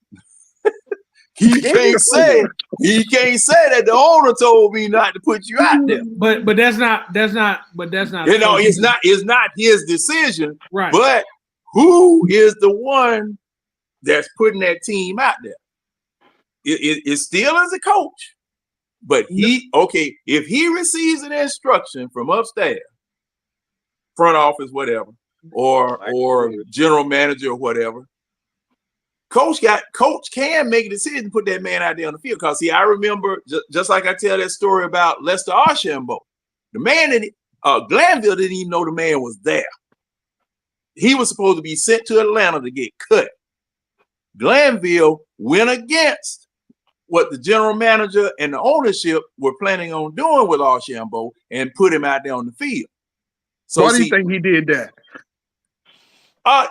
he can't say that the owner told me not to put you out there. But that's not. You know, it's not his decision. Right. But who is the one that's putting that team out there? It still is a coach. But if he receives an instruction from upstairs, front office, whatever, or general manager or whatever, coach can make a decision to put that man out there on the field. Because see, I remember just like I tell that story about Lester Archambault, the man that Glanville didn't even know the man was there. He was supposed to be sent to Atlanta to get cut. Glanville went against what the general manager and the ownership were planning on doing with Archambault and put him out there on the field. So why do you think he did that?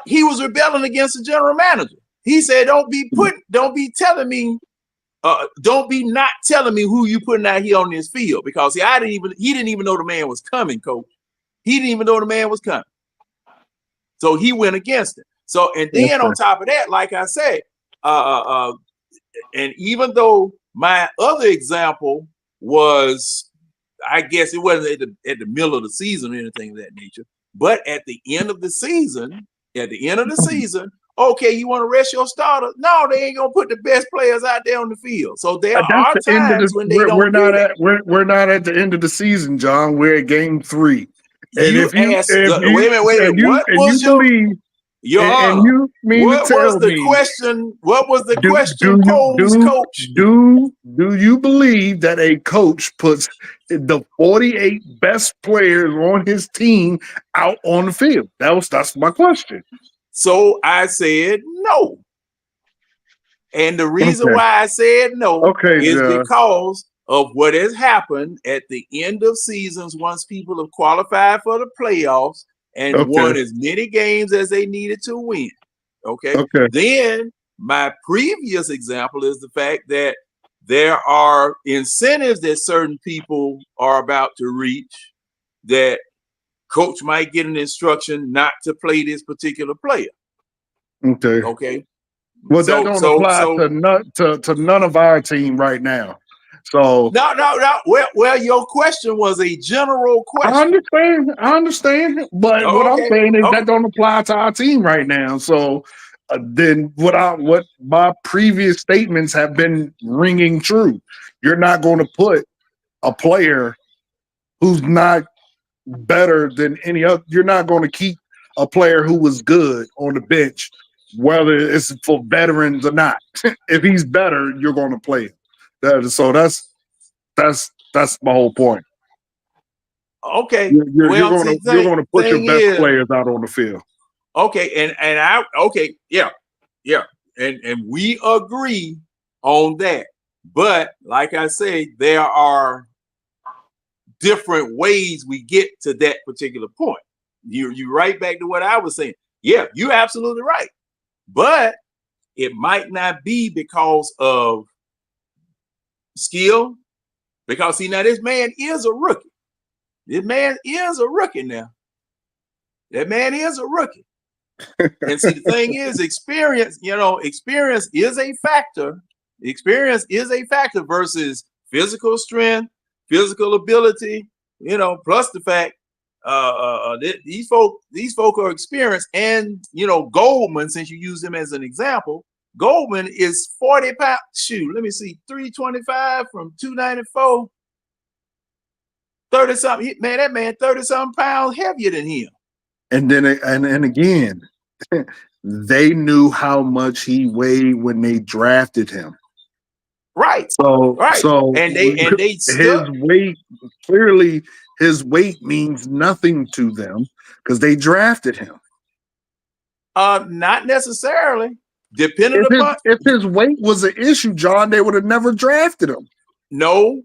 He was rebelling against the general manager. He said, don't be telling me who you putting out here on this field, because he didn't even know the man was coming, coach. He didn't even know the man was coming. So he went against it. So, and then on top of that, like I said, and even though my other example was, I guess it wasn't at the middle of the season or anything of that nature, but at the end of the season, okay, you want to rest your starter? No, they ain't gonna put the best players out there on the field. So there are times when they don't. We're not at the end of the season, John. We're at game 3. And Wait a minute. What was the question posed, coach? Do you believe that a coach puts the 48 best players on his team out on the field? That's my question. So I said no. And the reason why I said no is because of what has happened at the end of seasons once people have qualified for the playoffs and won as many games as they needed to win. Okay. Then my previous example is the fact that there are incentives that certain people are about to reach that coach might get an instruction not to play this particular player. Okay. Well, that don't apply to none of our team right now. So no. Well, your question was a general question. I understand. But what I'm saying is that don't apply to our team right now. So then what my previous statements have been ringing true. You're not going to put a player who's not better than any other. You're not going to keep a player who was good on the bench, whether it's for veterans or not. If he's better, you're going to play him. So that's my whole point. Okay, you're going to put your best players out on the field. Okay, and we agree on that. But like I say, there are different ways we get to that particular point. You right back to what I was saying. Yeah, you're absolutely right. But it might not be because of skill. Because see, now this man is a rookie. This man is a rookie now. That man is a rookie. And see, the thing is, experience is a factor. Experience is a factor versus physical strength, physical ability, plus the fact these folk are experienced. And Goldman, since you use him as an example, Goldman is 40 pounds. Shoot, let me see, 325 from 294. 30 something. Man, that man 30 something pounds heavier than him. And then and again, they knew how much he weighed when they drafted him. Right. So and they his weight, clearly his weight means nothing to them because they drafted him. Not necessarily. Depending if his weight was an issue, John, they would have never drafted him. No.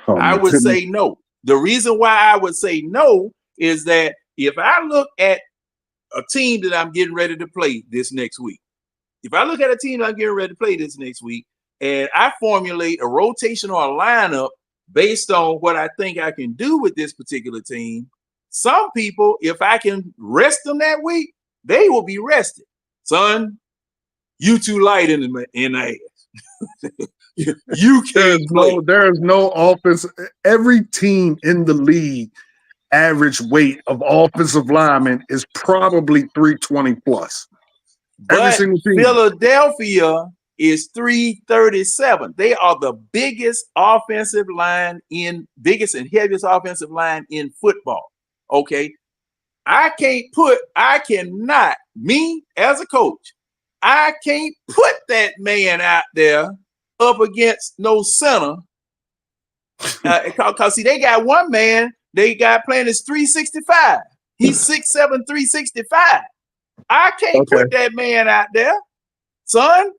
I would say no. The reason why I would say no is that if I look at a team that I'm getting ready to play this next week, and I formulate a rotation or a lineup based on what I think I can do with this particular team, some people, if I can rest them that week, they will be rested. Son, you too light in the ass. You can't play. There's no offense. Every team in the league average weight of offensive linemen is probably 320 plus. Every But single team. Philadelphia is 337. They are the biggest and heaviest offensive line in football. Okay. Me as a coach, I can't put that man out there up against no center. Because see, they got one man they got playing is 365. He's 6'7", 365. I can't put that man out there, son.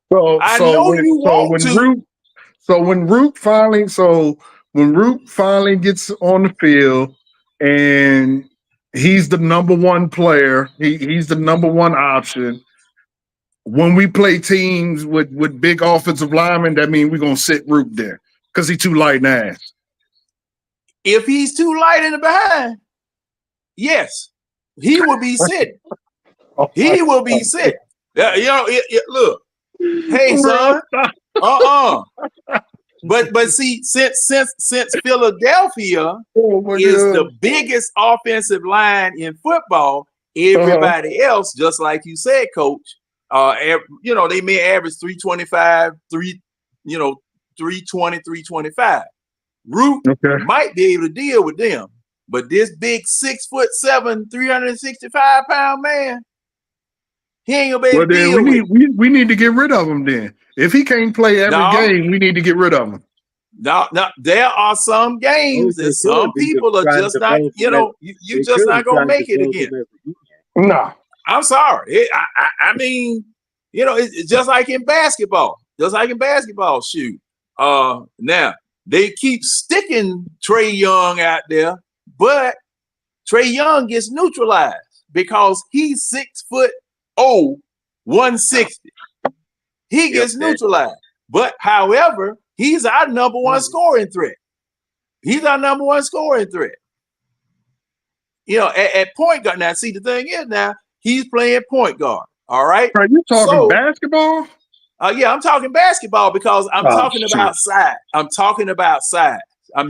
When Root finally gets on the field and he's the number one player, he's the number one option. When we play teams with big offensive linemen, that means we're gonna sit Root there because he's too light in the ass. If he's too light in the behind, yes, he will be sitting. He will be sitting. Look, hey son, But see, since Philadelphia is the biggest offensive line in football, everybody else, just like you said, Coach, they may average 325, 320, 325. Root might be able to deal with them, but this big 6'7", 365-pound man, he ain't gonna be able to deal with it. We need to get rid of him then. If he can't play every game, we need to get rid of him. No, there are some games that some people are just not, you're just not gonna make it again. No, I'm sorry. I mean, it's just like in basketball. Shoot. Now they keep sticking Trae Young out there, but Trae Young gets neutralized because he's 6'0", 160. He gets neutralized. But however, he's our number one scoring threat. At point guard. Now, see, the thing is now, he's playing point guard. All right. Are you talking basketball? Yeah, I'm talking basketball because I'm talking about size.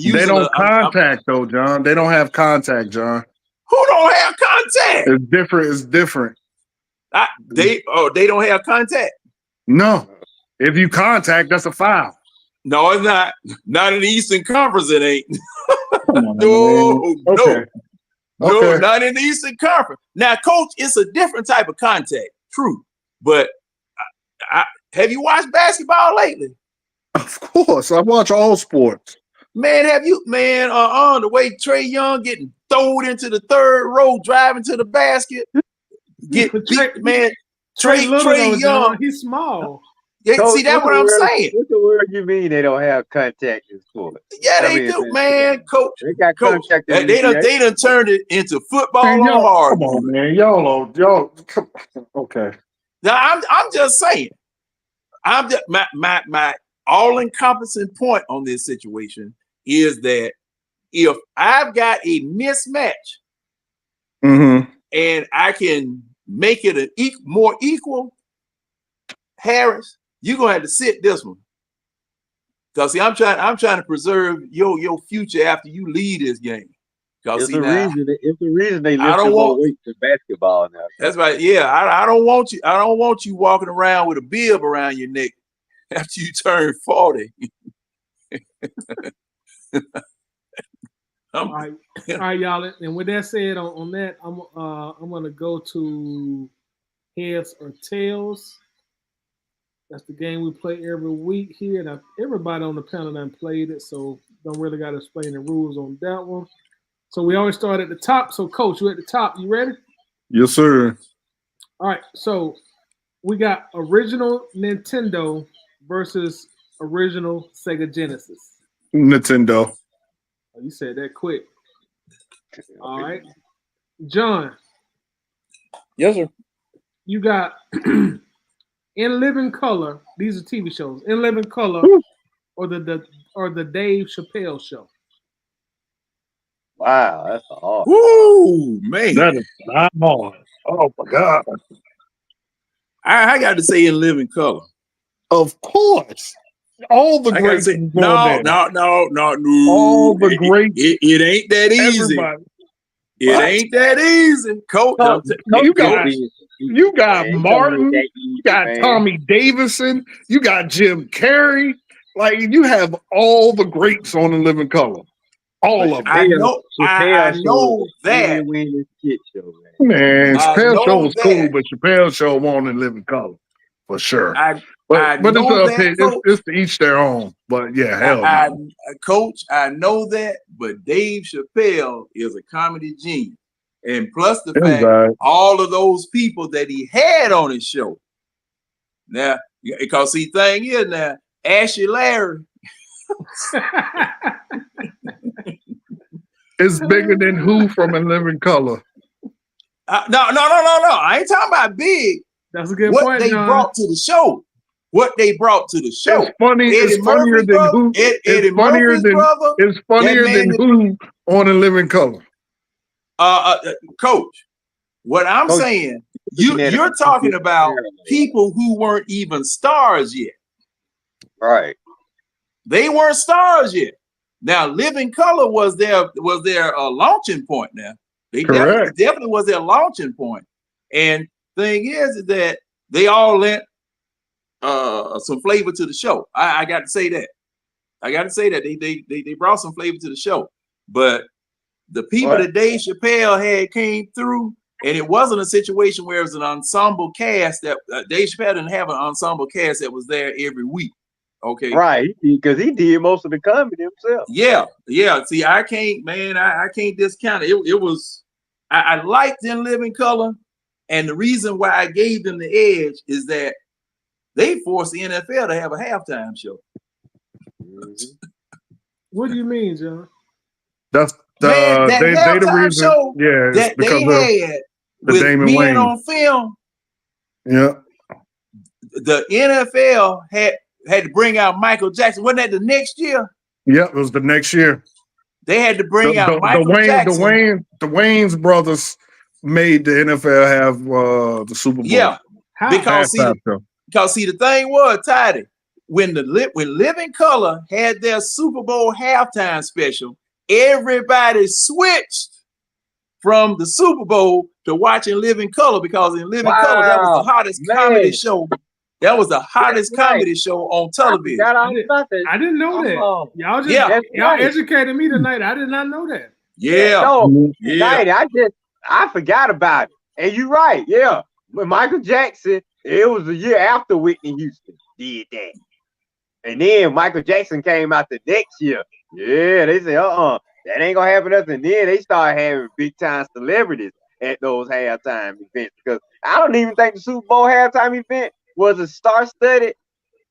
They don't contact though, John. They don't have contact, John. Who don't have contact? It's different. They don't have contact. No. If you contact, that's a foul. No, it's not. Not in the Eastern Conference, it ain't. No, not in the Eastern Conference. Now, Coach, it's a different type of contact, true. But have you watched basketball lately? Of course, I watch all sports. Man, the way Trae Young getting thrown into the third row, driving to the basket, get beat, man. Trae Young, he's small. Yeah, see, that's what I'm saying. What's the word you mean they don't have contact in sports? Yeah, they do, man. Coach, they got contact. They done turned it into football on hard. Come on, man. Y'all. Okay. Now I'm just saying. My all-encompassing point on this situation is that if I've got a mismatch and I can make it more equal, Harris, you're gonna have to sit this one. Because see, I'm trying to preserve your future after you leave this game. It's the reason they lift the more weight to basketball now. That's right. Yeah, I don't want you walking around with a bib around your neck after you turn 40. All right, y'all. And with that said, on that, I'm gonna go to heads or tails. That's the game we play every week here. Now, everybody on the panel done played it, so don't really got to explain the rules on that one. So we always start at the top. So, Coach, you're at the top. You ready? Yes, sir. All right. So we got original Nintendo versus original Sega Genesis. Nintendo. Oh, you said that quick. All right. John, Yes, sir. you got In Living Color. These are TV shows. In Living Color or the Dave Chappelle Show. Wow, that's a hard. Woo, man. That is not hard. Oh my God. I got to say In Living Color. Of course. All the I gotta greats say, is no. on there. All the greats. It ain't that easy. Everybody. It ain't that easy, Coach. You got Man, Martin, that you easy, got man. Tommy Davidson, you got Jim Carrey. Like you have all the greats on In Living Color. All of them. I know that. Shit show, Man, I Chappelle know Show was that. cool, but Chappelle Show won In Living Color for sure. But it's know an that, opinion. It's to each their own. But yeah, hell no. Coach, I know that, but Dave Chappelle is a comedy genius. And plus the fact all of those people that he had on his show. Now, because see, thing is now, Ashley Larry. It's bigger than who from In Living Color? No. I ain't talking about big. That's a good what point, they John. brought to the show. What they brought to the show. It's funny. Eddie It's funnier Murphy's than brother, who. Eddie Murphy's brother. It's funnier than who on In Living Color. Coach, what I'm saying, you're talking about people who weren't even stars yet. Right. They weren't stars yet. Now, Living Color was their launching point. Now, they definitely was their launching point. And thing is that they all lent some flavor to the show. I got to say that. They brought some flavor to the show. But the people that Dave Chappelle had came through, and it wasn't a situation where it was an ensemble cast that Dave Chappelle didn't have an ensemble cast that was there every week. Okay. Right, because he did most of the comedy himself. Yeah. See, I can't discount it. It was I liked In Living Color, and the reason why I gave them the edge is that they forced the NFL to have a halftime show. What do you mean, John? That's that halftime the reason, show that they had with Damon men Wayne on film. Yeah. The NFL had to bring out Michael Jackson. Wasn't that the next year? Yeah, it was the next year. They had to bring out Michael Jackson. The Wayans brothers made the NFL have the Super Bowl. Yeah, because see, the thing was, Tidy, when Living Color had their Super Bowl halftime special, everybody switched from the Super Bowl to watching Living Color, because in Living Color, that was the hottest comedy show. That was the hottest comedy show on television. I didn't know that. Y'all educated me tonight. I did not know that. I forgot about it. And you're right. Yeah. When Michael Jackson, it was a year after Whitney Houston did that. And then Michael Jackson came out the next year. Yeah, they said, that ain't gonna happen. And then they started having big time celebrities at those halftime events. Because I don't even think the Super Bowl halftime event was a star-studded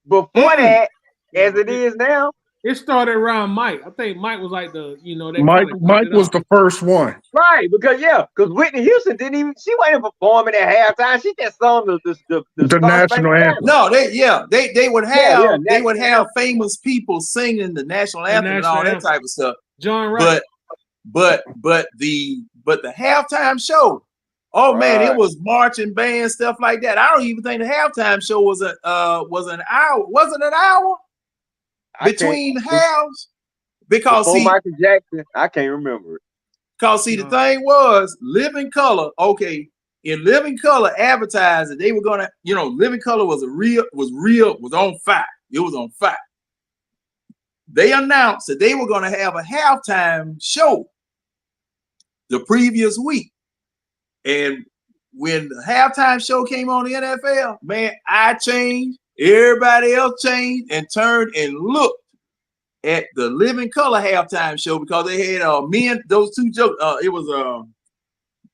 before that, as it is now. It started around Mike. I think Mike was like Mike was the first one. Right, because Whitney Houston she wasn't performing at halftime. She just sung the national anthem. No, they would have famous people singing the national anthem and all that type of stuff. John Wright. But the halftime show, man, it was marching band, stuff like that. I don't even think the halftime show was an hour. Was it an hour between halves? Because before Michael Jackson, I can't remember it. Because the thing was, Living Color. Okay, in Living Color advertised that they were gonna, Living Color was on fire. It was on fire. They announced that they were gonna have a halftime show the previous week. And when the halftime show came on the NFL, man, I changed, everybody else changed, and turned and looked at the Living Color halftime show, because they had those two jokes. It was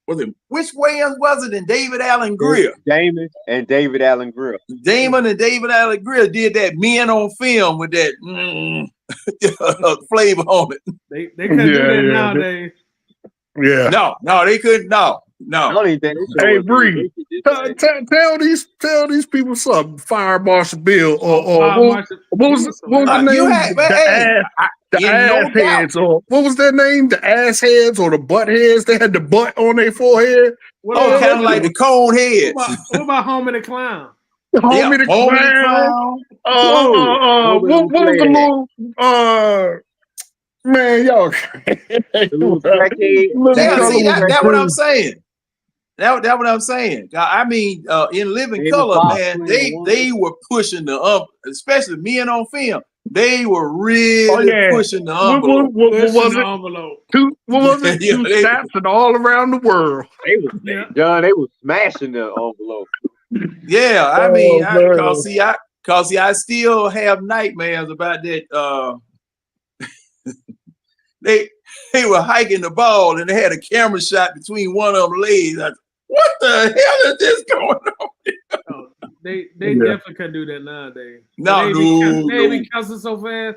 was it which Wayans was it? And David Allen Greer. Damon and David Allen Greer. Damon and David Allen Greer did that Men on Film with that flavor on it. They couldn't do that nowadays. Yeah. No, they couldn't. No. I don't even think they Hey, Bree, tell these people something. Fire Marshal Bill or what was the name? The ass heads, or what was their name? The ass heads or the butt heads? They had the butt on their forehead. Kind of like the cone heads. What about Homie the Clown? Homie the Clown. What was the little man, y'all? That's what I'm saying. That's what I'm saying. I mean, in Living Color, man, they were pushing the especially Men on Film. They were really pushing the envelope. What was it? Two snaps and all around the world. They was smashing the envelope. Yeah, I mean, I still have nightmares about that. They were hiking the ball and they had a camera shot between one of them legs. What the hell is this going on? They definitely couldn't do that nowadays. They be cussing so fast.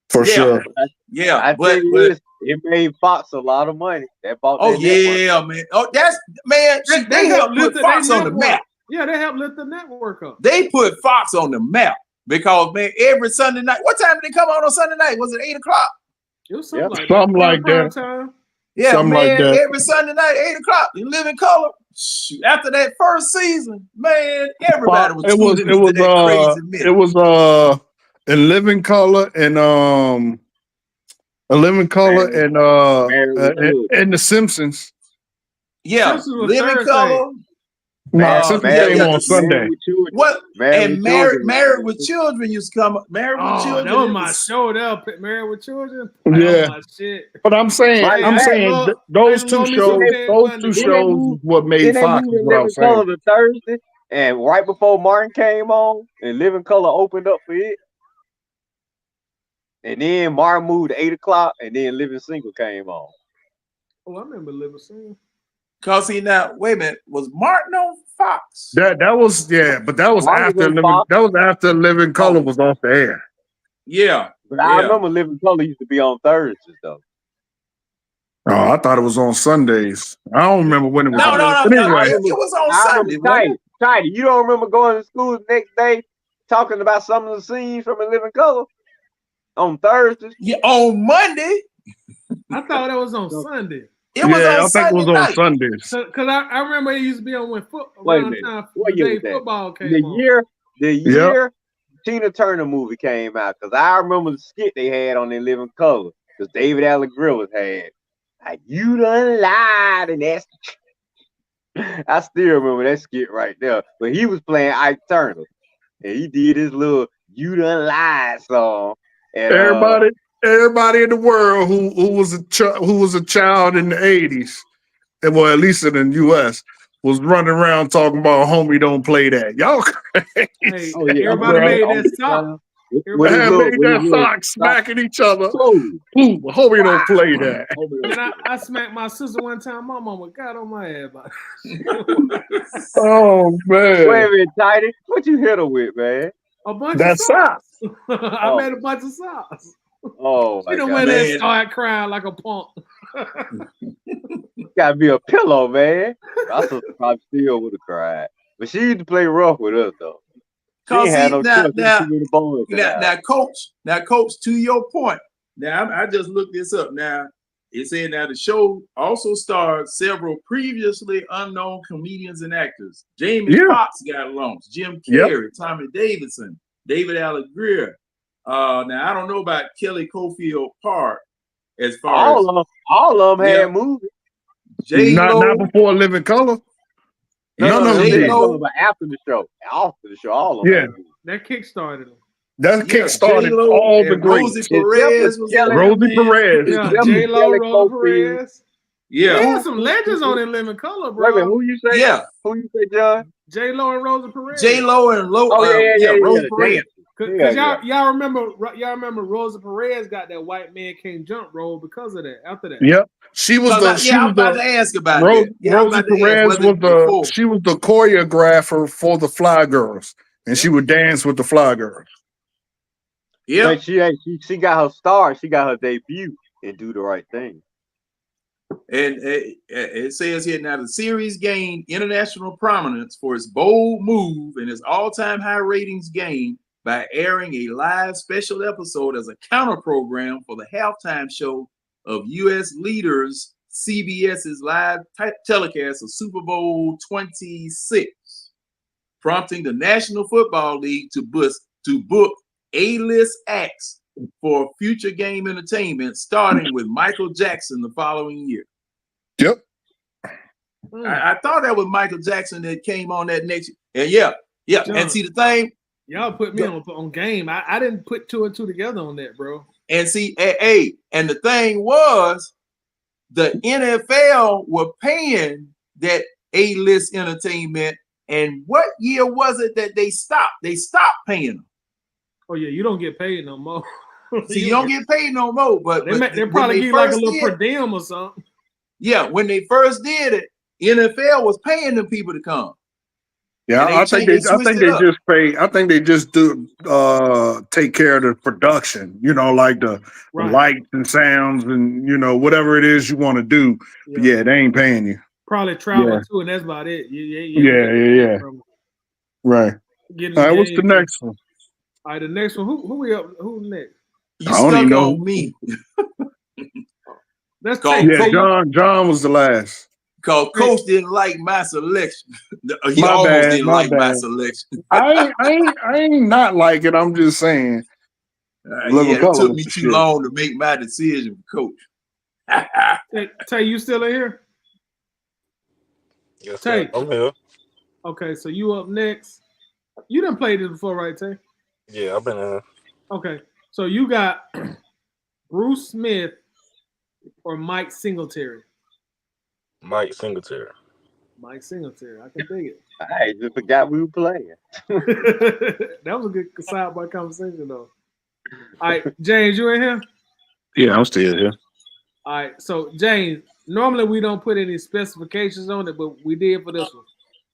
For sure. Yeah, I tell you this, it made Fox a lot of money. That bought network. Man. Oh, that's man. They helped put Fox on the map. Yeah, they helped lift the network up. They put Fox on the map because man, every Sunday night. What time did they come on Sunday night? Was it 8 o'clock? It was something like that. Time. Yeah, something man. Like that. Every Sunday night, 8 o'clock. You Live in Color. After that first season, man, everybody was. It was in Living Color and and The Simpsons. Yeah, Living Color. Simpsons came on Sunday. What? And Married with Children used to come. Married with Children. That was my show. That Married with Children. Yeah. My shit. But I'm saying those two shows what made Fox. What I'm saying. Color Thursday, and right before Martin came on, and Living Color opened up for it, and then Martin moved to 8 o'clock, and then Living Single came on. Oh, I remember Living Single. Cause wait a minute, was Martin on Fox? That was but that was after Living Color was off the air. Yeah, but I remember Living Color used to be on Thursdays though. Oh, I thought it was on Sundays. I don't remember when it was. No. Anyway, it was on Sunday. Tidy, you don't remember going to school the next day talking about some of the scenes from A Living Color on Thursdays? Yeah, on Monday. I thought it was on Sunday. It was on I think Sunday it was night. on Sundays. Because I remember it used to be on when football came on. The year Tina Turner movie came out. Because I remember the skit they had on their Living Color. Because David Allen Greer had. Like, you done lied. And that's... I still remember that skit right there. But he was playing Ike Turner. And he did his little You Done Lied song. And, everybody in the world who was a child in the 80s, and well, at least in the US, was running around talking about "Homie, don't play that." Y'all crazy. Everybody made that sock. Everybody made that sock smacking each other. Ooh, homie, don't play that. And I smacked my sister one time. My mama got on my ass about it. Oh man! Wait a minute, Tidy. What you hit her with, man? A bunch of socks. I made a bunch of socks. Oh, you know when they start crying like a punk. Gotta be a pillow, man. My sister probably still would have cried, but she used to play rough with us though. Coach, to your point. Now I just looked this up. Now it said the show also starred several previously unknown comedians and actors. Jamie Foxx got launched, Jim Carrey, Tommy Davidson, David Allen Greer. Now I don't know about Kelly Cofield Park as far all of them had movies. Not before Living Color. None of them did. But after the show, all of them. Yeah, that kick-started them. That kick-started all the greats. Rosie Perez was Rosie Perez. Yeah, J-Lo, Rosie Perez. Yeah, they had some legends on in Living Color, bro. Wait a minute, who you say? Yeah, who you say, John? J-Lo and Rosie Perez. J-Lo and Rosie Perez. Cause y'all remember Rosa Perez got that white man can't jump role because of that. After that, Yep. She was I'm about to ask about that. Yeah, I'm Rosie about to ask Perez whether before. she was the choreographer for the Fly Girls, and she would dance with the Fly Girls. Yeah, but she got her star. She got her debut and Do the Right Thing. And it says here now the series gained international prominence for its bold move and its all-time high ratings gain by airing a live special episode as a counter program for the halftime show of U.S. leaders CBS's live telecast of Super Bowl 26, prompting the National Football League to book A-list acts for future game entertainment, starting with Michael Jackson the following year. Yep. I thought that was Michael Jackson that came on that next year. And yeah. John, and see the thing, y'all put me on game. I didn't put two and two together on that, bro. and see, and the thing was, the NFL were paying that A-list entertainment. And what year was it that they stopped? They stopped paying them. Oh yeah, you don't get paid no more. See, you don't get paid no more. But they probably give you like a little per diem or something. Yeah, when they first did it, NFL was paying them people to come. Yeah, I think they just pay. I think they just do take care of the production. You know, like the lights and sounds and whatever it is you want to do. Yeah, they ain't paying you. Probably travel too, and that's about it. Yeah. Right. All right, what's the next one? All right, the next one. Who we up? Who next? You stuck on me. Let's John was the last. Because Coach didn't like my selection. He didn't like my selection. I ain't not like it. I'm just saying. It took me too long to make my decision, Coach. Tay, you still in here? Yes, Tay, I'm here. Okay, so you up next. You done played this before, right, Tay? Yeah, I've been in. Okay, so you got Bruce Smith or Mike Singletary? Mike Singletary. Mike Singletary. I can dig it. I just forgot we were playing. That was a good sidebar conversation, though. All right, James, you in here? Yeah, I'm still here. All right, so James, normally we don't put any specifications on it, but we did for this one.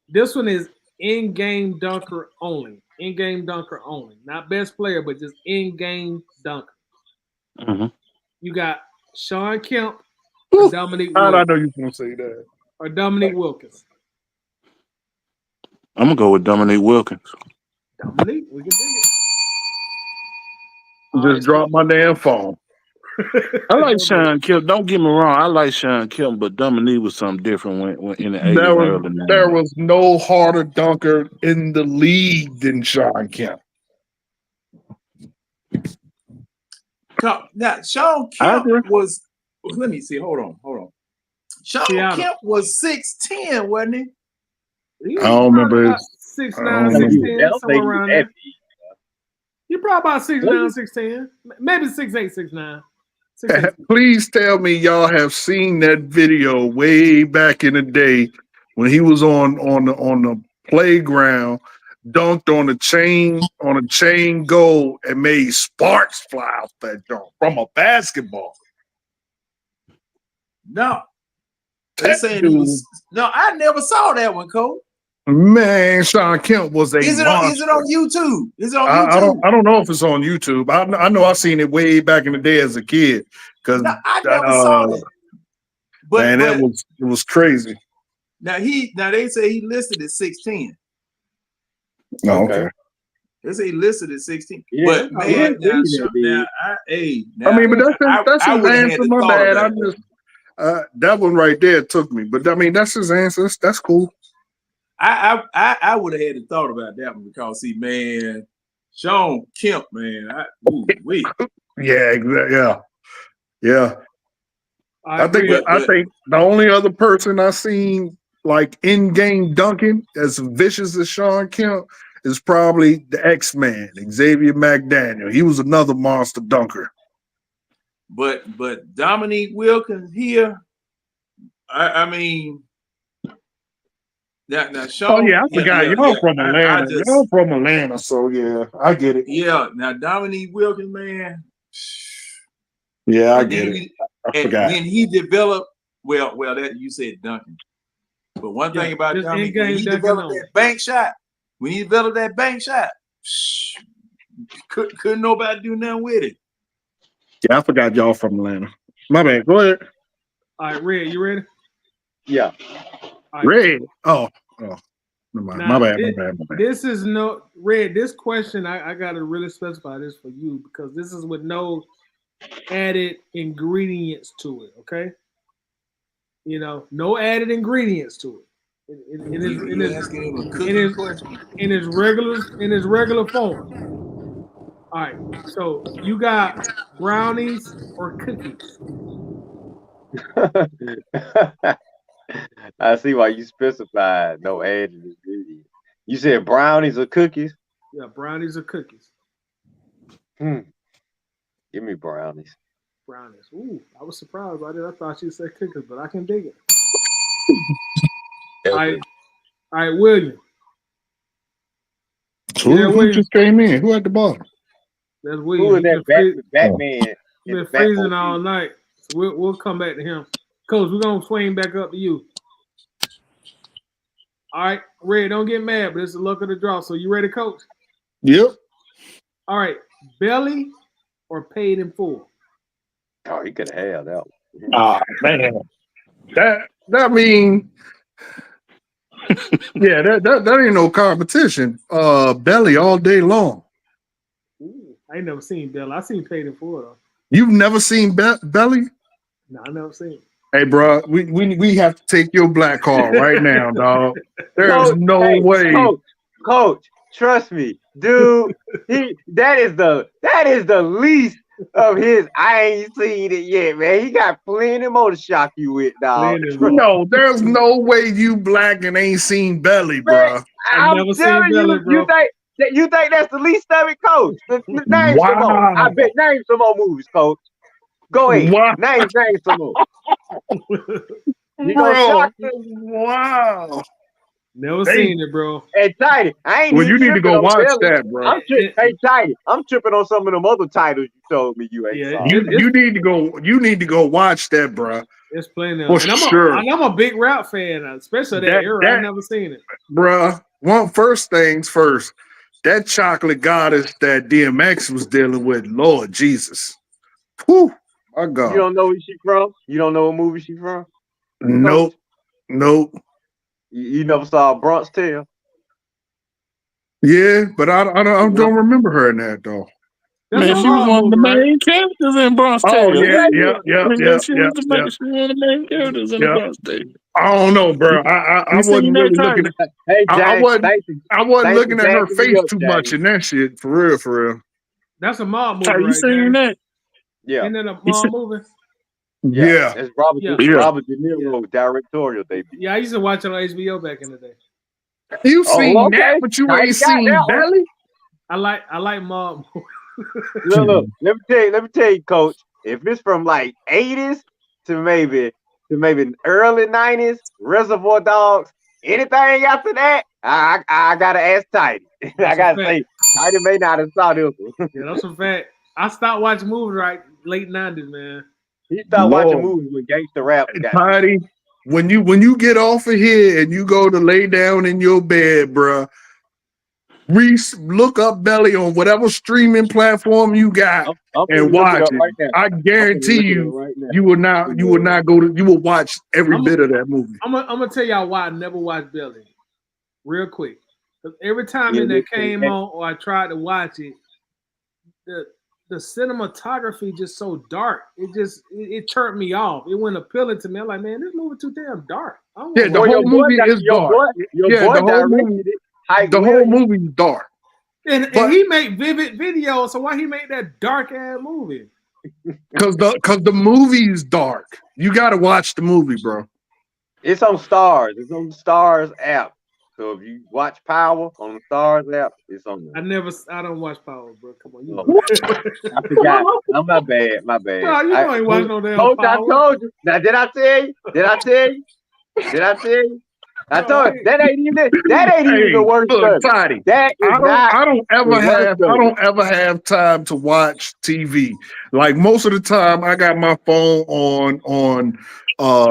This one is in-game dunker only. In-game dunker only. Not best player, but just in-game dunker. Mm-hmm. You got Sean Kemp or Dominique Wilkins. I know you can say that. Or Dominique Wilkins. I'm going to go with Dominique Wilkins. Dominique, we can dig it. Just drop my damn phone. I like Sean Kemp. Don't get me wrong. I like Sean Kemp, but Dominique was something different when in the 80s. There was no harder dunker in the league than Sean Kemp. Now, Sean Kemp was, let me see. Hold on. Sean Kemp was 6'10", wasn't he? I don't remember. 6'9", 6'10", somewhere around there. You're probably about 6'9", 6'10", maybe 6'8", 6'9". Please tell me y'all have seen that video way back in the day when he was on the playground, dunked on a chain goal and made sparks fly out that jump from a basketball. No. They're saying he was, no, I never saw that one, Cole. Man, Sean Kemp was a Is it monster. on YouTube? Is it on YouTube? I don't know if it's on YouTube. I know I seen it way back in the day as a kid. Because I never saw that. But, man, it was crazy. Now they say he listed at 6'10". Oh, okay. They say he listed at 16. Yeah, but man, but that's his answer. My bad. I just that one right there took me. But I mean, that's his answer. That's cool. I would have had to thought about that one because see, man, Sean Kemp, man, yeah, exactly. Yeah. I think the only other person I seen like in-game dunking as vicious as Sean Kemp is probably the X-Man, Xavier McDaniel. He was another monster dunker. But Dominique Wilkins here, I mean, Now, Oh yeah, I yeah, forgot. yeah, Y'all yeah. from Atlanta. Y'all from Atlanta, so yeah, I get it. Yeah. Now, Dominique Wilkins, man. Yeah, I And get then it. I forgot. when he developed, well, that you said Duncan. But one thing about just Dominique, when in-game he Duncan developed on. that bank shot, couldn't nobody do nothing with it. Yeah, I forgot y'all from Atlanta. My bad. Go ahead. All right, Red, you ready? Yeah. All right. Red. Oh. Never mind. Now, My bad. This is no Red. This question I gotta really specify this for you because this is with no added ingredients to it. Okay, no added ingredients to it. You asking him a cooking question? In its regular form. All right. So you got brownies or cookies? I see why you specified no added ingredients. You said brownies or cookies? Yeah, brownies or cookies? Give me brownies. Brownies. Ooh, I was surprised by that. I thought you said cookies, but I can dig it. All right, William. Who just came in? Who at the bottom? That's William. Who is that Batman? He's been freezing all night. So we'll come back to him. Coach, we're gonna swing back up to you. All right, Red, don't get mad, but it's the luck of the draw. So you ready, Coach? Yep. All right, belly or paid in full? Oh, he could have that one. Oh man, that mean, yeah, that ain't no competition. Belly all day long. Ooh, I ain't never seen belly. I seen paid in full though. You've never seen belly? No, I never seen it. Hey, bro, we have to take your black card right now, dog. There's no way. Coach, trust me, dude. That is the least of his. I ain't seen it yet, man. He got plenty more to shock you with, dog. No, there's no way you black and ain't seen belly, bro. I'm telling you, you think that's the least of it, Coach? Name some more. I bet name some more movies, Coach. Go ahead. Wow. Name some more. Wow. Never seen it, bro. Hey, Tidy, I ain't. Well, you need to go watch that, bro. Hey, Tidy, I'm tripping on some of them other titles you told me you ain't saw. You need to go. You need to go watch that, bro. It's plenty. For sure. I'm a big rap fan, especially that era. I've never seen it, bro. First things first. That chocolate goddess that DMX was dealing with, Lord Jesus. Whew, my God. You don't know where she from? You don't know what movie she from? Nope. You never saw Bronx Tale? Yeah, but I don't remember her in that though. Man, she was one of the main characters in Bronx Tale. Oh yeah. She was one of the main characters in the Bronx Tale. I don't know, bro. I wasn't really looking at. Hey, Jack, I wasn't looking at her face too much in that shit. For real. That's a mob movie, Have you seen that? Yeah. Isn't that a mob movie? Yeah. It's Robert De Niro directorial debut. Yeah, I used to watch it on HBO back in the day. You seen that, but you ain't seen Belly? I like mob movies. Look, let me tell you, Coach. If it's from like 80s to maybe early 90s, Reservoir Dogs, anything after that, I gotta ask Tidy. I gotta say, Tidy may not have saw this one. Yeah, that's a fact. I stopped watching movies late 90s, man. He stopped watching movies when gangster rap got Tidy, when you get off of here and you go to lay down in your bed, bruh, look up Belly on whatever streaming platform you got and watch it. Right now. I guarantee you will watch every bit of that movie. I'm gonna tell y'all why I never watched Belly. Real quick. Because every time that came on or I tried to watch it, the cinematography just so dark. It turned me off. It wasn't appealing to me. I'm like, man, this movie too damn dark. The whole movie is dark. The whole movie is dark. And he made vivid videos, so why he made that dark ass movie? Because the movie is dark. You got to watch the movie, bro. It's on Stars. It's on the Stars app. So if you watch Power on the Stars app, it's on there. I don't watch Power, bro. Come on, I forgot. Oh, my bad. No, you ain't watch no damn Coach, Power. I told you. Now, did I tell you? I told you that ain't even the worst look, of it. Toddy, That is not I don't the worst of it. ever have time to watch TV. Like most of the time, I got my phone on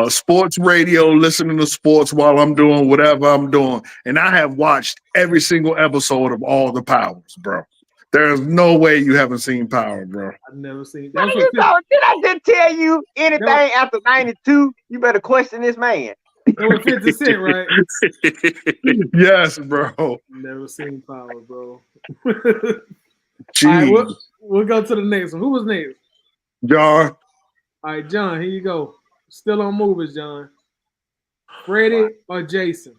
sports radio, listening to sports while I'm doing whatever I'm doing, and I have watched every single episode of all the Powers, bro. There's no way you haven't seen Power, bro. I've never seen. Man, did I just tell you anything after 92? You better question this man. That was 50 Cent, right? Yes, bro. Never seen Power, bro. Jeez. All right, we'll go to the next one. Who was next? John. All right, John, here you go. Still on movies, John. Freddie or Jason?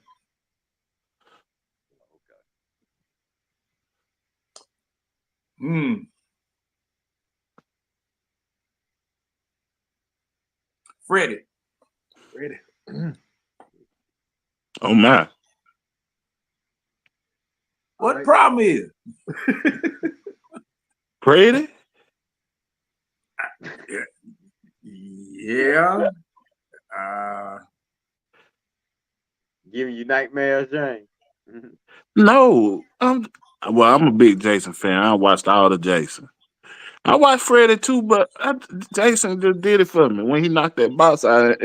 Freddie. Oh my. What the problem is? Freddie? Yeah. Giving you nightmares, James. No. I'm a big Jason fan. I watched all the Jason. I watched Freddie too, but Jason just did it for me when he knocked that box out.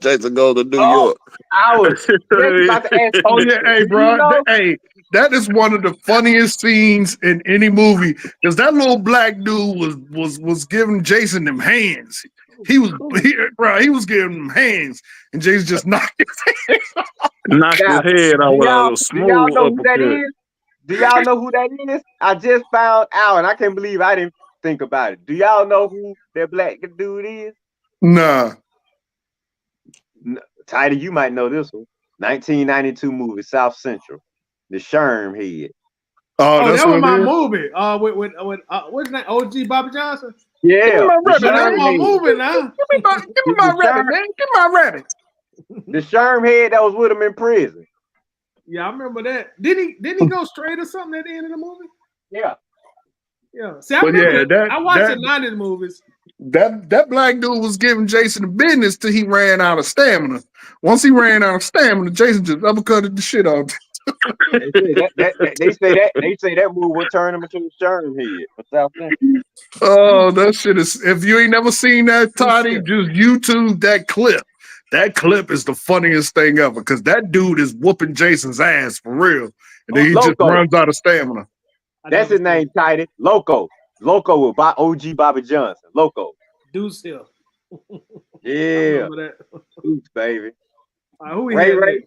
Jason goes to New York. I was just about to ask you. Oh yeah, hey, bro. Hey, that is one of the funniest scenes in any movie because that little black dude was giving Jason them hands. He was giving him hands, and Jason just knocked his head off. Knocked his head off with a smooth do y'all know who that uppercut. is? Do y'all know who that is? I just found out, and I can't believe I didn't think about it. Do y'all know who that black dude is? Nah. Tidy, you might know this one. 1992 movie, South Central. The Sherm Head. Oh, that's that was what my it is? movie. With what's that? OG Bobby Johnson. Yeah, That's my movie now. Give me my rabbit, man. Give me my rabbit. The Sherm Head that was with him in prison. Yeah, I remember that. Didn't he go straight or something at the end of the movie? Yeah. Yeah. See, I remember I watched the 90s movies. That black dude was giving Jason the business till he ran out of stamina. Once he ran out of stamina, Jason just uppercutted the shit out. They say that move will turn him into the Sherm Head for South Central. Oh, that shit is. If you ain't never seen that, Toddy, just YouTube that clip. That clip is the funniest thing ever because that dude is whooping Jason's ass for real, and then he just runs out of stamina. That's his name, Tidy. Loco with OG Bobby Johnson. Loco. Deuce Hill. Yeah. Deuce, baby. Who we Ray.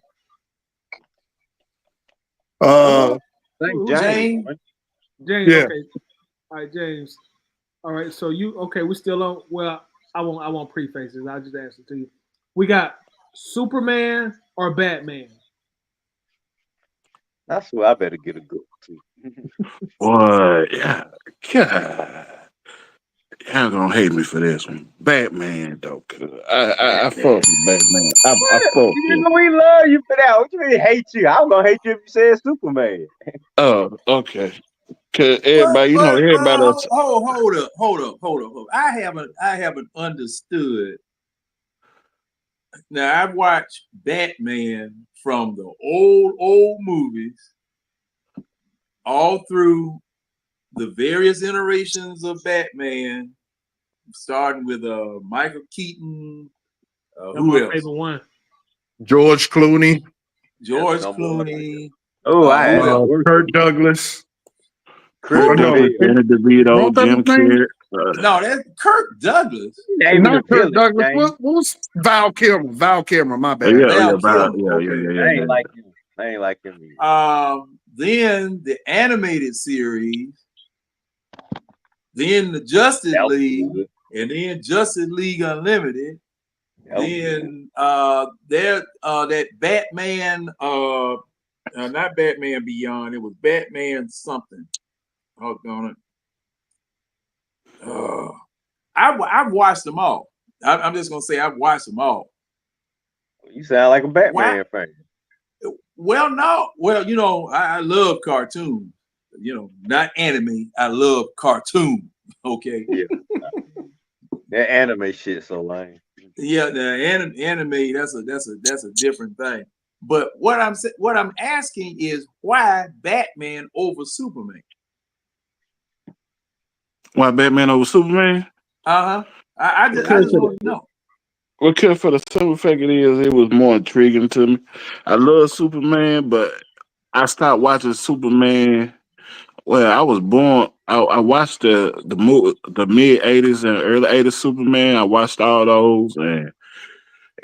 James. James. Yeah. Okay. All right, James. All right. So we still on. Well, I won't preface this. I'll just answer to you. We got Superman or Batman. That's who I better get a good to. Boy, yeah. God. Y'all gonna hate me for this one. Batman, though. I fuck with Batman. I fuck with him. We love you for that. What you mean hate you? I'm gonna hate you if you said Superman. Oh, okay. Cause everybody, everybody else. Hold up. I haven't understood. Now I've watched Batman from the old movies all through the various iterations of Batman, starting with Michael Keaton. Who else? Favorite one. George Clooney. Oh, I had Kirk Douglas. Danny DeVito, Jim Carrey. No, that's Kirk Douglas. Not Kirk Douglas. What was Val Kilmer? Val Kilmer, my bad. Yeah. I ain't like him either. Then the animated series, then the Justice League, and then Justice League Unlimited. Then that Batman, not Batman Beyond, it was Batman something. I've watched them all. I'm just gonna say I've watched them all. You sound like a Batman fan. Well, no. Well, I love cartoons. Not anime. I love cartoon. Okay. Yeah. That anime shit so lame. Yeah, the anime. That's a different thing. But what I'm asking is why Batman over Superman? Why Batman over Superman? I just want to know. Because for the simple fact it was more intriguing to me. I love Superman, but I stopped watching Superman. Well, I was born. I watched the mid '80s and early '80s Superman. I watched all those, and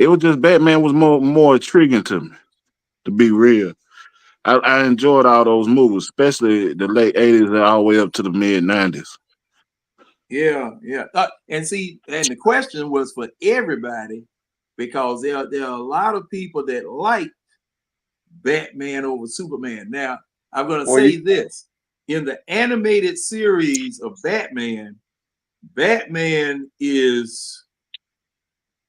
it was just Batman was more intriguing to me. To be real, I enjoyed all those movies, especially the late '80s and all the way up to the mid '90s. Yeah. And the question was for everybody because there are a lot of people that like Batman over Superman. Now, I'm going to say this. In the animated series of Batman is,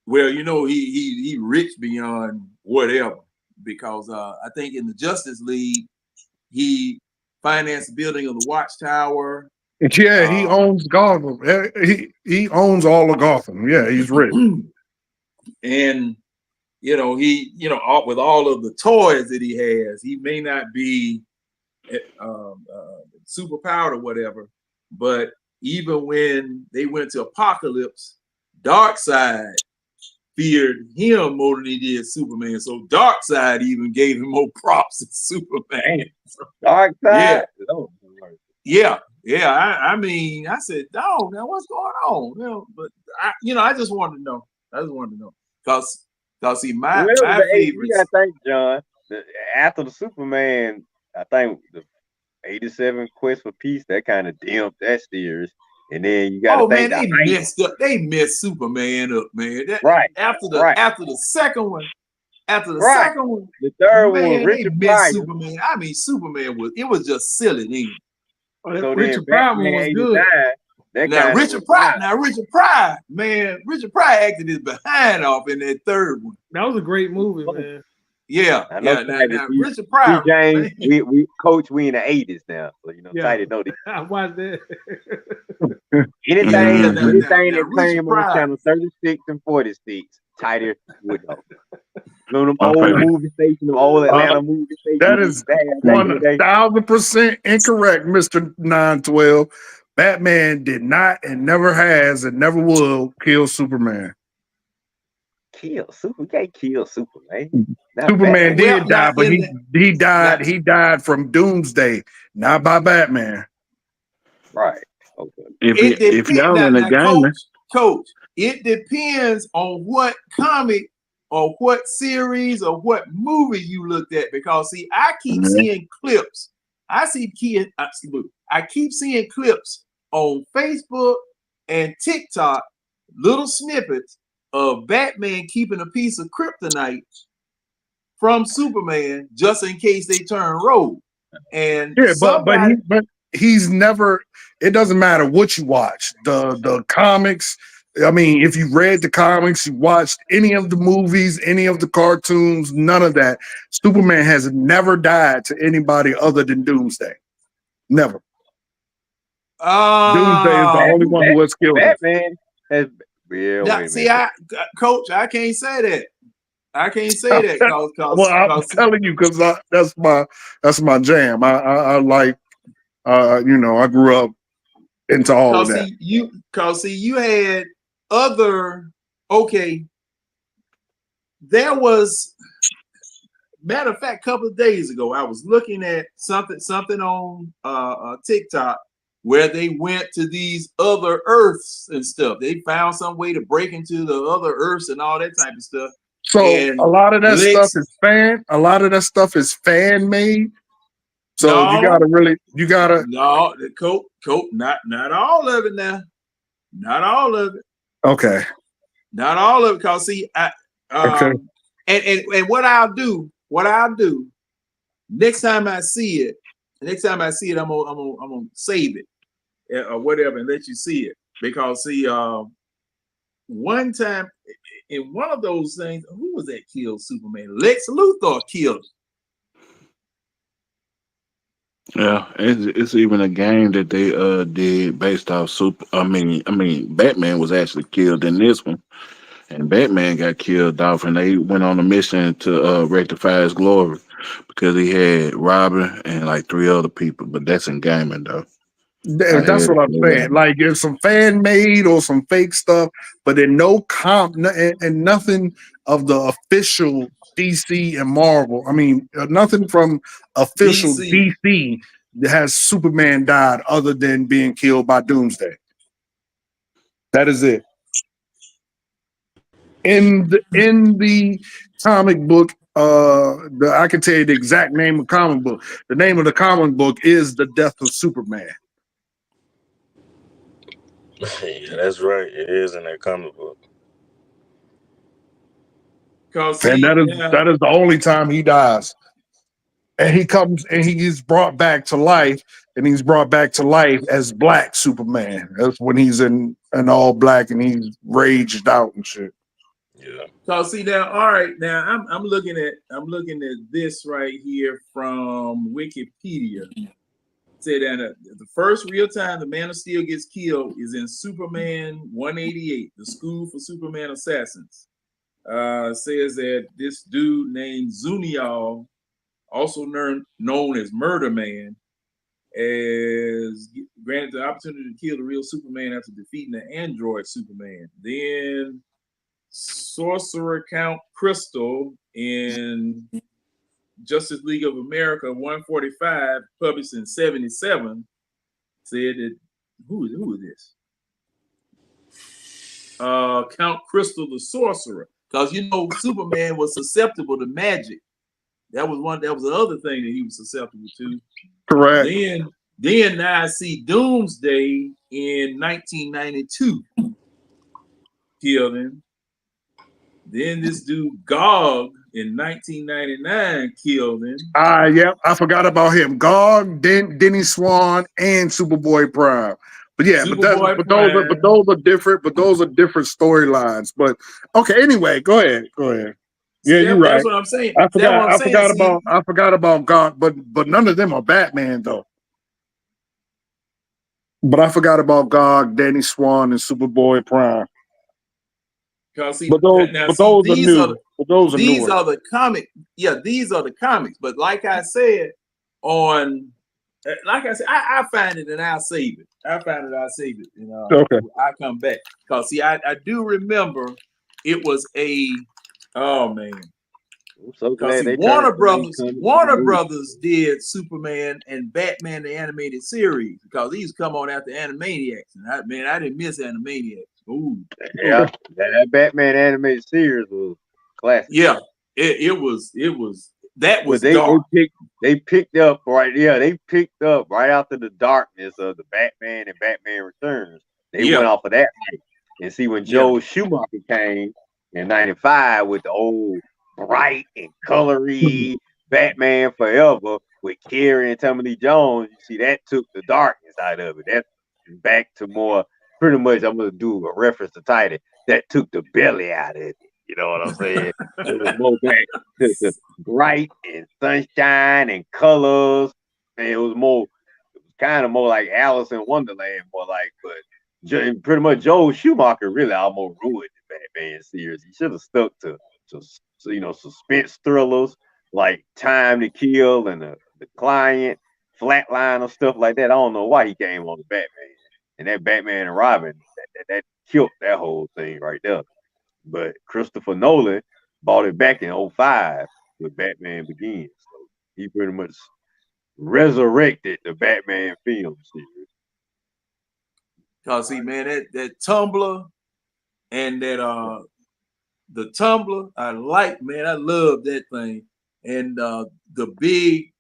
well, he rich beyond whatever because I think in the Justice League, he financed the building of the Watchtower. Yeah, he owns Gotham. He owns all of Gotham. Yeah, he's rich. And with all of the toys that he has, he may not be super powered or whatever, but even when they went to Apocalypse, Darkseid feared him more than he did Superman. So Darkseid even gave him more props than Superman. Darkseid? Yeah. I mean, I said, dog, now what's going on? But I just wanted to know. Because see, my favorite. You gotta think, John. After the Superman, I think the 87 Quest for Peace, that kind of dimmed that series. And then you gotta think they messed Superman up, man. After the second one, the third one, Richard Pryor. Superman. I mean, Superman was just silly, didn't it? So Richard Pryor was good. Richard Pryor acted his behind off in that third one. That was a great movie, man. Yeah. Now, Richard Pryor. James, we coach, we in the 80s now. So Tidy know this. I watched that. Anything that came on channel 36 and 46, Tidy would know. Them old movie stations, them old Atlanta movie stations. That is 1,000% incorrect, Mr. 912. Batman did not and never has and never will kill Superman. You can't kill Superman. Superman did die, but he died. He died from Doomsday, not by Batman. Right. Okay. If y'all in the game, Coach, it depends on what comic or what series or what movie you looked at. Because see, I keep seeing clips. I keep seeing clips on Facebook and TikTok, little snippets of Batman keeping a piece of kryptonite from Superman just in case they turn rogue. And but he's never. It doesn't matter what you watch. The comics. I mean, if you read the comics, you watched any of the movies, any of the cartoons, none of that. Superman has never died to anybody other than Doomsday. Never. Doomsday is the only one who has killed him. Batman has. Coach, I can't say that. I can't say that. I'm telling you because that's my jam. I like, I grew up into all of that. You had other. Okay, there was. Matter of fact, a couple of days ago, I was looking at something on TikTok. Where they went to these other Earths and stuff. They found some way to break into the other Earths and all that type of stuff. So a lot of that stuff is fan made. So you gotta no, Coach, not all of it now. Not all of it. Okay. Not all of it, because see, and what I'll do, next time I see it, I'm gonna save it or whatever and let you see it. Because see, one time in one of those things, who was that killed Superman? Lex Luthor killed him. Yeah, it's even a game that they did based off Batman was actually killed in this one. and Batman got killed off, and they went on a mission to rectify his glory because he had Robin and like 3 other people. But that's in gaming though. I That's had what I'm saying. Like, there's some fan made or some fake stuff, but then no and nothing of the official DC and Marvel. I mean, nothing from official DC. DC that has Superman died other than being killed by Doomsday. That is it. In the comic book, I can tell you the exact name of the comic book. The name of the comic book is The Death of Superman. Yeah, that's right. It is in that comic book. Cause And see, that is the only time he dies. And he comes and he is brought back to life, and he's brought back to life as Black Superman. That's when he's in all black and he's raged out and shit. Yeah. cause see now, all right, now I'm looking at this right here from Wikipedia. Said that the first real time the Man of Steel gets killed is in Superman 188, the School for Superman Assassins. Says that this dude named Zunial, also known as Murder Man, is granted the opportunity to kill the real Superman after defeating the android Superman. Then Sorcerer Count Crystal in Justice League of America 145, published in 77, said that who is this? Count Crystal the Sorcerer, because Superman was susceptible to magic. That was the other thing that he was susceptible to. Correct. Then now I see Doomsday in 1992 killed him. Then this dude Gog in 1999 killed him. Yep, I forgot about him. Gog, Denny Swan, and Superboy Prime. But yeah, those are different. But those are different storylines. But okay, anyway, go ahead. Yeah, you're right. That's what I'm saying. I forgot about Gog, but none of them are Batman though. But I forgot about Gog, Danny Swan, and Superboy Prime. But these are the comic. Yeah, these are the comics. But like I said, I find it and I'll save it. Okay. I come back because see, I do remember it was oh man. I'm so glad they Warner Brothers did Superman and Batman the animated series because these come on after Animaniacs, and I didn't miss Animaniacs. Ooh. Yeah, that Batman animated series was classic. Yeah, it was that was dark. They picked up right. Yeah, they picked up right after the darkness of the Batman and Batman Returns. They went off of that hype. And see when Joel Schumacher came in '95 with the old bright and colory Batman Forever with Kerry and Tommy Lee Jones, you see that took the darkness out of it. That's back to more. Pretty much, I'm gonna do a reference to Titan. That took the belly out of it. You know what I'm saying? It was more back to bright and sunshine and colors. And it was kind of more like Alice in Wonderland, but pretty much Joel Schumacher really almost ruined the Batman series. He should have stuck to suspense thrillers like Time to Kill and the Client, Flatline, or stuff like that. I don't know why he came on the Batman. And that Batman and Robin, that killed that whole thing right there. But Christopher Nolan bought it back in 2005 with Batman Begins. So he pretty much resurrected the Batman film series. Cause see, man, that Tumblr and that the Tumblr, I love that thing. And the big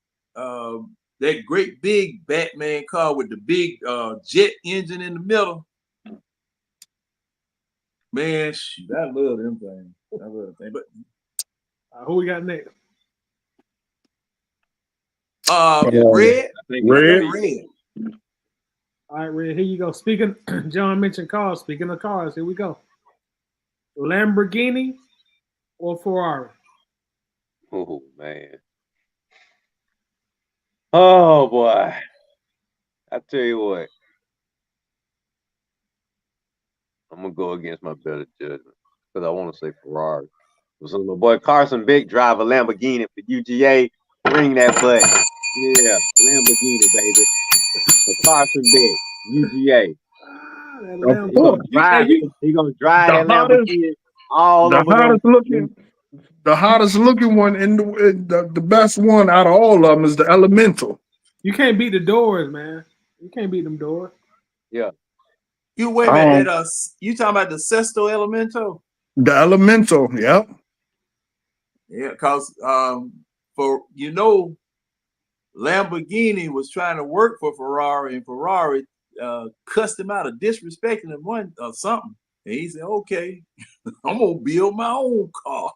that great big Batman car with the big jet engine in the middle. Man, shoot, I love them things. But who we got next? Red. All right, Red, here you go. John mentioned cars. Speaking of cars, here we go. Lamborghini or Ferrari? Oh, man. Oh, boy. I tell you what. I'm going to go against my better judgment. because I want to say Ferrari. So my boy Carson Bick drive a Lamborghini for UGA. Ring that button. Yeah, Lamborghini, baby. For Carson Bick, UGA. That He gonna Lambo. drive. He gonna drive The that hottest, Lamborghini all the over them. hottest looking one the best one out of all of them is the Elemental. You can't beat the doors, man. You can't beat them doors. Yeah. You wait a minute. That you talking about the Sesto Elemento? The Elemental, yep. Yeah, cause for Lamborghini was trying to work for Ferrari, and Ferrari cussed him out of disrespecting him one or something. And he said, "Okay, I'm gonna build my own car."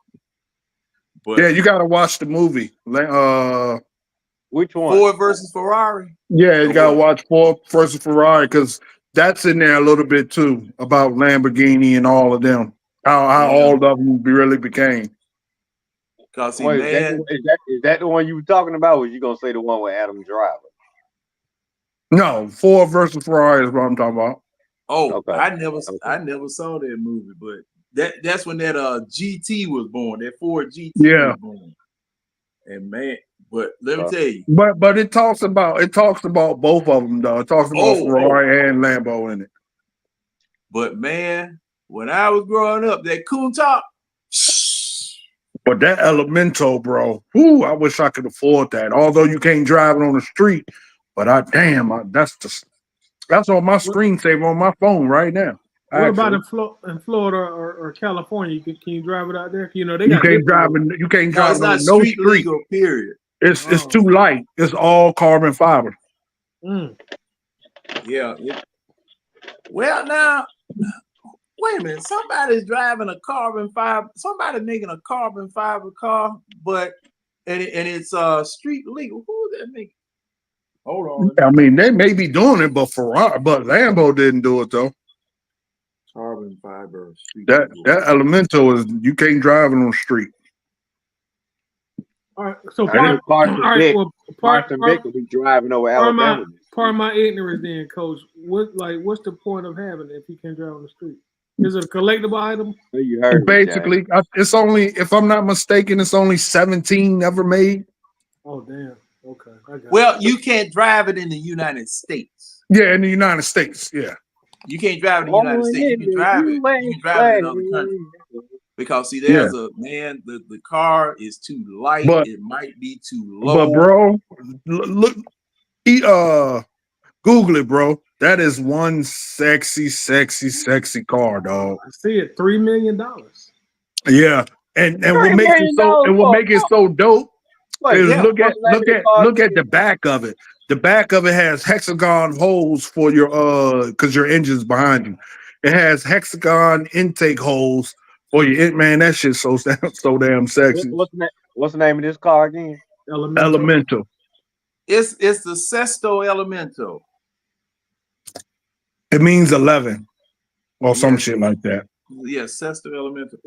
But yeah, you gotta watch the movie. Which one? Ford versus Ferrari. Yeah, you gotta watch Ford versus Ferrari because that's in there a little bit too about Lamborghini and all of them. How all of them really became. Cause Wait, man, is that the one you were talking about? Or was you gonna say the one with Adam Driver? No, Ford versus Ferrari is what I'm talking about. Oh, Okay. I never saw that movie, but that's when that GT was born. That Ford GT was born. And man, but let me tell you. But it talks about both of them though. It talks about Ferrari and Lambo in it. But man, when I was growing up, that Countach. But that Elemento, bro, I wish I could afford that. Although you can't drive it on the street, but that's on my screensaver on my phone right now. What about in Florida or California? Can you drive it out there? You know they got. You can't drive it on no street. Legal, period. It's too light. It's all carbon fiber. Yeah. Well, now, wait a minute. Somebody's driving a carbon fiber. Somebody's making a carbon fiber car, but it's street legal. Who is that making? Hold on. I mean, they may be doing it, but Lambo didn't do it though. Carbon fiber. That Elemento is you can't drive it on the street. All right, so Carson Bick will be driving over Alabama. Pardon my ignorance, then, Coach. What's the point of having it if you can't drive on the street? Is it a collectible item? You heard basically. It's only, if I'm not mistaken, it's only 17 ever made. Oh damn. Okay. Well, you can't drive it in the United States. Yeah, in the United States. Yeah. You can't drive it in the United States. You can drive it. You can drive it in other countries. Because see, there's the car is too light. It might be too low. But bro, look, Google it, bro. That is one sexy car, dog. I see it. $3 million. Yeah, and what makes it so dope is look at the back of it. The back of it has hexagon holes for your because your engine's behind you. It has hexagon intake holes for your man. That shit's so damn sexy. What's the name of this car again? Elemental. It's the Sesto Elemento. It means 11 or some shit like that. Yeah, Sesto Elemento.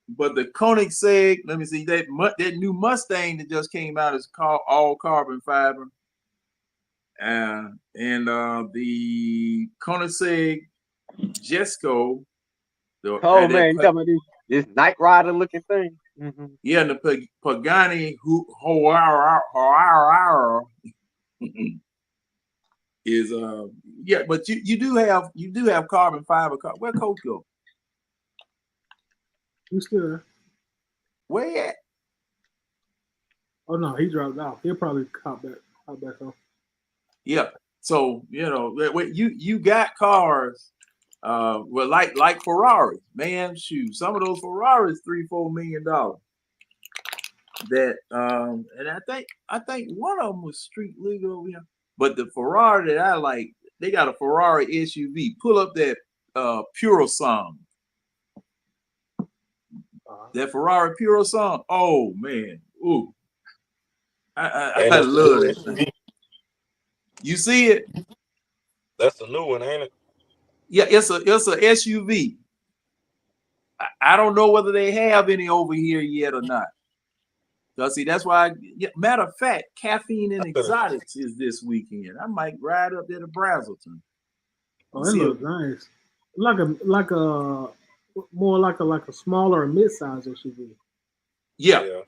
But the Koenigsegg, let me see, that new Mustang that just came out is called all carbon fiber. And the Koenigsegg Jesco. You talking about this Night Rider looking thing? Mm-hmm. Yeah, and the Pagani is but you do have carbon fiber car. Where Coach go? You still there? Where you at? Oh no, he dropped out. He'll probably hop back on. Yeah. So you got cars, well, like Ferraris, man. Shoot, some of those Ferraris $3-4 million. That and I think one of them was street legal over here. But the Ferrari that I like, they got a Ferrari SUV. Pull up that Puro song. That Ferrari Puro song. Oh man, ooh, I love that thing. You see it? That's the new one, ain't it? Yeah, it's a SUV. I don't know whether they have any over here yet or not. See, that's why. Matter of fact, Caffeine and Exotics is this weekend. I might ride up there to Brazelton. Oh, that looks nice. Like more like a smaller or mid-size SUV. Yeah.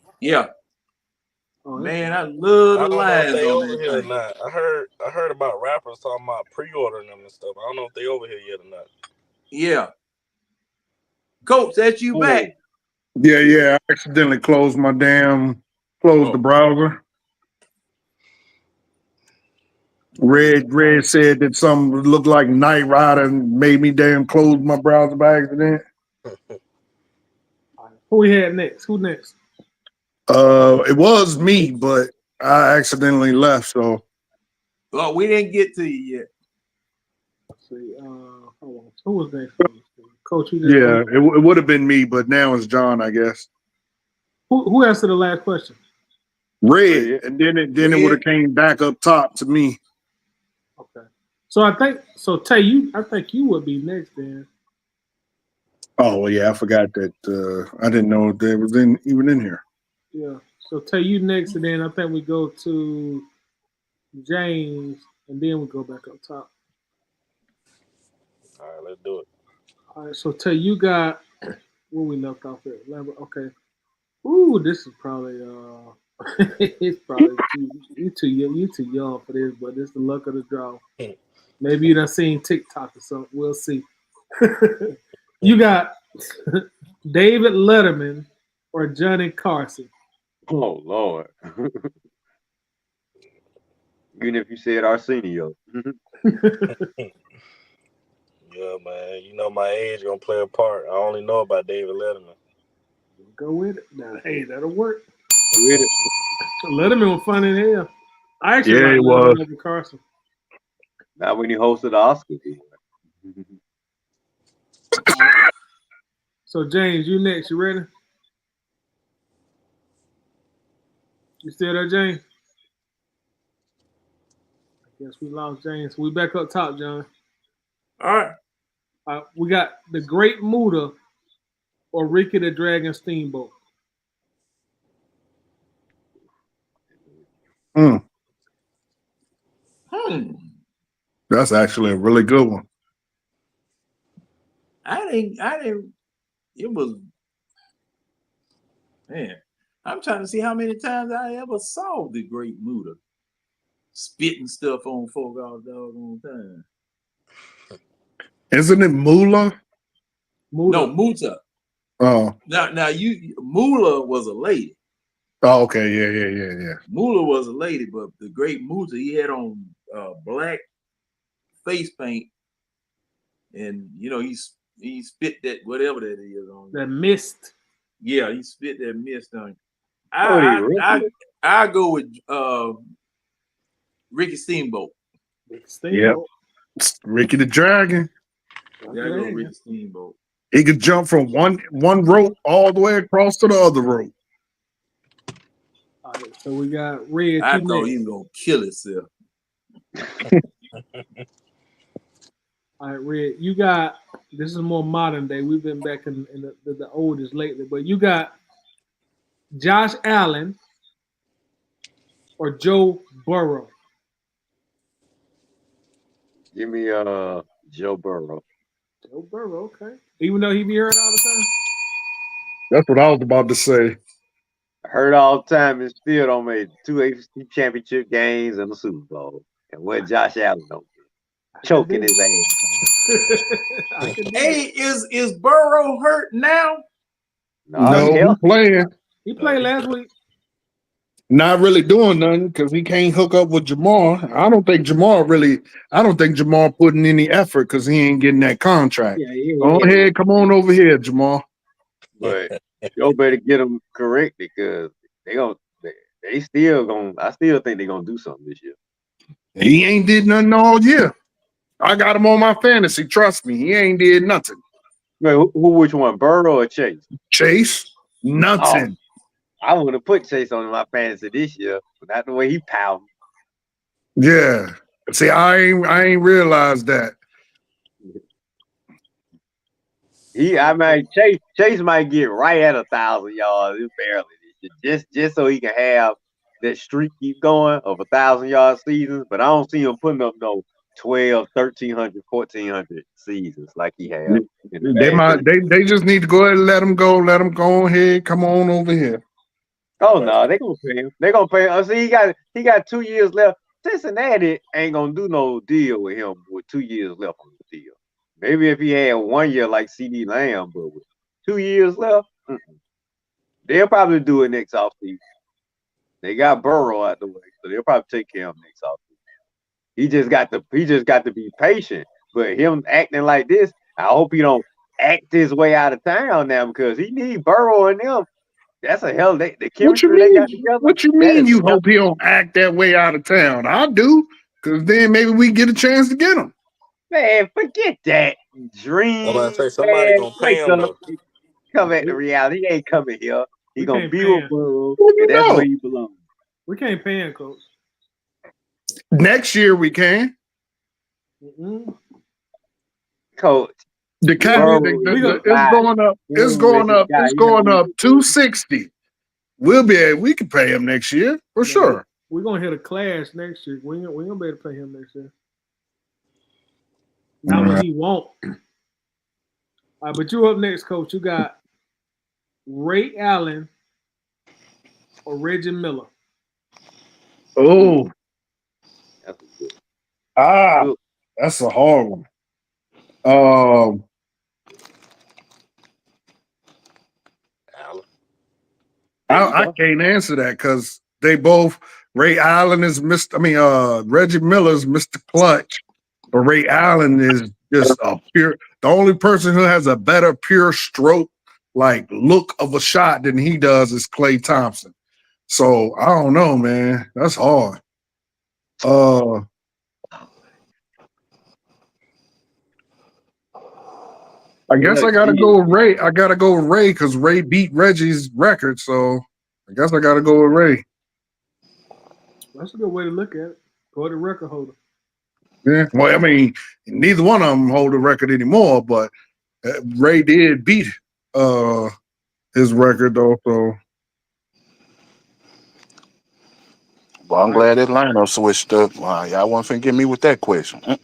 Oh, Man, I love I the don't know if lines they on over that here or thing. not. I heard about rappers talking about pre-ordering them and stuff. I don't know if they over here yet or not. Yeah. Coach, that's you back. Yeah. I accidentally closed the browser. Red said that something looked like Knight Rider and made me close my browser by accident. Who we had next? Who next? It was me, but I accidentally left. So Well, we didn't get to you yet. Let's see. Hold on. Who was next? Coach, you yeah, it would have been me, but now it's John, I guess. Who answered the last question? Red, and then it would have came back up top to me. Okay. So I think Tay, I think you would be next then. Oh well, yeah, I forgot that. I didn't know that was even in here. Yeah. So Tay, you next, and then I think we go to James, and then we go back up top. All right, let's do it. All right. So Tay, you got where we left off at. Okay. Ooh, this is probably it's probably you too young for this, but it's the luck of the draw. Maybe you done seen TikTok or something. We'll see. You got David Letterman or Johnny Carson. Oh Lord. Even if you said Arsenio. Yeah, man. You know my age gonna play a part. I only know about David Letterman. Go with it. Now, hey, that'll work. With it. Letterman was funny in hell. I actually like it Letterman was. over Carson. Not when he hosted the Oscars. So James, you next. You ready? You still there, James? I guess we lost James. We back up top, John. All right. We got the Great Muda or Ricky the Dragon Steamboat. That's actually a really good one. I didn't. It was, man. I'm trying to see how many times I ever saw the Great Muda spitting stuff on folk all doggone time. Isn't it Mula? No, Muta. Oh. Now Mula was a lady. Oh, okay. Yeah. Mula was a lady, but the Great Muta, he had on black face paint, and he spit that whatever that is on that mist. Yeah, he spit that mist on. I go with Ricky Steamboat. Yep. Ricky the Dragon. Yeah, I go with Ricky Steamboat. He could jump from one rope all the way across to the other rope. All right, so we got Red. I thought he was gonna kill himself. All right, Red. You got this is more modern day. We've been back in the oldest lately, but you got Josh Allen or Joe Burrow. Give me Joe Burrow. Joe Burrow, okay. Even though he be hurt all the time. That's what I was about to say. Hurt all the time and still don't make 2 AFC championship games and a Super Bowl. And what Josh Allen don't do. Choking his ass. Hey, is Burrow hurt now? No, he's playing. He played last week. Not really doing nothing because he can't hook up with Jamar. I don't think Jamar putting any effort because he ain't getting that contract. Go ahead, come on over here, Jamar. But you better get them corrected because I still think they're gonna do something this year. He ain't did nothing all year. I got him on my fantasy. Trust me, he ain't did nothing. Wait, which one, Burrow or Chase? Chase, nothing. Oh, I would have put Chase on my fantasy this year, but not the way he pounded. Yeah. See, I ain't realized that. Chase might get right at 1,000 yards, barely, just so he can have that streak keep going of 1,000-yard seasons. But I don't see him putting up no 1,300, 1,400 seasons like he have in the They past. might. They just need to go ahead and let him go. Let him go ahead. Come on over here. Oh no, they gonna pay him. They gonna pay him. See, he got 2 years left. Cincinnati ain't gonna do no deal with him with 2 years left on the deal. Maybe if he had 1 year like CD Lamb, but with 2 years left, they'll probably do it next offseason. They got Burrow out the way, so they'll probably take care of him next offseason. He just got to be patient. But him acting like this, I hope he don't act his way out of town now because he need Burrow and them. That's a hell. The What you chemistry they got mean? together. What you that mean? is You hell- hope he don't act that way out of town? I do, because then maybe we get a chance to get him. Man, forget that dream. I'm about to say somebody gonna pay him though. Come back to reality. He ain't coming here. He We gonna can't be pay with him. Burrow, Well, you and that's know. where he belongs. We can't pay him, coach. Next year we can. Coach, The cap Burrow it's going up. It's going up. It's going up 260. We'll be able, we can pay him next year for sure. We're gonna hit a clash next year. We ain't gonna be able to pay him next year. Not what he won't. All right, but you up next, coach. You got Ray Allen or Reggie Miller. Oh, that's a hard one. I can't answer that because they both. Ray Allen is Mr. Reggie Miller's Mr. Clutch, but Ray Allen is just a pure. The only person who has a better pure stroke like look of a shot than he does is Klay Thompson. So I don't know, man. That's hard. I guess I gotta go with Ray. I gotta go with Ray because Ray beat Reggie's record. So I guess I gotta go with Ray. That's a good way to look at it. Go to the record holder. Yeah. Well, I mean, neither one of them hold the record anymore, but Ray did beat his record though. So. Well, I'm glad Atlanta switched up. Wow, y'all wasn't finna get me with that question. Yeah,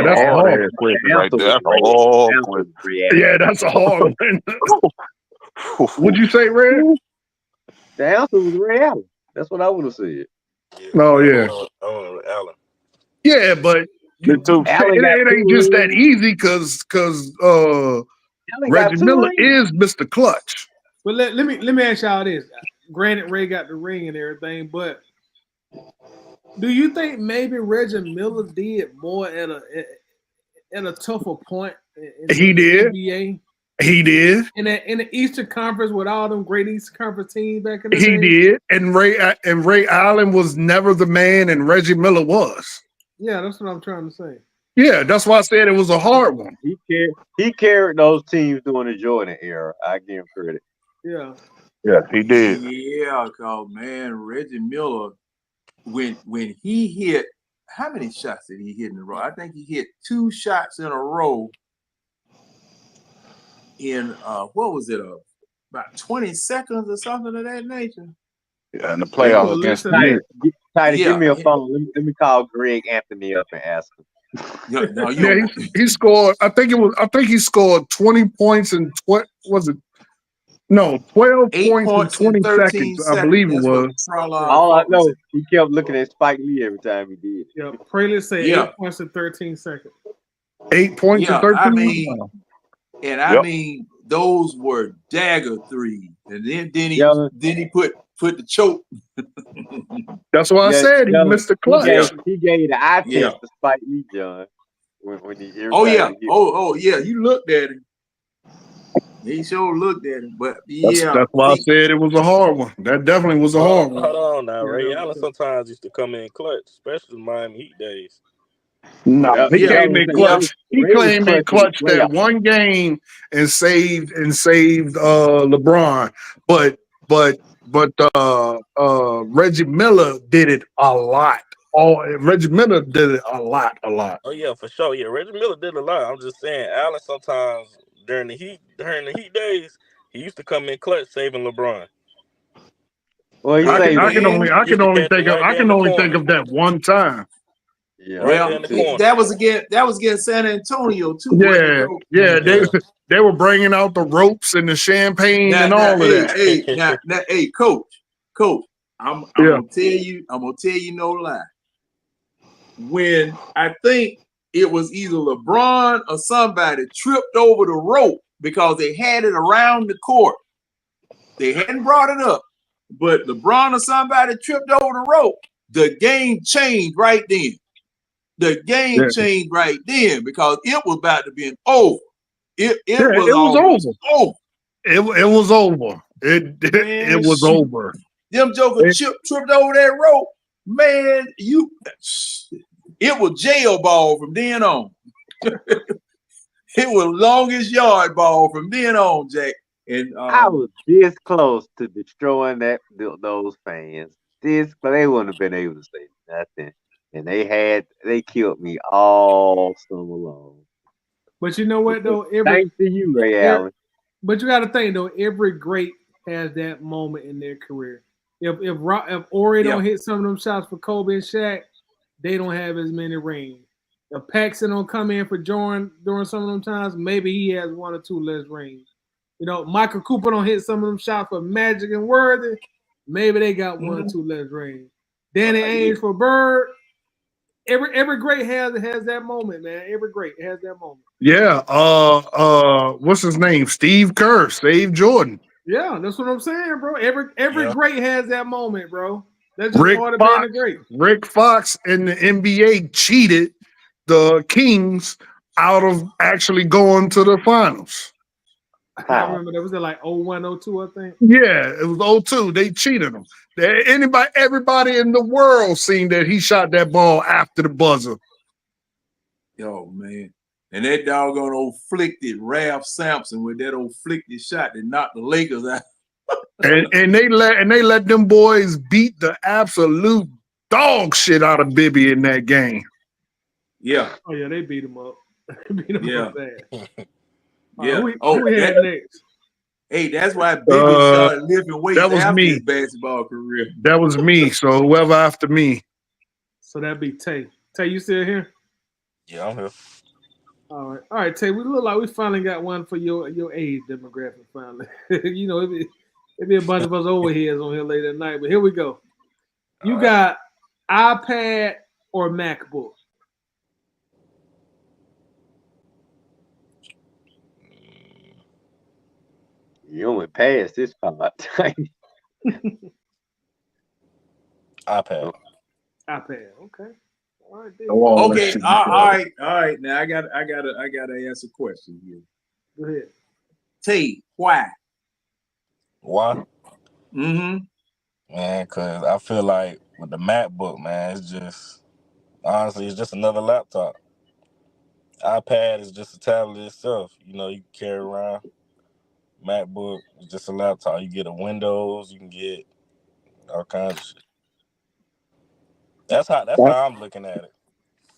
that's a hard ass question right there. That's a hard question. Yeah, that's a hard one. Would you say Red? The answer was Ray Allen. That's what I would have said. Oh yeah. Allen. Yeah, but it ain't just that easy because Reggie Miller is Mr. Clutch. But let me ask y'all this. Granted, Ray got the ring and everything, but do you think maybe Reggie Miller did more at a tougher point in He did. The NBA? He did. In the Eastern Conference with all them great Eastern Conference teams back in the day? He did. And Ray Allen was never the man, and Reggie Miller was. Yeah, that's what I'm trying to say. Yeah, that's why I said it was a hard one. He carried those teams during the Jordan era. I give him credit. Yeah. Yeah, he did. Yeah, cause man, Reggie Miller, when he hit, how many shots did he hit in a row? I think he hit 2 shots in a row. In what was it? About 20 seconds or something of that nature. Yeah, in the playoffs against the Knicks. Tidy, give me a phone. Let me call Greg Anthony up and ask him. He scored. I think he scored 20 points and what was it? No, 12 points in 20 seconds. I believe it was. All I know, he kept looking at Spike Lee every time he did. Yeah, Praylin said 8 points in 13 seconds. 8 points in 13 seconds. I mean, those were dagger threes, and then he put the choke. That's why I said he missed the clutch. He gave the eye test to Spike Lee, John. When he you looked at him. He sure looked at him, but that's why I said it was a hard one. That definitely was a hard one. Hold on now, Ray Allen sometimes used to come in clutch, especially Miami Heat days. No, he came in clutch. He came in clutch that one game and saved LeBron. But Reggie Miller did it a lot. Reggie Miller did it a lot. Oh yeah, for sure. Yeah, Reggie Miller did a lot. I'm just saying, Allen sometimes during the Heat days, he used to come in clutch saving LeBron. Well, he I say can when. only You can catch it right there in the corner. think of that one time. Yeah, Right there Well, in the corner. that was against San Antonio too, wasn't it, Yeah, Coach? yeah, Yeah. they were bringing out the ropes and the champagne Now, and all of that. hey, Coach, I'm Yeah. gonna tell you no lie. When I think it was either LeBron or somebody tripped over the rope because they had it around the court. They hadn't brought it up, but LeBron or somebody tripped over the rope. The game changed right then. The game Yeah. changed right then because it was about to be over. It was it was almost over. It was over. It Man, was shoot. over. Them jokers tripped over that rope. Man, it was jail ball from then on. It was longest yard ball from then on, Jack. And I was this close to destroying those fans. But they wouldn't have been able to say nothing. And they killed me all summer long. But you know what though? Thanks to you, Ray Allen. But you got to think though, every great has that moment in their career. If Ori don't hit some of them shots for Kobe and Shaq, they don't have as many rings. If Paxson don't come in for Jordan during some of them times, maybe he has one or two less rings. You know, Michael Cooper don't hit some of them shots for Magic and Worthy, maybe they got one or two less rings. Danny Ainge for Bird. Every great has that moment, man. Every great has that moment. Yeah. What's his name? Steve Kerr saved Jordan. Yeah, that's what I'm saying, bro. Every great has that moment, bro. That's just Rick part of Fox, being a great. Rick Fox and the NBA cheated the Kings out of actually going to the finals. I remember that was like 01, 02, I think. Yeah, it was 02. They cheated him. Everybody in the world seen that he shot that ball after the buzzer. Yo, man. And that doggone old flicked Ralph Sampson with that old flicked shot that knocked the Lakers out. and they let them boys beat the absolute dog shit out of Bibby in that game. Yeah. Oh yeah, they beat him up. Beat him up bad. Yeah. Who we had next? Hey, that's why Bibby started lifting weights after his basketball career. That was me. So whoever after me. So that'd be Tay. Tay, you still here? Yeah, I'm here. All right, Tay. We look like we finally got one for your age demographic. Finally, you know, it be a bunch of us overheads on here late at night, but here we go. You got iPad or MacBook? You went past this part. iPad. iPad. Okay. All right. Okay. All right. Now I gotta ask a question here. Go ahead. Tay, why? Why? Mm-hmm. Man, because I feel like with the MacBook, man, it's just another laptop. iPad is just a tablet itself. You know, you can carry around. MacBook is just a laptop. You get a Windows, you can get all kinds of shit. That's how I'm looking at it.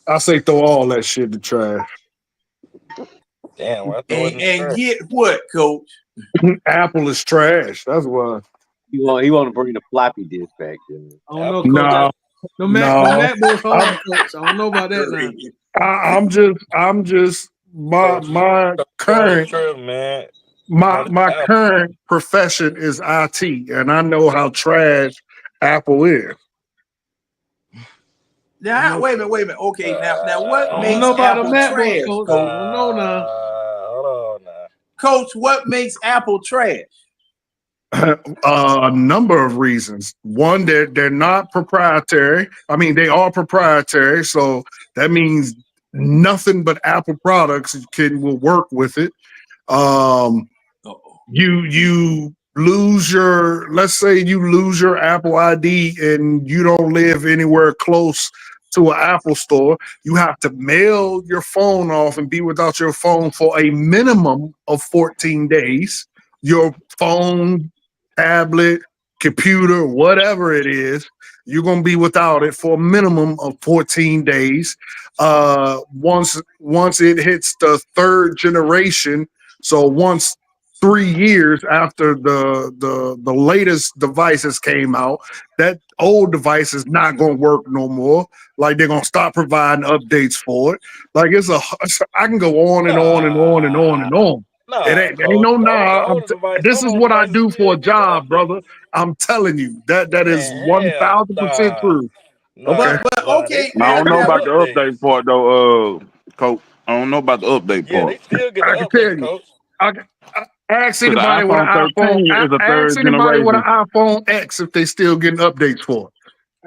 I say throw all that shit in the trash. Damn, why throw it in the And trash? get what, Coach? Apple is trash. That's why. He want to bring the floppy disk back. I don't know, Coach. No, MacBook's hard, Coach. I don't know about that now. I'm just my current man. my current profession is IT, and I know how trash Apple is. Now, wait a minute. Okay, now what makes know about Apple the MacBook, trash? Coach. I don't know now. Hold on now. Coach, what makes Apple trash? A number of reasons. One, they're not proprietary. I mean, they are proprietary, so that means nothing but Apple products will work with it. You lose let's say you lose your Apple ID and you don't live anywhere close to an Apple store. You have to mail your phone off and be without your phone for a minimum of 14 days. Your phone, tablet, computer, whatever it is, you're going to be without it for a minimum of 14 days. Once it hits the third generation, so once 3 years after the latest devices came out, that old device is not going to work no more. Like they're going to stop providing updates for it. Like I can go on and on and on and on and on. It ain't no this is what I do for a job, brother. I'm telling you that is 1,000% true. Okay. But okay, I don't know now about the update part though, Coach. I don't know about the update part. I can tell you. I ask Because the anybody with an iPhone iPhone. 13 is a Ask third anybody with an generation. iPhone X if they still getting updates for it.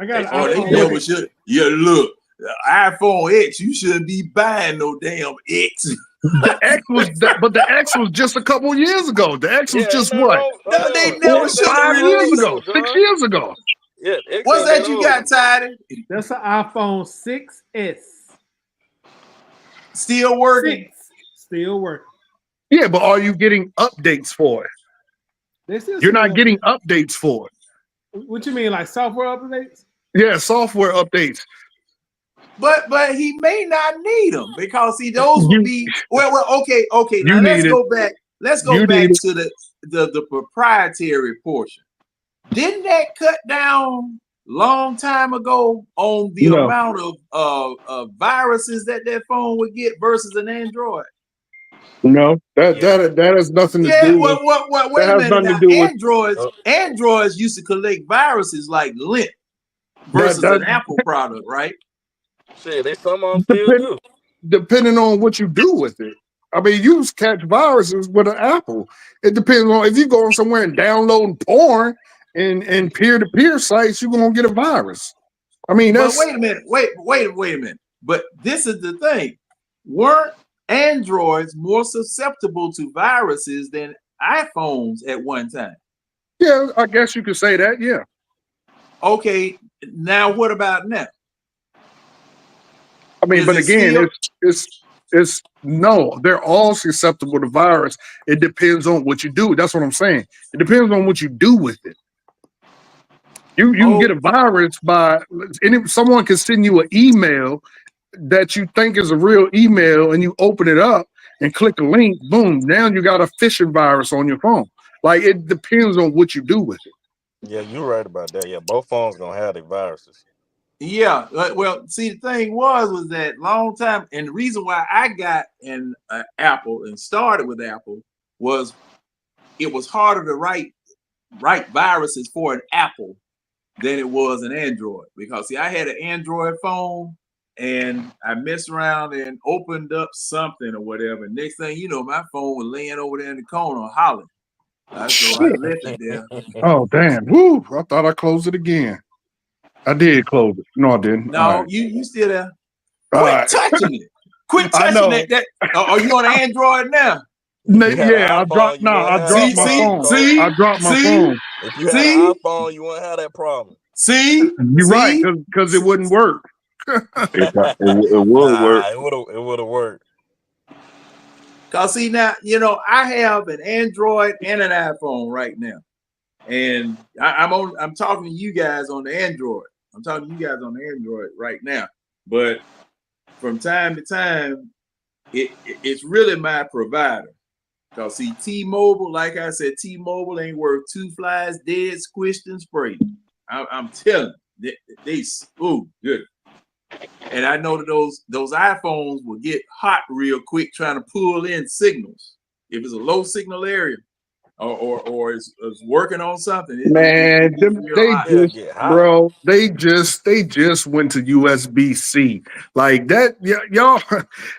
I got an they iPhone. never should. Yeah, look, the iPhone X, you shouldn't be buying no damn X. The X was, but the X was just a couple of years ago. The X was just what? No, they never should have 5 years released ago, 6 years ago. Yeah, what's that you got, Tidy? That's an iPhone 6S. Still working? Still working. Yeah, but are you getting updates for it? You're not getting updates for it. What you mean, like software updates? Yeah, software updates. But he may not need them because those will be okay. Now let's go back. Let's go back to the proprietary portion. Didn't that cut down long time ago on the amount of viruses that phone would get versus an Android? No, that has nothing to do with. Wait a minute. Now, Androids used to collect viruses like lint versus an Apple product, right? Shit, they some of them still do. Depending on what you do with it. I mean, you catch viruses with an Apple. It depends on if you go somewhere and download porn and peer-to-peer sites, you're gonna get a virus. I mean, that's. But wait a minute. Wait a minute. But this is the thing. Weren't Androids more susceptible to viruses than iPhones at one time? Yeah, I guess you could say that. Yeah. Okay. Now, what about now? I mean, but again, it's no, they're all susceptible to virus. It depends on what you do. That's what I'm saying. It depends on what you do with it. You can get a virus by someone can send you an email that you think is a real email, and you open it up and click a link. Boom! Now you got a phishing virus on your phone. Like it depends on what you do with it. Yeah, you're right about that. Yeah, both phones gonna have their viruses. Yeah, well, see, the thing was that long time, and the reason why I got an Apple and started with Apple was it was harder to write viruses for an Apple than it was an Android, because see, I had an Android phone and I messed around and opened up something or whatever. Next thing you know, my phone was laying over there in the corner hollering. So I left it there. Oh damn! Woo! I thought I closed it again. I did close it. No, I didn't. No, you still there. Quit touching it. Quit touching it. Are you on Android now? Yeah, I dropped my phone. I dropped my phone. If you had an iPhone, you wouldn't have that problem. You're right, because it wouldn't work. It would work. It would have worked. Cause see now, I have an Android and an iPhone right now, and I'm talking to you guys on the Android. I'm talking to you guys on the Android right now. But from time to time, it's really my provider. Because see, T-Mobile, like I said, T-Mobile ain't worth two flies dead, squished, and sprayed. I'm telling you, they good. And I know that those iPhones will get hot real quick trying to pull in signals. If it's a low signal area or it's working on something. Man, they just went to USB-C. Like that, y'all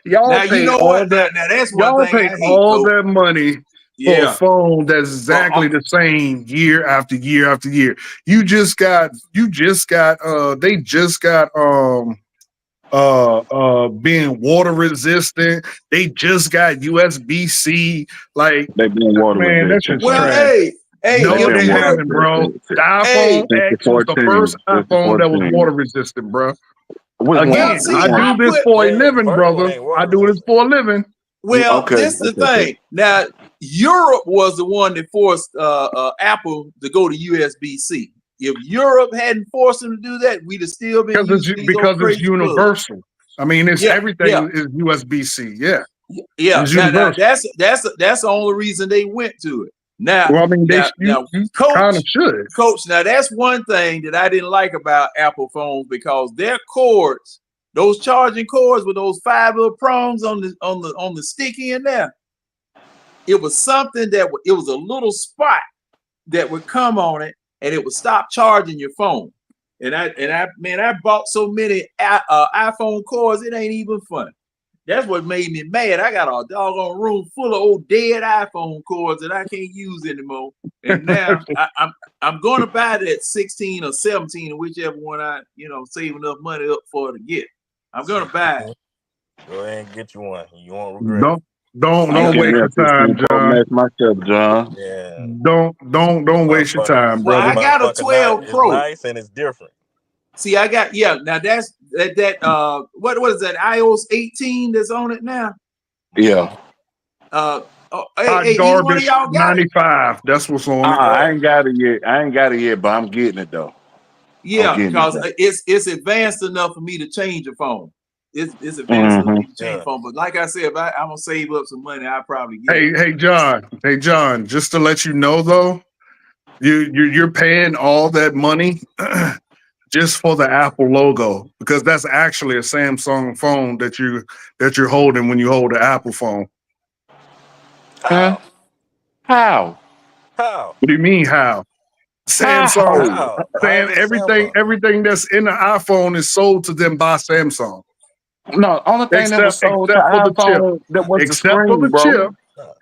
now, pay you know all what? that. Now that's one Y'all thing pay I hate, all that money for a phone that's exactly the same year after year after year. They just got being water resistant. They just got USB-C. Like they've been water resistant. That's just trash. Hey, no, they haven't, bro. The iPhone X was the first iPhone that was water resistant, bro. Again, I do this for a living, brother. I do this for a living. Well, this is the thing. Now, Europe was the one that forced Apple to go to USB-C. If Europe hadn't forced them to do that, we'd have still been because it's universal. I mean, everything is USB-C. Yeah. Yeah, It's now universal. that's the only reason they went to it. Now, Well, I mean, now, you kind of should. coach. Now that's one thing that I didn't like about Apple phones because their cords, those charging cords with those 5 little prongs on the sticky in there, it was something that it was a little spot that would come on it and it would stop charging your phone. And I bought so many iPhone cords, it ain't even funny. That's what made me mad. I got a doggone room full of old dead iPhone cords that I can't use anymore. And now I'm going to buy that 16 or 17, or whichever one I save enough money up for to get. I'm going to buy it. Go ahead and get you one. You won't regret. Don't waste your time, John. Myself, John. Yeah. Don't waste your time, Well, brother. I got a 12 Pro. It's nice and it's different. See, I got now that's that what is that iOS 18 that's on it now? Yeah. Hot garbage 95. That's what's on it. I ain't got it yet. But I'm getting it though. Yeah, because it's advanced enough for me to change a phone. It's advanced enough for me to change a phone. But like I said, if I'm gonna save up some money, I'll probably get it. Hey John, just to let you know though, you're paying all that money just for the Apple logo, because that's actually a Samsung phone that you're holding when you hold the Apple phone. How? What do you mean how? Samsung. Everything that's in the iPhone is sold to them by Samsung. No, only thing that was sold to iPhone that was the screen, bro.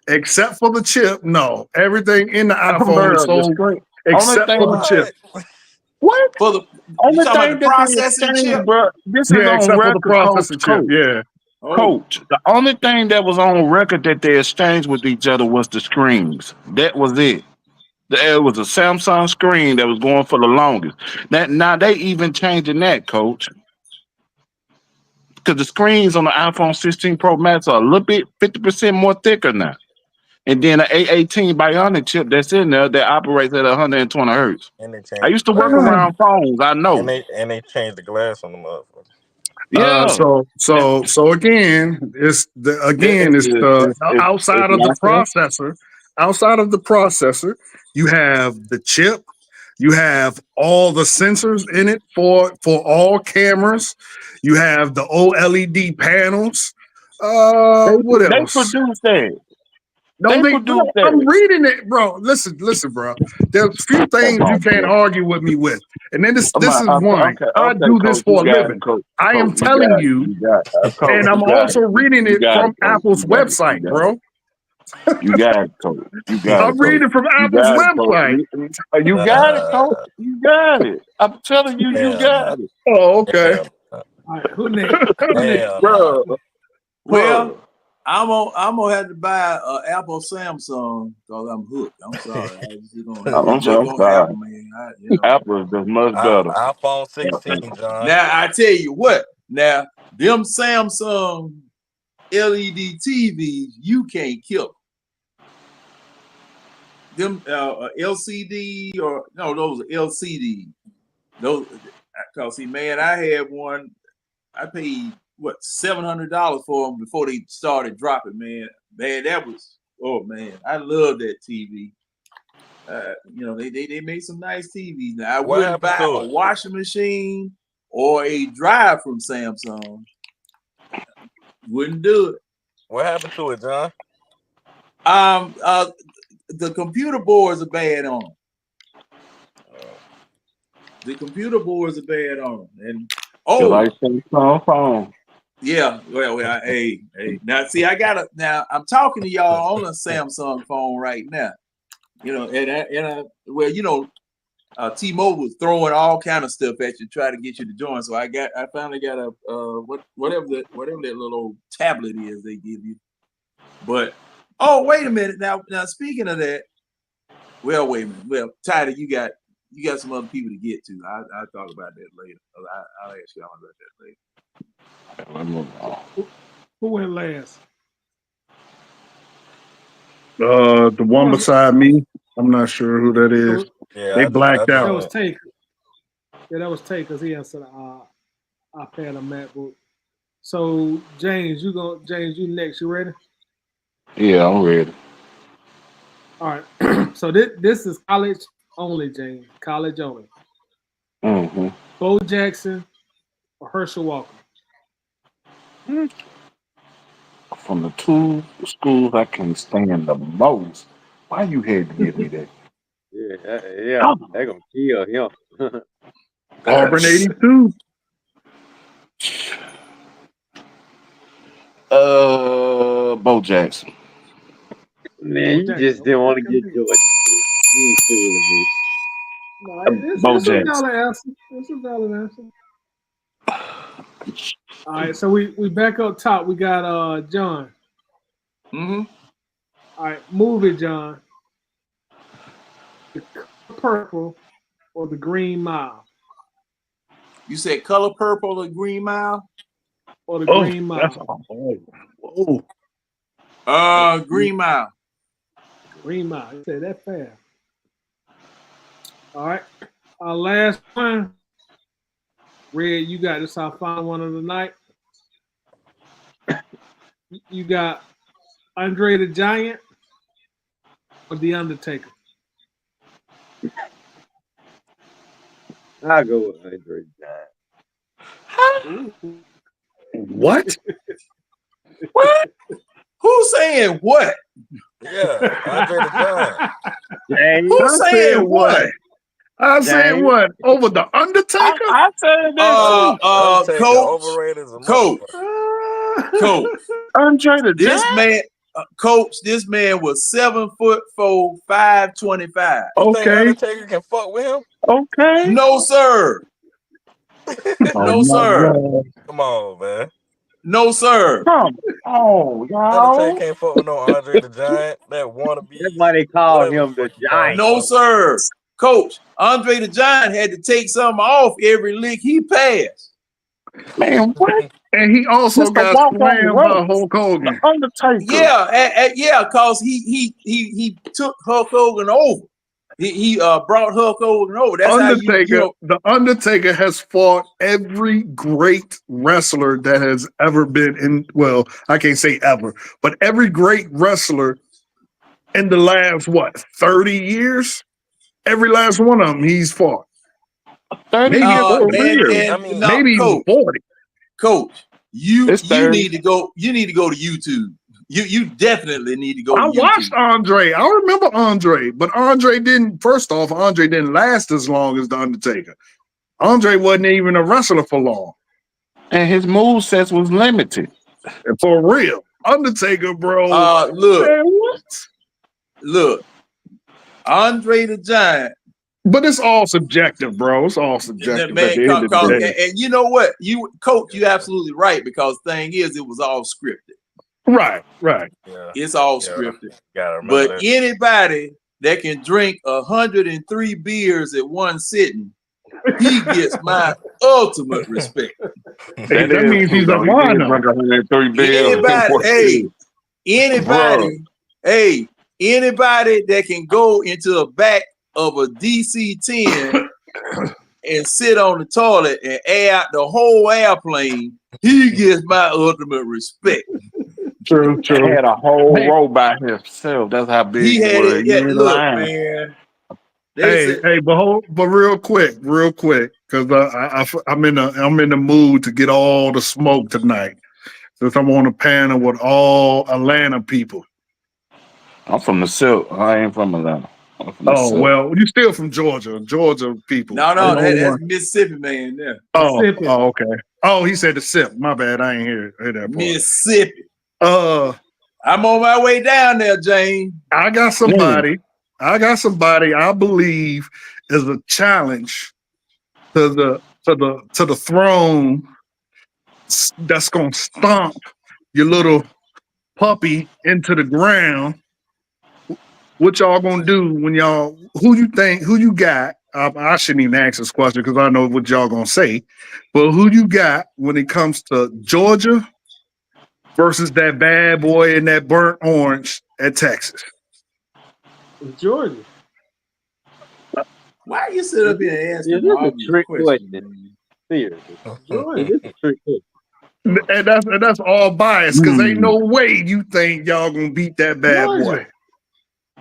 Except for the chip, no. Everything in the iPhone is sold except for the chip. What? For the only thing that processing chip, bro. This is on except record, for the processing chip. Yeah. Coach, the only thing that was on record that they exchanged with each other was the screens. That was it. There was a Samsung screen that was going for the longest. Now they even changing that, Coach. Because the screens on the iPhone 16 Pro Max are a little bit 50% more thicker now. And then an A18 Bionic chip that's in there that operates at 120 hertz. I used to work around phones. I know. And they changed the glass on the motherfucker. Yeah. So again, it's outside of the processor. Outside of the processor, you have the chip. You have all the sensors in it for all cameras. You have the OLED panels. What else? They produced that. I'm reading it, bro. Listen, bro. There's few things you can't argue with me with, and then this is one. I do this for a living. I am telling you, and I'm also reading it from Apple's website, bro. You got it, Coach. You got it. I'm reading from Apple's website. You got it, Coach. You got it. I'm telling you, you got it. Oh, okay. All right, who next? Bro. Well, I'm gonna have to buy an Apple Samsung because I'm hooked. I'm sorry. I'm sorry. Apple, man. Apple is just much better. iPhone 16, John. Now I tell you what. Now them Samsung LED TVs, you can't kill them. LCD or no, those are LCD. Those, cause see, man, I had one. I paid what $700 for them before they started dropping. Man, that was man, I love that TV. They made some nice TVs. Now I wouldn't buy a washing machine or a dryer from Samsung. Wouldn't do it. What happened to it, John? The computer boards are bad on them. The computer boards are bad on them, and like Samsung phone. Yeah, well, hey. Now, see, now I'm talking to y'all on a Samsung phone right now. T-Mobile was throwing all kind of stuff at you, try to get you to join. So I finally got a whatever that little old tablet is they give you. But wait a minute. Now speaking of that, well, wait a minute. Well, Tyler, you got some other people to get to. I'll talk about that later. I'll ask y'all about that later. Who went last? The one beside me. I'm not sure who that is. Yeah, they blacked out. That was Taker. Yeah, that was Taker because he answered iPad or MacBook. So James, you next. You ready? Yeah, I'm ready. All right. So this is college only, James. College only. Mm-hmm. Bo Jackson or Herschel Walker. From the two schools I can stand the most. Why you had to give me that? Yeah, Oh, they're gonna kill him. Auburn 82. Bo Jackson. Man, Bo you Jackson. just didn't want to Okay. get Georgia. You ain't fooling me. No, Bo it's a Jackson. valid answer. It's a valid answer. All right, so we back up top. We got John. Mm-hmm. All right, move it, John. The color purple or the Green Mile You said color purple or green mile? or the Oh, Green that's Mile. Green mile. Green Mile. You said that fast. All right. Our last one. Red, you got this. Our final one of the night. You got Andre the Giant or the Undertaker. I'll go with Andre Giant. Ooh. What? What? Who's saying what? Yeah, Andre the Giant. James, Who's I said saying what? what? I said James, what? Over the Undertaker? I said that too. Undertaker Coach, overrated as a coach, motherfucker. coach. Andre the This Giant? man, coach. This man was 7'4", 525. You think Okay. Undertaker can fuck with him? Okay. No sir, Oh no my sir, God. Come on, man. no sir. Come on, Undertaker y'all. can't fuck with no Andre the Giant. That wannabe, that's why they call whatever the him the fuck you call Giant. No, himself. sir. Coach, Andre the Giant had to take something off every lick he passed. Man, what? And he also Just a got walk on slammed by rope. Hulk The Hogan. Undertaker. Yeah, cause he took Hulk Hogan over. He brought Hulk Hogan over. That's how you The Undertaker has fought every great wrestler that has ever been in, well, I can't say ever, but every great wrestler in the last, 30 years? Every last one of them he's fought. 30 Maybe years for real. I and mean, now, Maybe even coach, 40. you It's 30. need to go. You need to go to YouTube. You definitely need to go to I YouTube. watched Andre. I remember Andre, but Andre didn't last as long as The Undertaker. Andre wasn't even a wrestler for long. And his move sets was limited. And for real. Undertaker, bro. Look, Man, what? look, Andre the Giant. But it's all subjective, bro. It's all subjective at Man, the end of the day. and you know what, coach, you absolutely right, because the thing is, it was all scripted. Right. yeah, It's all scripted. gotta remember But that. anybody that can drink 103 beers at one sitting, he gets my ultimate respect. Hey, that means he's a minor. Anybody that can go into the back of a DC-10 and sit on the toilet and air out the whole airplane, he gets my ultimate respect. True. He had a whole row by himself. That's how big He had was. it. Yeah, look, man. But real quick, because I'm in the mood to get all the smoke tonight. Since I'm on a panel with all Atlanta people. I'm from the Silk. I ain't from Atlanta. Well, you still from Georgia people. No, that's Mississippi, man. Yeah. Mississippi. Okay. Oh, he said the SIP. My bad. I ain't hear that part. Mississippi. I'm on my way down there, Jane. I got somebody I believe is a challenge to the throne that's gonna stomp your little puppy into the ground. What y'all gonna do when who you got? I shouldn't even ask this question because I know what y'all gonna say, but who you got when it comes to Georgia versus that bad boy in that burnt orange at Texas? Georgia. Why you sit up here and ask Is an this a obvious trick question? question? Seriously. Georgia. Is this a trick question? And that's all bias because ain't Hmm. no way you think y'all gonna beat that bad boy. Georgia.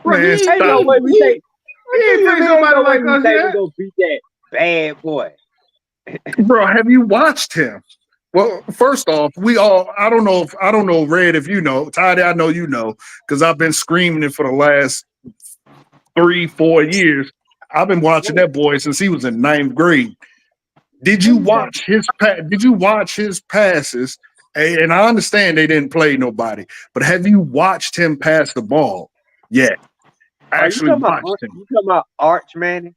Bro, Man, he Ain't no stop. way we think. he ain't What faced you mean? Ain't nobody no way like we us think we yet. gonna beat that bad boy. Bro, have you watched him? Well, first off, I don't know, Red, if you know. Tidy, I know you know, because I've been screaming it for the last 3-4 years. I've been watching that boy since he was in 9th grade. Did you watch his passes? And I understand they didn't play nobody, but have you watched him pass the ball? Yeah. Are you Actually talking about? watched him. You talking about Arch Manning?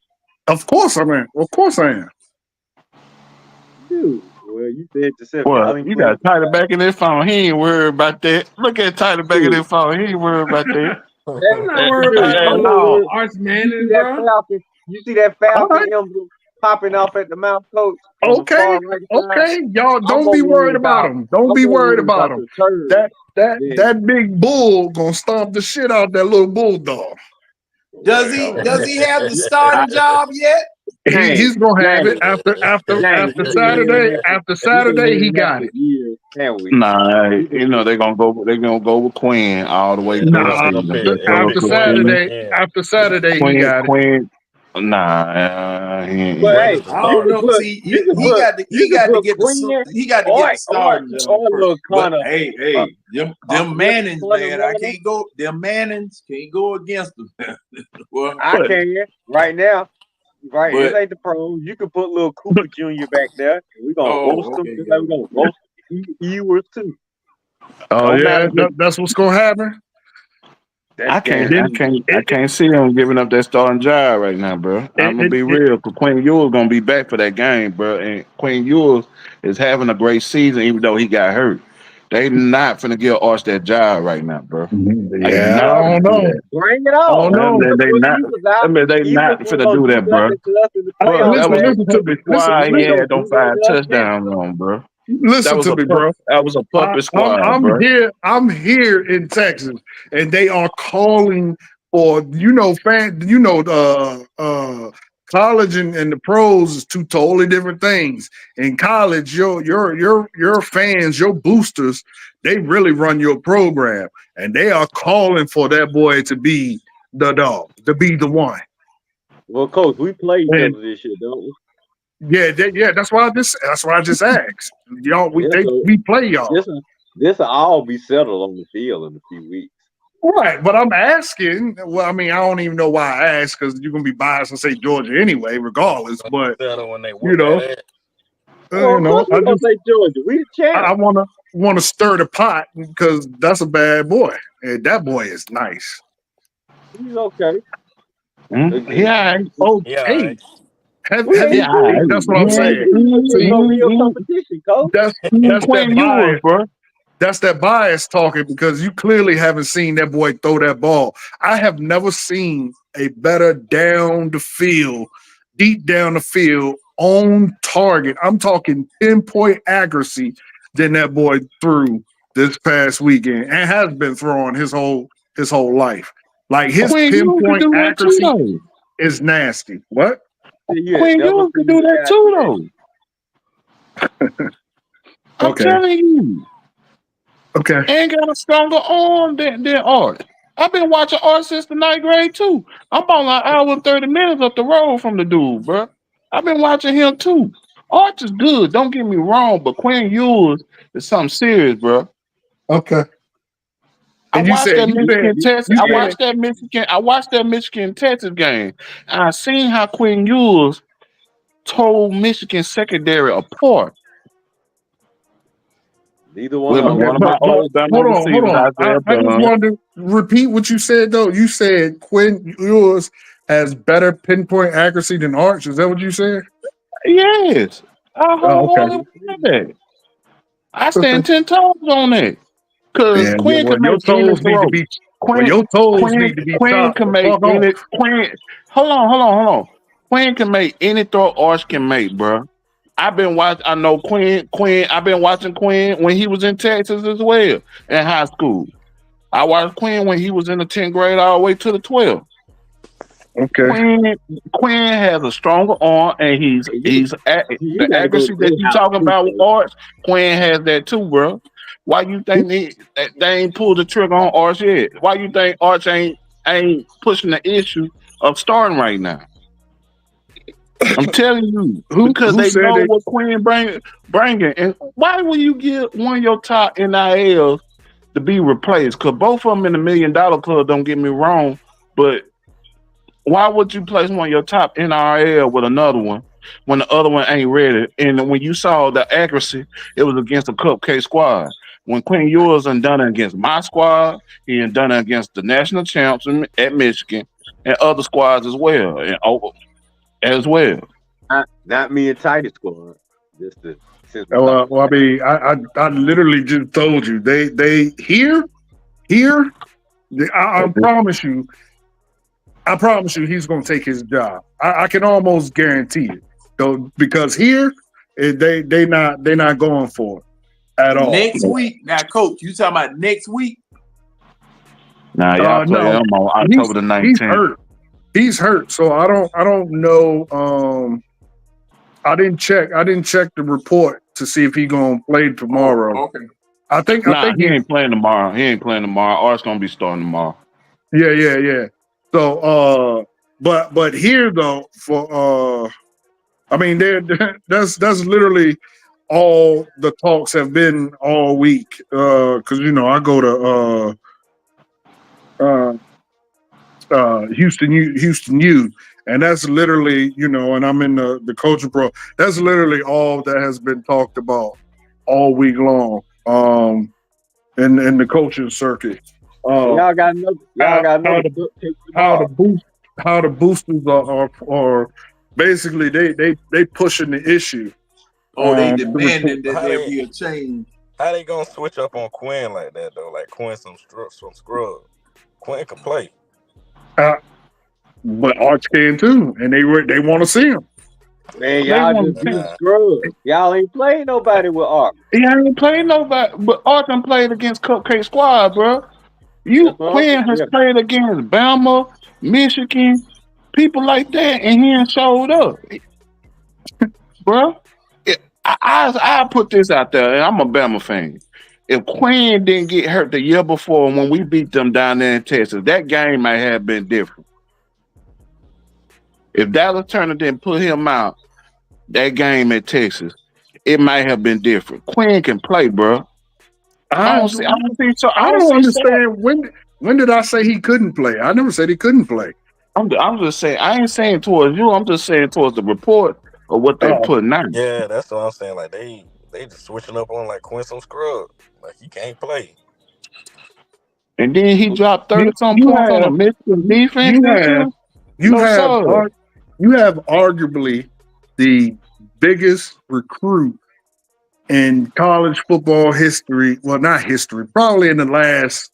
Of course I am. Of course I am. Dude, well, you said yourself. Well, Y'all ain't you played. got Tyler back in his phone. He ain't worried about that. Look at Tyler back in Dude, his phone. He ain't worried about that. I'm not worried dude, about I'm no more No. worried. Arch You see Manning, that bro. Falcon? You see that All Falcon right. emblem popping off at the mouth, coach, on the Okay. far right side? Okay. Y'all I'm don't more be worried worried about about. him. Don't I'm be more worried worried about about him. the turd than. That big bull gonna stomp the shit out that little bulldog. Does he have the starting job yet? James, He's gonna have it James, James, after we've been hearing Saturday. that. After We've been Saturday, he hearing that got for it. years, haven't we? Nah, We've been hearing. they're gonna go with Quinn all the way Yeah, through they're the gonna Nah, go season, bro. pick they're gonna So pick after Quinn at Quinn, the Saturday, end. after Saturday, he got it. Quinn, nah, But Quinn hey, is the I don't know. starter. See, he got to you can put get Quinn he got to get or the starting or job first. little But Connor, uh, hey, them little Mannings, Connor man, I Runner. can't go. Them Mannings can't go against them. Well, I but can right now. Right, this but ain't the pros. You can put little Cooper Jr. back there, and we're gonna roast oh, them okay, just yeah, like we're gonna roast Ewers too. Oh Don't matter yeah, the that's what's gonna happen. that's Then guaranteed. I it, it, can't see him giving up that starting job right now, bro. I'm gonna it, be it, real. Cause Quinn Ewell's gonna be back for that game, bro. And Quinn Ewell is having a great season, even though he got hurt. They not finna give Arch that job right now, bro. They yeah, I not Well, don't finna do know. that. bring it I don't on. know. You can They put not. Ewers out. I mean, they Ewers not ain't finna gonna do do that, bro. nothing to us in the But playoffs That was a last listen to year. me. puppet Listen, squad he He listen, gonna had do them that 5 to us now. touchdowns on, bro. That listen was to a me, pup. bro. That was a puppet squad, I'm bro. here. I'm here in Texas, and they are calling for college and the pros is two totally different things. In college, your fans, your boosters, they really run your program, and they are calling for that boy to be the dog, to be the one. Well, coach, we play each And other this year, don't we? yeah, that's why I just asked. Y'all, This will we play y'all. this will all be settled on the field in a few weeks. Right, but I'm asking. Well, I mean, I don't even know why I asked because you're gonna be biased and say Georgia anyway, regardless. But Settle when they you whoop that know, ass. Well, of course we gonna say Georgia. We the I champ. want to stir the pot because that's a bad boy, and that boy is nice. He's okay. Again, Yeah, Yeah, all Okay, right. we have ain't you? yeah. we ain't That's what I'm we ain't saying. beating against See, no real competition, coach. that's that Quinn Ewers, bias. bro. That's that bias talking because you clearly haven't seen that boy throw that ball. I have never seen a better down the field, deep down the field, on target. I'm talking pinpoint accuracy than that boy threw this past weekend and has been throwing his whole life. Like his Quinn Ewers could pinpoint do that too, accuracy though. is nasty. What? You had Quinn never Ewers could seen do a that guy too, do that. though. I'm Okay. telling you, Okay. ain't got a stronger arm than Art. I've been watching Art since the 9th grade too. I'm about an hour and 30 minutes up the road from the dude, bro. I've been watching him too. Art is good, don't get me wrong, but Quinn Ewers is something serious, bro. Okay. I And you watched said that Michigan Texas. you I And said watched that Michigan. I watched that Michigan Texas game. And I seen how Quinn Ewers told Michigan secondary apart neither one with of them okay, one of won. my but old Bama hold receivers on. out there, I just Dunn. wanted to repeat what you said though. You said Quinn Ewers has better pinpoint accuracy than Arch. Is that what you said? Yes, I Oh, okay. wholeheartedly believe that. I Okay. stand 10 toes on that. Cause Yeah, Quinn well, can make any throw. Quinn, your toes Quinn, need to be Quinn chopped can the make fuck off. any. Quinn, hold on. Quinn can make any throw Arch can make, bro. I've been watching. I know Quinn. I've been watching Quinn when he was in Texas as well in high school. I watched Quinn when he was in the 10th grade all the way to the 12th. Okay. Quinn has a stronger arm, and You the gotta go to accuracy that their you house talking too, about with coach. Arch. Quinn has that too, bro. Why you think they ain't pulled the trigger on Arch yet? Why you think Arch ain't pushing the issue of starting right now? I'm telling you, because Who they said know they? what Quinn bringing. And why would you get one of your top NILs to be replaced? Because both of them in the $1 million club. Don't get me wrong, but why would you place one of your top NRL with another one when the other one ain't ready? And when you saw the accuracy, it was against a cupcake squad. When Quinn Ewers done it against my squad, he done it against the national champs at Michigan and other squads as well, and over as well. Not me and Titus squad. Just to since we Well, talking well, I about mean, I literally just told you they here. I promise you, he's going to take his job. I can almost guarantee it, though, because here they not going for it at all. Next week, now, coach, you talking about next week? Now y'all play No, them on October the he's 19th. hurt. He's hurt, so I don't know. I didn't check the report to see if he gonna play tomorrow. Oh, okay. I think He ain't playing tomorrow. Art's gonna be starting tomorrow. Yeah. So but here though for I mean that's literally all the talks have been all week. Because I go to Houston U, and that's literally and I'm in the coaching pro. That's literally all that has been talked about all week long. In the coaching circuit. y'all got another book take tomorrow. How the boosters are basically they pushing the issue. Oh, they to demanding that How there they be a change. how they gonna switch up on Quinn like that though? Like Quinn some scrub. Quinn can play. But Arch can too, and they want to see him. Man, They y'all want just beat scrubs. Y'all ain't playing nobody with Ark. he ain't played nobody, but Art done played against Cupcake Squad, bro. That's what I'm Quinn has saying. played against Bama, Michigan, people like that, and he ain't showed up, bro. I put this out there, and I'm a Bama fan. If Quinn didn't get hurt the year before when we beat them down there in Texas, that game might have been different. If Dallas Turner didn't put him out that game at Texas, it might have been different. Quinn can play, bro. I I don't see. I don't see. So I I don't don't see. So understand when did I say he couldn't play? I never said he couldn't play. I'm just saying. I ain't saying towards you. I'm just saying towards the report of what they're Oh, putting out. Yeah, that's what I'm saying. Like they just switching up on like Quinn some scrub. Like he can't play. And then he dropped you 30 some you points on the have Michigan defense you this have year. you No have sir. you have arguably the biggest recruit in college football history. Well, not history, probably in the last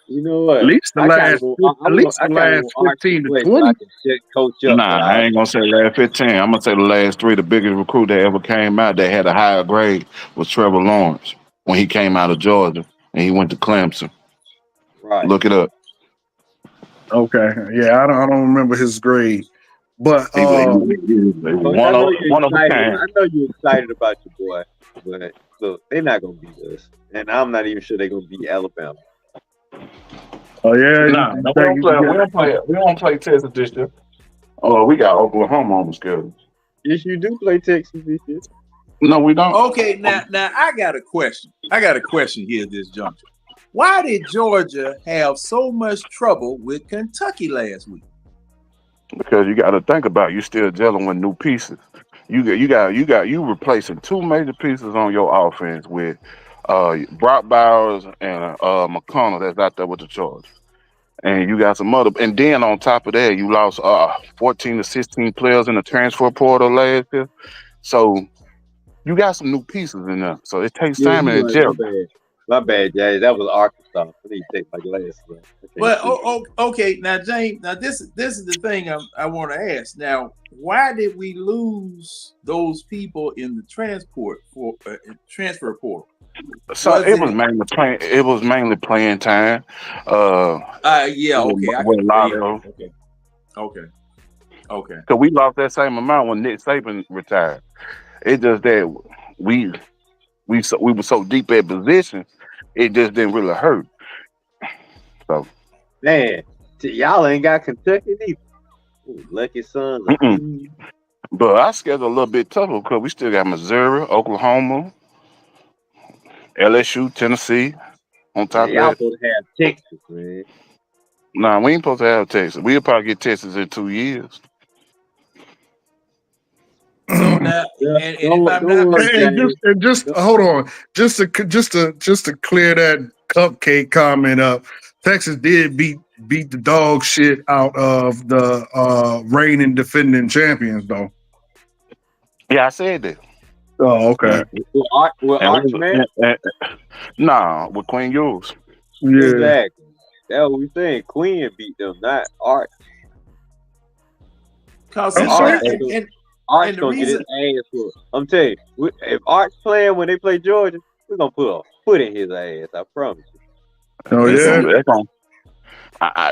You know at what? least the I kind of last want. at least I the kind of last want Ark to 15 to play so I 20. can check coach up. Nah, But I ain't gonna say last 15. I'm gonna say the last three. The biggest recruit that ever came out that had a higher grade was Trevor Lawrence when he came out of Georgia and he went to Clemson. right. Look it up. Okay, yeah, I don't remember his grade, but He was Coach, I know you're one of a excited. kind. I know you're excited about your boy, but look, they're not gonna beat us, and I'm not even sure they're gonna beat Alabama. oh yeah, Nah, no, we don't play Texas this year. Oh, we got Oklahoma on the schedule. Yes, you do play Texas this year. No, we don't. Okay, now I got a question. I got a question here at this juncture. Why did Georgia have so much trouble with Kentucky last week? Because you got to think about it, you still dealing with new pieces. You replacing two major pieces on your offense with Brock Bowers and McConnell that's out there with the Chargers. And you got some other, and then on top of that, you lost 14 to 16 players in the transfer portal last year. So you got some new pieces in there. So it takes Yeah, time you to right. adjust. My bad, Jay. That was Arkansas. I need to take my glasses off. I can't Well, see. okay. Now, James. Now, this is the thing I want to ask. Now, why did we lose those people in the transfer portal? So Was it was it? mainly playing. It was mainly playing time. Yeah. Okay. I With can. Yeah. Lotto, Okay. Okay. Okay. because we lost that same amount when Nick Saban retired. It's just that we we were so deep at position, it just didn't really hurt. So, Man, y'all ain't got Kentucky either. Ooh, lucky sons of mm-mm. Eve. But our schedule a little bit tougher because we still got Missouri, Oklahoma, LSU, Tennessee. On Man, top of y'all that, supposed to have Texas, man. nah, we ain't supposed to have Texas. We'll probably get Texas in 2 years. So now, Yeah, and if I'm don't not worry, mistaken, And just James. hold on, just to clear that cupcake comment up. Texas did beat the dog shit out of the reigning defending champions, though. Yeah, I said that. Oh, okay. And, With and, Arch we, Man? nah, with Queen Euros. Yeah. Exactly. That's what we saying. Queen beat them, not Arch. cause I'm see Arch, now, saying, Arch and the gonna get his reason, ass whooped. I'm telling you, if Arch playing when they play Georgia, we're gonna put a foot in his ass. I promise you. oh and yeah. see,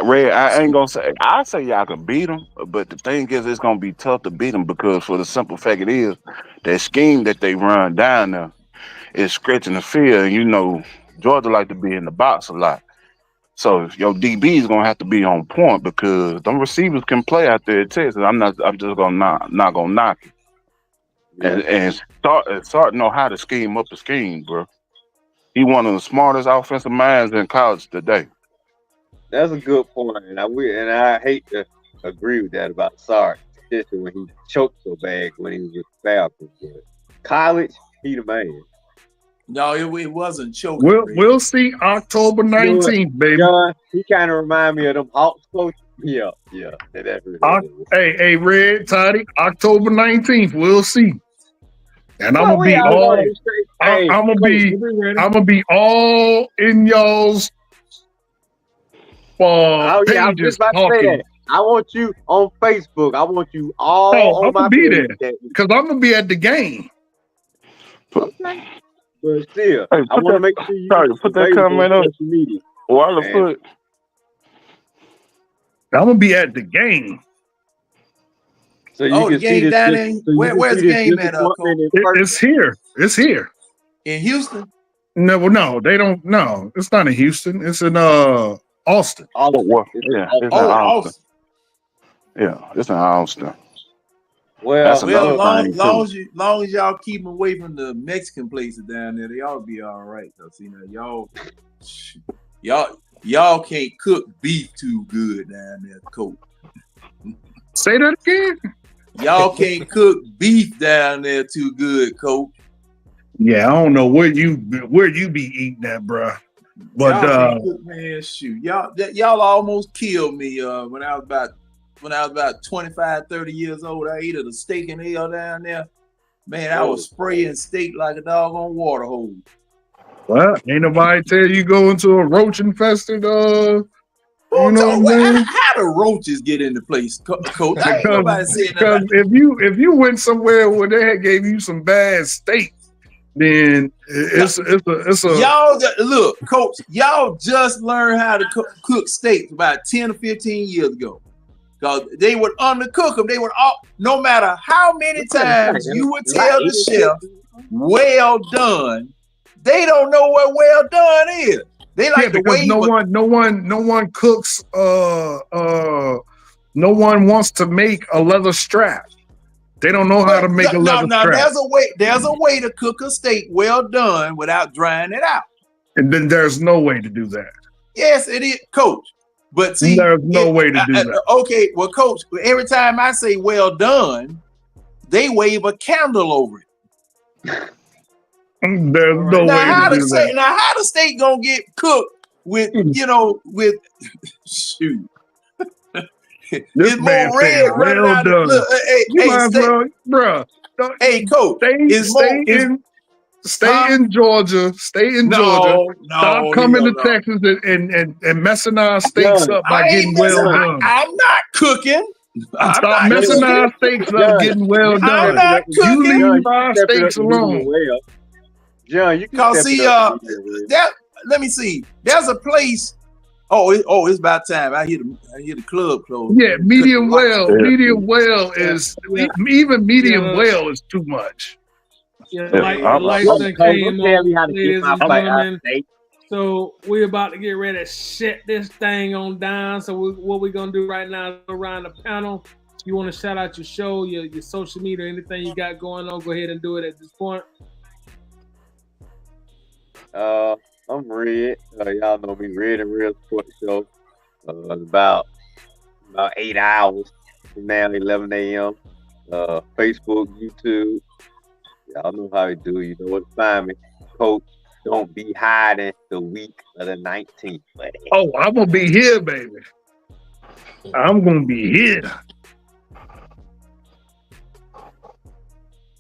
Red, I ain't gonna say. I say y'all can beat them, but the thing is, it's gonna be tough to beat them because for the simple fact it is that scheme that they run down there is stretching the field. And you know, Georgia like to be in the box a lot, so your DB is gonna have to be on point because them receivers can play out there at Texas. I'm not. I'm just gonna not gonna knock it Yeah, and start know how to scheme up the scheme, bro. He one of the smartest offensive minds in college today. that's a good point, and I hate to agree with that about Sark, especially when he choked so bad when he was with the Falcons. But college, he the man. no, it wasn't choking, We'll Red. we'll see October You know what, 19th, baby. John? He kind of remind me of them Hawks coaches. Yeah, yeah, that's really what Oc- it was. hey, Red Toddy, October 19th, we'll see. And I'm Well, gonna we be already straight. Hey, I'm gonna coach, be we ready. I'm gonna be all in y'all's Oh yeah, I was just pages about to say talking. that. I want you on Facebook. I want you Oh, all I'm on gonna my be page. there because I'm gonna be at the game. Okay, but still, Hey, I want to make sure you put that available on comment up. social media, and Waterfoot. I'm gonna be at the game. so you Oh, the can see game this. down there. See Where's the this game at, disappointment Coach? in It's person. here. It's here. In Houston? No, they don't. No, it's not in Houston. It's in Austin. Austin. Well, It's in yeah, it's in Austin. Oh, Austin. Austin. Yeah, it's in Austin. That's Well, Well, another look, thing too. long as y'all keep them away from the Mexican places down there, they ought to be all right. Cause you know y'all can't cook beef too good down there, Coach. Say that again. Y'all can't cook beef down there too good, Coach. Yeah, I don't know where you be eating that, bruh. But Y'all can't cook, man. Shoot, y'all almost killed me when I was about 25, 30 years old. I ate a steak and ale down there. Man, I was spraying steak like a doggone water hose. well, ain't nobody tell you go into a roach infested you know what I'm saying? How the roaches get into place, Coach? I ain't nobody saying that. Because if you went somewhere where they had gave you some bad steak, then it's a Y'all look, Coach. Y'all just learned how to cook steak about 10 or 15 years ago. Because they would undercook them. They would no matter how many times you would tell the chef, "Well done," they don't know what well done is. They like to because wave. no one cooks no one wants to make a leather strap. They don't know how to make a leather strap. There's a way to cook a steak well done without drying it out. And then there's no way to do that. Yes, it is, Coach. But see, there's no way to do that. Okay, well, Coach, every time I say well done, they wave a candle over it. There's no way to do that. Now, how the steak gonna get cooked with, shoot. This man said, well done. You might as well, bruh. Hey, Coach, stay in Georgia. Stay in Georgia. Stop coming to Texas and messing our steaks up by getting well done. I'm not cooking. Stop messing our steaks up getting well done. I'm not cooking. You leave our steaks alone. John, you can Cause step see, it up. a little bit, that let me see. There's a place. It's about time. I hear the club close. Yeah, medium well. Yeah. Medium well is even medium Yeah. well is too much. Yeah, Yeah, like the I'm- lights Coach, done don't came tell me on, how to get ladies my and fight out gentlemen. today. So we're about to get ready to shut this thing on down. So what we're gonna do right now is go around the panel. You want to shout out your show, your social media, anything you got going on? Go ahead and do it at this point. I'm Red. Y'all know me, Red and Real Sports Show. About 8 hours from now, 11 a.m. Facebook, YouTube. Y'all know how we do. You know what to find me. Coach, don't be hiding the week of the 19th. Buddy. Oh, I'm gonna be here, baby. I'm gonna be here.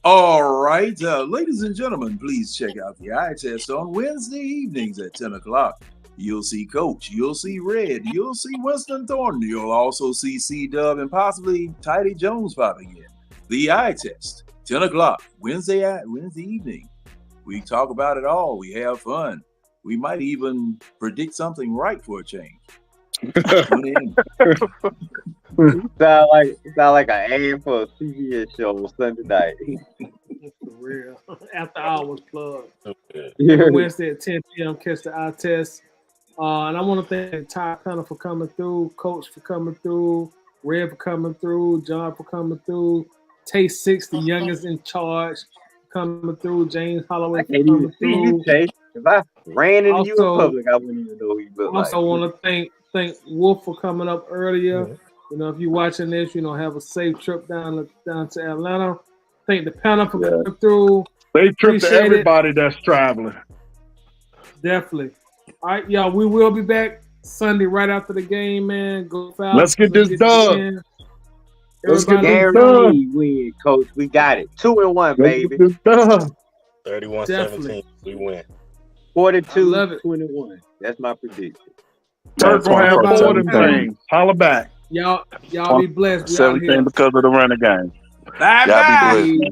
All right, ladies and gentlemen, please check out the eye test on Wednesday evenings at 10 o'clock. You'll see Coach, you'll see Red, you'll see Winston Thornton, you'll also see C-Dub and possibly Tidy Jones popping in. The eye test, 10 o'clock, Wednesday evening. We talk about it all. We have fun. We might even predict something right for a change. Tune in. Sound like an aim for a CBS show on Sunday night. For real. After hours plug. Yeah. Every Wednesday at 10 p.m. Catch the eye test. And I want to thank the entire panel for coming through, Coach for coming through, Red for coming through, John for coming through, Tay Six, the youngest in charge, coming through, James Holloway I for can't coming even see you, through. Tay. If I ran into you in Also- public, I wouldn't even know who you look like. Also want to thank Wolf for coming up earlier. You know, if you're watching this, have a safe trip down to Atlanta. Thank the panel for coming through. They trip to Appreciate it. everybody that's traveling. Definitely. All right, y'all. We will be back Sunday right after the game, man. Go Falcons. Let's get this done. Let's get this done. Guaranteed win, Coach. We got it. 2-1, Let's baby. get this done. 31-17, we win. 42-21. That's my prediction. Turk gonna have more than 17. things. Holla back. Y'all be blessed. We out 17 here. because of the running game. Bye Y'all be bye. blessed, man.